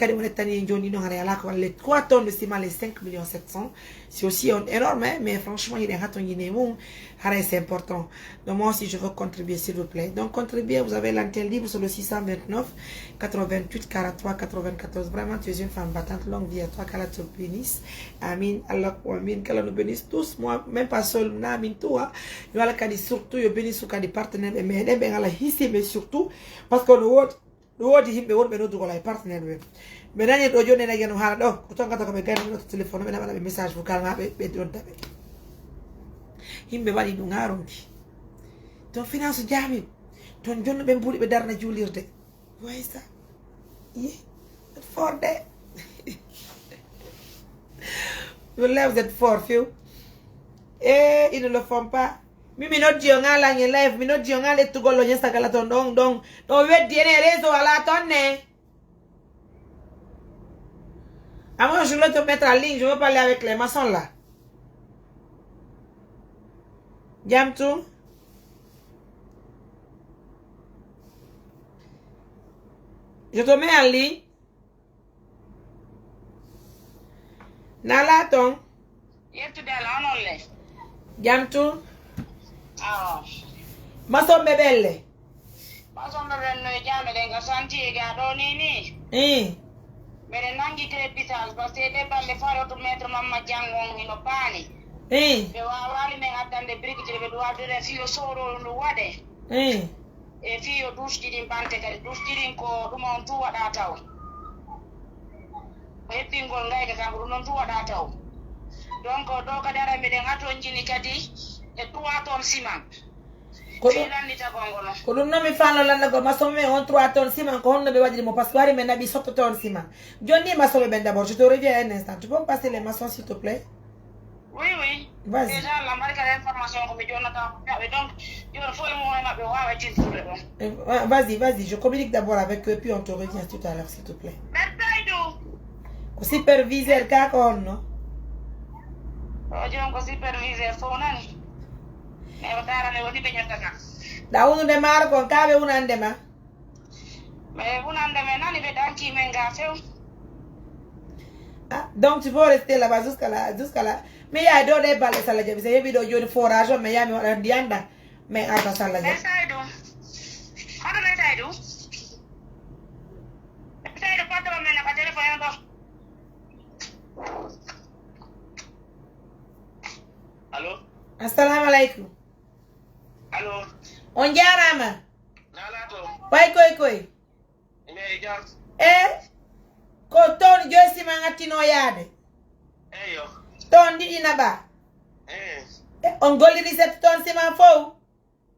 S1: les 3 tonnes de ciment, les 5 millions 700. C'est aussi énorme, hein? Mais franchement, il y a un raton Guinée. C'est important. Donc moi aussi, je veux contribuer, s'il vous plaît. Donc contribuez, vous avez l'antenne libre sur le 629 88 43 94. Vraiment, tu es une femme battante. Longue vie à toi, qu'Allah te bénisse. Amin. Allah amin. Qu'Allah nous bénisse tous. Moi, même pas seul, amin tout. Allah kadi surtout, yo bénisse ou kadi partenaire. Mais surtout, parce que nous do wodi himbe wonbe no dugola e partenaire be be nani do joni na geno hala do ko tonga to ko be gani no telephone be na be message vocal mabe be don tabe himbe wadi du ngaronki to finance jami ton jonno be mbuli be darna julirde way ça yi fort de vous lève êtes fort fiu et ils ne le font pas mi no dionga la nge live mi no dionga le tugolo nyesa kala ton dong we diene rezo ala tonne. Ah moi je voulais te mettre en ligne, je veux parler avec les maçons là. Jam tout. Je te mets en ligne. Nala ton.
S2: Yesterday la onole.
S1: Jam tout.
S2: Ah.
S1: Maçon bebelle.
S2: Maçon bebelle no jame denga santi ga do nini. Mere nangi crepitals parce que de faro to mettre mamma jangon ino pani. Be wawali men attande brique je be do adere fio soro no wade. E fio dusdin bante kadi dusdin ko dum on tu wada taw. E pingol ngayga kam dum non tu wada taw. Donc do ka dara me den ato njini kadi e 3 tonnes ciment.
S1: Ko dum no mi fanno landa go maçon me on 3 tonnes ciment ko honno be wadiri mo pasquare me nabi 7 tonnes ciment. Johnny maçon be ben d'abord, je te reviens un instant. Tu peux me passer les maçons s'il te plaît?
S2: Oui.
S1: Vas-y.
S2: Déjà la marque d'information que me Jonathan. Donc, il faut le moment be wa wati tout.
S1: Vas-y, je communique d'abord avec eux puis on te revient tout à l'heure s'il te plaît.
S2: Merci.
S1: Ko superviseur ka ko honno.
S2: Jon ko superviseur fo nani. Ne wadara ne wadi be nyaka.
S1: Da unu de mar kon kabe unande ma.
S2: Mais unande me nani be danki menga feu.
S1: Ah, donc tu peux rester là-bas jusqu'à là. Mais il y a d'autres balles ça la jabi c'est yebi do joni forage mais yami wala dianda mais ata ça la jabi.
S2: How do I do? Sai do pato me na ka telephone do. Allô?
S1: Assalamu alaikum.
S2: Allô?
S1: On jarama.
S2: Nala to.
S1: Way koy.
S2: Ne jar.
S1: Ko ton josi mangati no yade.
S2: Yo.
S1: Ton didi na ba. On golli 7 tonnes ciment fo.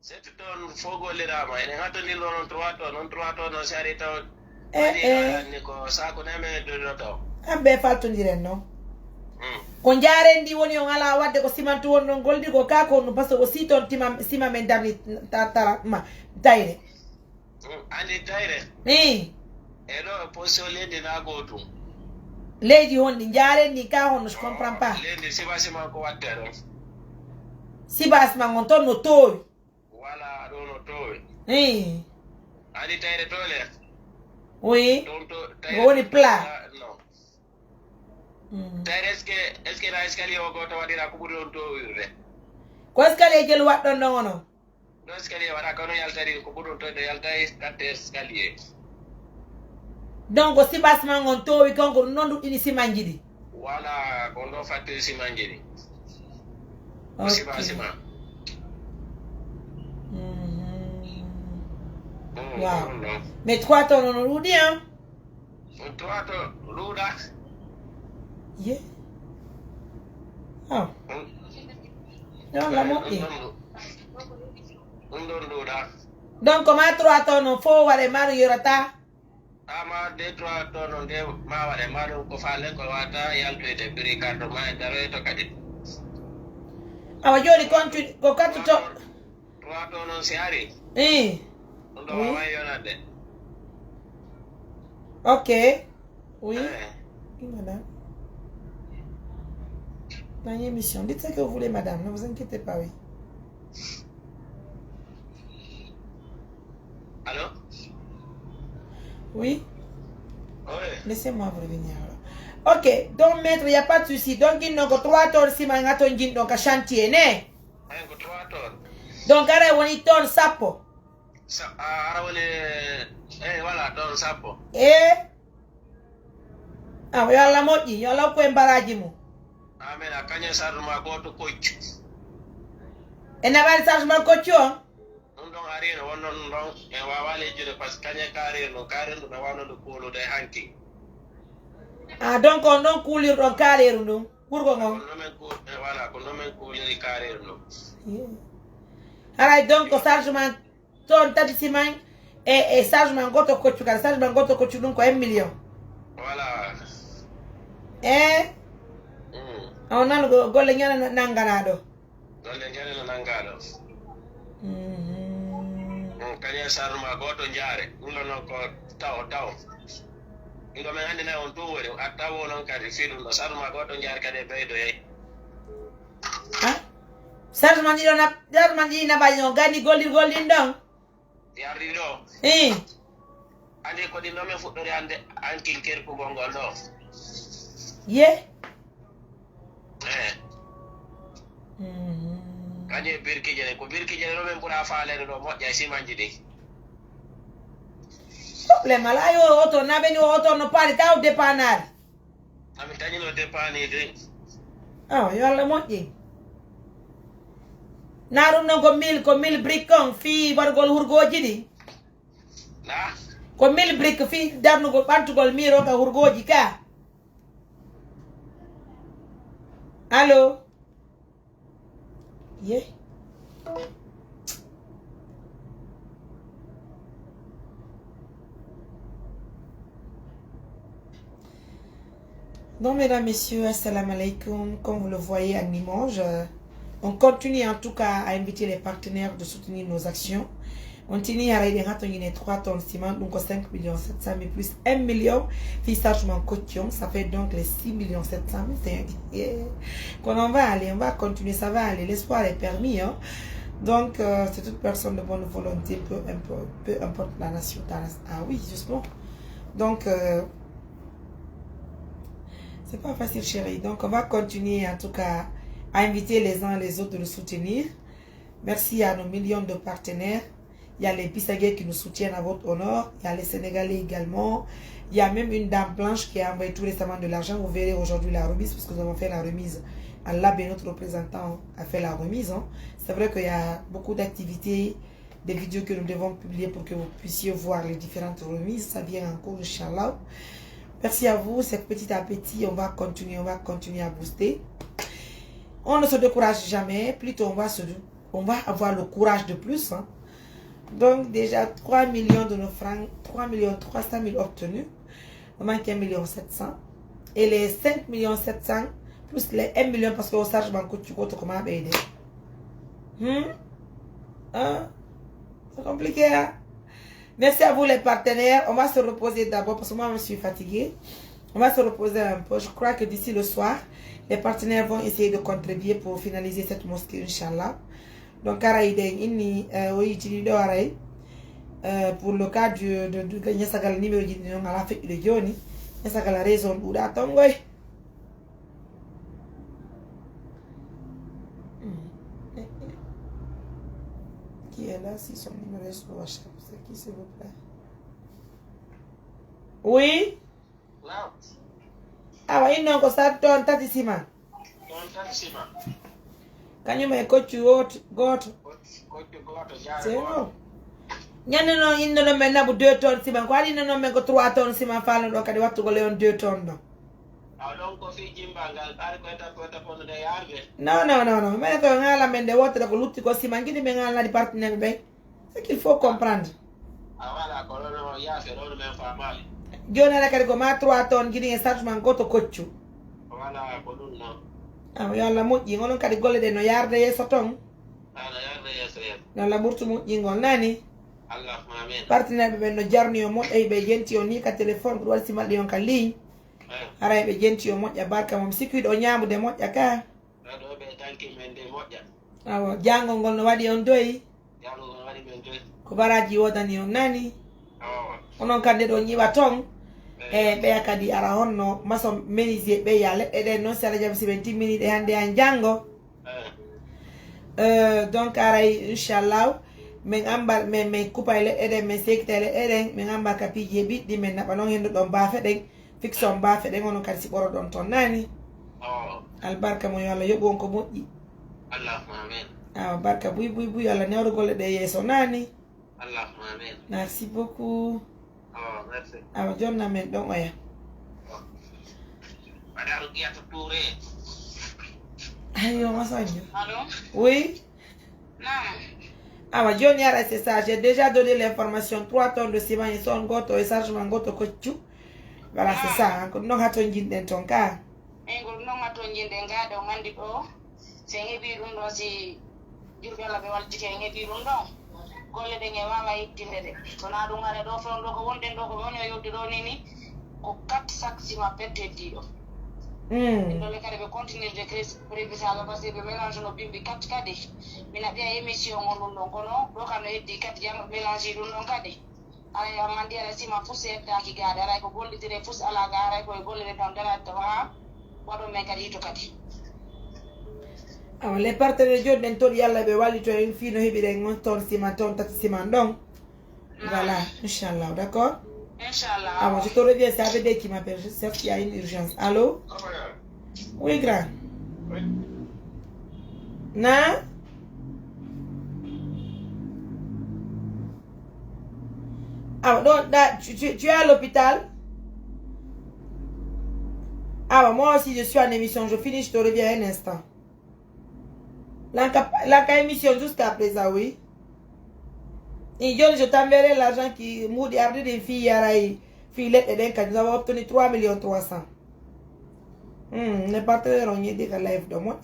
S2: 7 tonnes fo gollirama ene hato ni non 3 tonnes no sari taw. Ni ko sa ko neme do taw.
S1: Ambe falto ndiren no. Ko jarendi woni on ala wadde ko ciment won non goldi ko ka ko no parce que aussi ton ciment men darni tara ma tayre.
S2: Ani tayre. Elo position lende na goto.
S1: Lady on di jarendi ka on je comprends pas.
S2: Lende sibasima ko waddero.
S1: Sibasima on ton no to.
S2: Wala do no to. Ani tayre tole.
S1: Oui. Woni plat.
S2: Est-ce que la escalier o goto wadira ko buri on to wirde.
S1: Ko escalier jël waddo non.
S2: No escalier wada ko no yaltari ko buri on to de yaltay escalier.
S1: Donc si basman on to wi konko non du ini simanjidi.
S2: Wala ko no fatte simanjidi.
S1: Okay.
S2: Basima.
S1: Wow. Mais 3 tonnes on roudi hein.
S2: 3 tonnes roуда.
S1: Yeah. Oh. Non, la moitié. Donc, comment 3 tonnes faut wale maru yorata?
S2: Ama de 3 tonnes de ma wale maru ko fale ko wata yalbe de biri kardo ma dare to kadi.
S1: Awa jori kontu ko katu to
S2: 3 tonnes siari. Ndo wa yonade.
S1: OK. Oui. Madame. Dans une émission. Dites ce que vous voulez, madame. Ne vous inquiétez pas, oui.
S2: Allô?
S1: Oui?
S2: Oui.
S1: Laissez-moi revenir. Alors. OK. Donc, maître, il n'y a pas de souci. Donc, il n'y a que 3 tonnes si man a ton gin donc à chantier, né?
S2: 3 tonnes.
S1: Donc, on y tonne sapo.
S2: Voilà, tonne sapo.
S1: Ah, oui, la moji. Il y a la point baraji mo.
S2: Amen, akanya saruma ko to coach.
S1: Et n'a pas le changement coach, hein?
S2: Non,
S3: ɗon arino wonnon ɗon en wawa lejjude par ce que kañe kareru no wawnoɗo kuulude hanki.
S1: Ah donc on ɗon kuulirɗon kareru ndum ɓurgo ngon
S3: voilà ko nomen kuuliri kareru ndum.
S1: Haray donc chargement toon tati siman e chargement goto koccu kadi chargement goto koccu ɗum ko 1 million.
S3: Voilà.
S1: On nan golle ñana nanganaɗo.
S3: Golle ñana nangaɗo. Kañe chargement goto jaare ɗum ɗo noon ko taw ɗum ɗo min andina on ɗum woni a tawo noon kadi fi ɗum ɗo chargement goto jaare kadi e ɓeydo yeyi.
S1: Chargement ɗi nabaji no gandi gollirgol ɗin ɗon
S3: yardi ɗo andi ko ɗin ɗo min fuɗɗori hande ankin kerkugol ngol ɗo
S1: ye
S3: kañum e birkije ɗe ko birkije ɗe ɗo min ɓuura faalede ɗo moƴƴa e simanji ɗi
S1: probléme ala yo oto naɓeni o oto no paali taw dépanade
S3: ami tañino dépanide
S1: yo Allah moƴƴi na ɗum noon ko 1000 brique on fi waɗugol hurgoji ɗi ko 1000 brique fi darnugol ɓantugol miro ka hurgoji ka allo ye donc mesdames, messieurs, assalamu alaikum. Comme vous le voyez à Limoges, on continue en tout cas à inviter les partenaires de soutenir nos actions. On continue à aider 3 tonnes de ciment, donc 5 700 000 plus 1 million. Fichement cotion, ça fait donc les 6 700 000. Quand on va aller, on va continuer, ça va aller. L'espoir est permis. Hein? Donc, c'est toute personne de bonne volonté, peu importe la nation. Ah oui, justement. Donc, c'est pas facile, chérie. Donc, on va continuer en tout cas à inviter les uns et les autres de nous soutenir. Merci à nos millions de partenaires. Il y a les Bissagais qui nous soutiennent à votre honneur. Il y a les Sénégalais également. Il y a même une dame blanche qui a envoyé tout récemment de l'argent. Vous verrez aujourd'hui la remise, parce que nous avons fait la remise. Allah, notre représentant, a fait la remise. Hein. C'est vrai qu'il y a beaucoup d'activités, des vidéos que nous devons publier pour que vous puissiez voir les différentes remises. Ça vient en cours, Inch'Allah. Merci à vous. C'est petit à petit. On va continuer à booster. On ne se décourage jamais. Plutôt, on va avoir le courage de plus. Hein. Donc, déjà, 3 millions de nos francs, 3 300 000 obtenus. On manque 1 700 000. Et les 5 700 000, plus les 1 million, parce qu'au charge banco, tu comptes comment aider. C'est compliqué, hein? Merci à vous, les partenaires. On va se reposer d'abord, parce que moi, je suis fatiguée. On va se reposer un peu. Je crois que d'ici le soir, les partenaires vont essayer de contribuer pour finaliser cette mosquée, Inch'Allah. Donc, pour le cas de gagner sa numéro de la fête de Johnny, il y a la raison pour attendre. Qui est là si son numéro est sur WhatsApp? C'est qui, s'il vous plaît? Oui? Ah oui, non, ça donne tatissima. Can you make coach you got? C'est bon. Nyane no inno no men nabu 2 tonnes ciment ko ali no men ko 3 tonnes ciment faalo do kadi wattu go leon 2 tonnes no.
S3: Ko fi jimbangal ari ko ta fondo de yarde.
S1: Non, mais ko ngala men de wotre ko lutti ko ciment gidi be ngala di partenaire be. C'est qu'il faut comprendre.
S3: Voilà, ko no ya fe do men fa mali.
S1: Jona la kadi ko ma 3 tonnes gidi e chargement goto koccu.
S3: Voilà, ko dun no.
S1: Yalla moƴƴi ngonon kadi golle ɗe no yarde yeeso ton.
S3: Yarde yeeso
S1: yalla ɓurtu moƴƴingol nani
S3: allahumma amin.
S1: partenaire ɓe no jarni o moƴƴa ɓe jenti o ni ka téléphone ɓe waɗi simalɗi on ka ligne haray ɓe jenti o moƴƴa barka mom sikkuiɗo o ñamude moƴƴa ka
S3: ɗo ɓe tanki men de moƴƴa
S1: awa jangol ngol no waɗi on doyi
S3: jangol ngol waɗi men doyi
S1: ko baraji wodani on nani onon kadi ɗo ñiwa ton ɓeya kadi ara honno maçon menuisier ɓe ya leɗɗe ɗen noon si alah jaaɓi si ɓe timminiɗe hannde han janngo donc aray inchallah min ambar min coupa e leɗɗe ɗen min sekkita e leɗɗe ɗen min ambar ka piiji e ɓiɗɗi min naɓa noon henndu ɗon baafe ɗen fixe on baafe ɗen onon kadi si ɓoro ɗon toon nani albarka mo yo Allah yoɓu on ko moƴƴi Ah, barka bouy ala newro golle de yeso nani.
S2: Allahumma amin.
S1: Merci beaucoup.
S2: Oh, merci.
S1: Ah, jonna men don oya.
S2: Ada rugiya to touré.
S1: Ayo masanyo.
S2: Allô?
S1: Oui.
S2: Non.
S1: Ah, Johnny a c'est ça. J'ai déjà donné l'information. 3 tonnes de ciment, ils sont goto et ça, je m'en goto cochu. Voilà, c'est ça. Non, à ton jinde ton cas.
S2: Engol non à ton jinde ngado ngandi ko. C'est ngebi rundo si jurgala be walti ke ngebi rundo. Golle de nge wawa yittinde de. Kona do ngare do fondo ko wonde do ko woni yoddi do nini. Ko 4 sacs ciment pette dido. Ndole kare be continuer de créer prévisable parce que be mélange no bimbi 4 kadi. Mina dia émission ngol non kono do kan heddi kadi jam mélange dum non kadi. Ay mandi ala sima fuse ta ki gada ay ko golli dire fus ala gara ko golli de tan dara to ha wado me kadi to kadi.
S1: Ah, les partenaires de Denton yalla be wali to une fille no hebire ngon ton ciment ton tati ciment donc. Voilà, inchallah, d'accord?
S2: Inch'Allah.
S1: Ah, je te reviens, c'est AVD qui m'appelle. Je sais qu'il y a une urgence. Allô? Oui, grand.
S3: Oui.
S1: Na? Ah, donc, tu es à l'hôpital? Ah, moi aussi, je suis en émission. Je finis, je te reviens un instant. La émission jusqu'à présent, oui. Et je t'enverrai l'argent qui m'a dit des filles nous avons obtenu 3 300 000. Les partenaires ont aidé la live de moi.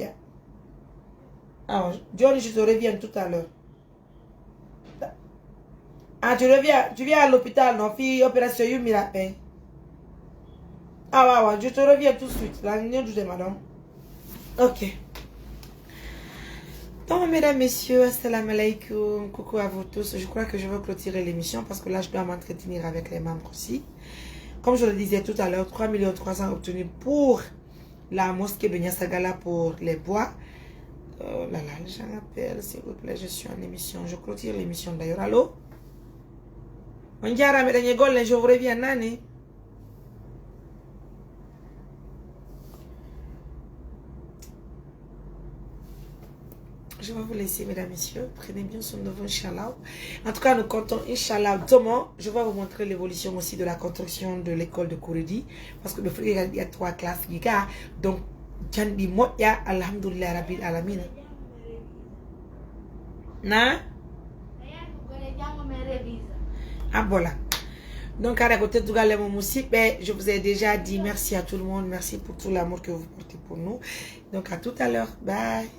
S1: Alors, Johnny, je te reviens tout à l'heure. Ah, tu viens à l'hôpital, non? Fille, opération Yumira. Ah, ouais, je te reviens tout de suite. La ligne de madame. Ok. Donc, mesdames, messieurs, assalamu alaikum, coucou à vous tous. Je crois que je vais clôturer l'émission parce que là, je dois m'entretenir avec les membres aussi. Comme je le disais tout à l'heure, 3 300 000 obtenus pour la mosquée de Niassagala pour les bois. Oh là là, j'en appelle, s'il vous plaît, je suis en émission. Je clôture l'émission d'ailleurs. Allô? Je vous reviens, Nani. Je vais vous laisser, mesdames, messieurs. Prenez bien soin de vous, Inch'Allah. En tout cas, nous comptons, Inch'Allah, demain. Je vais vous montrer l'évolution aussi de la construction de l'école de Kouredi. Parce que le frère, il y a 3 classes. Donc, Jandi Moya, Alhamdulillah, Rabbil Alamin. Na? Ah, voilà. Donc, à la côté de je vous ai déjà dit merci à tout le monde. Merci pour tout l'amour que vous portez pour nous. Donc, à tout à l'heure. Bye.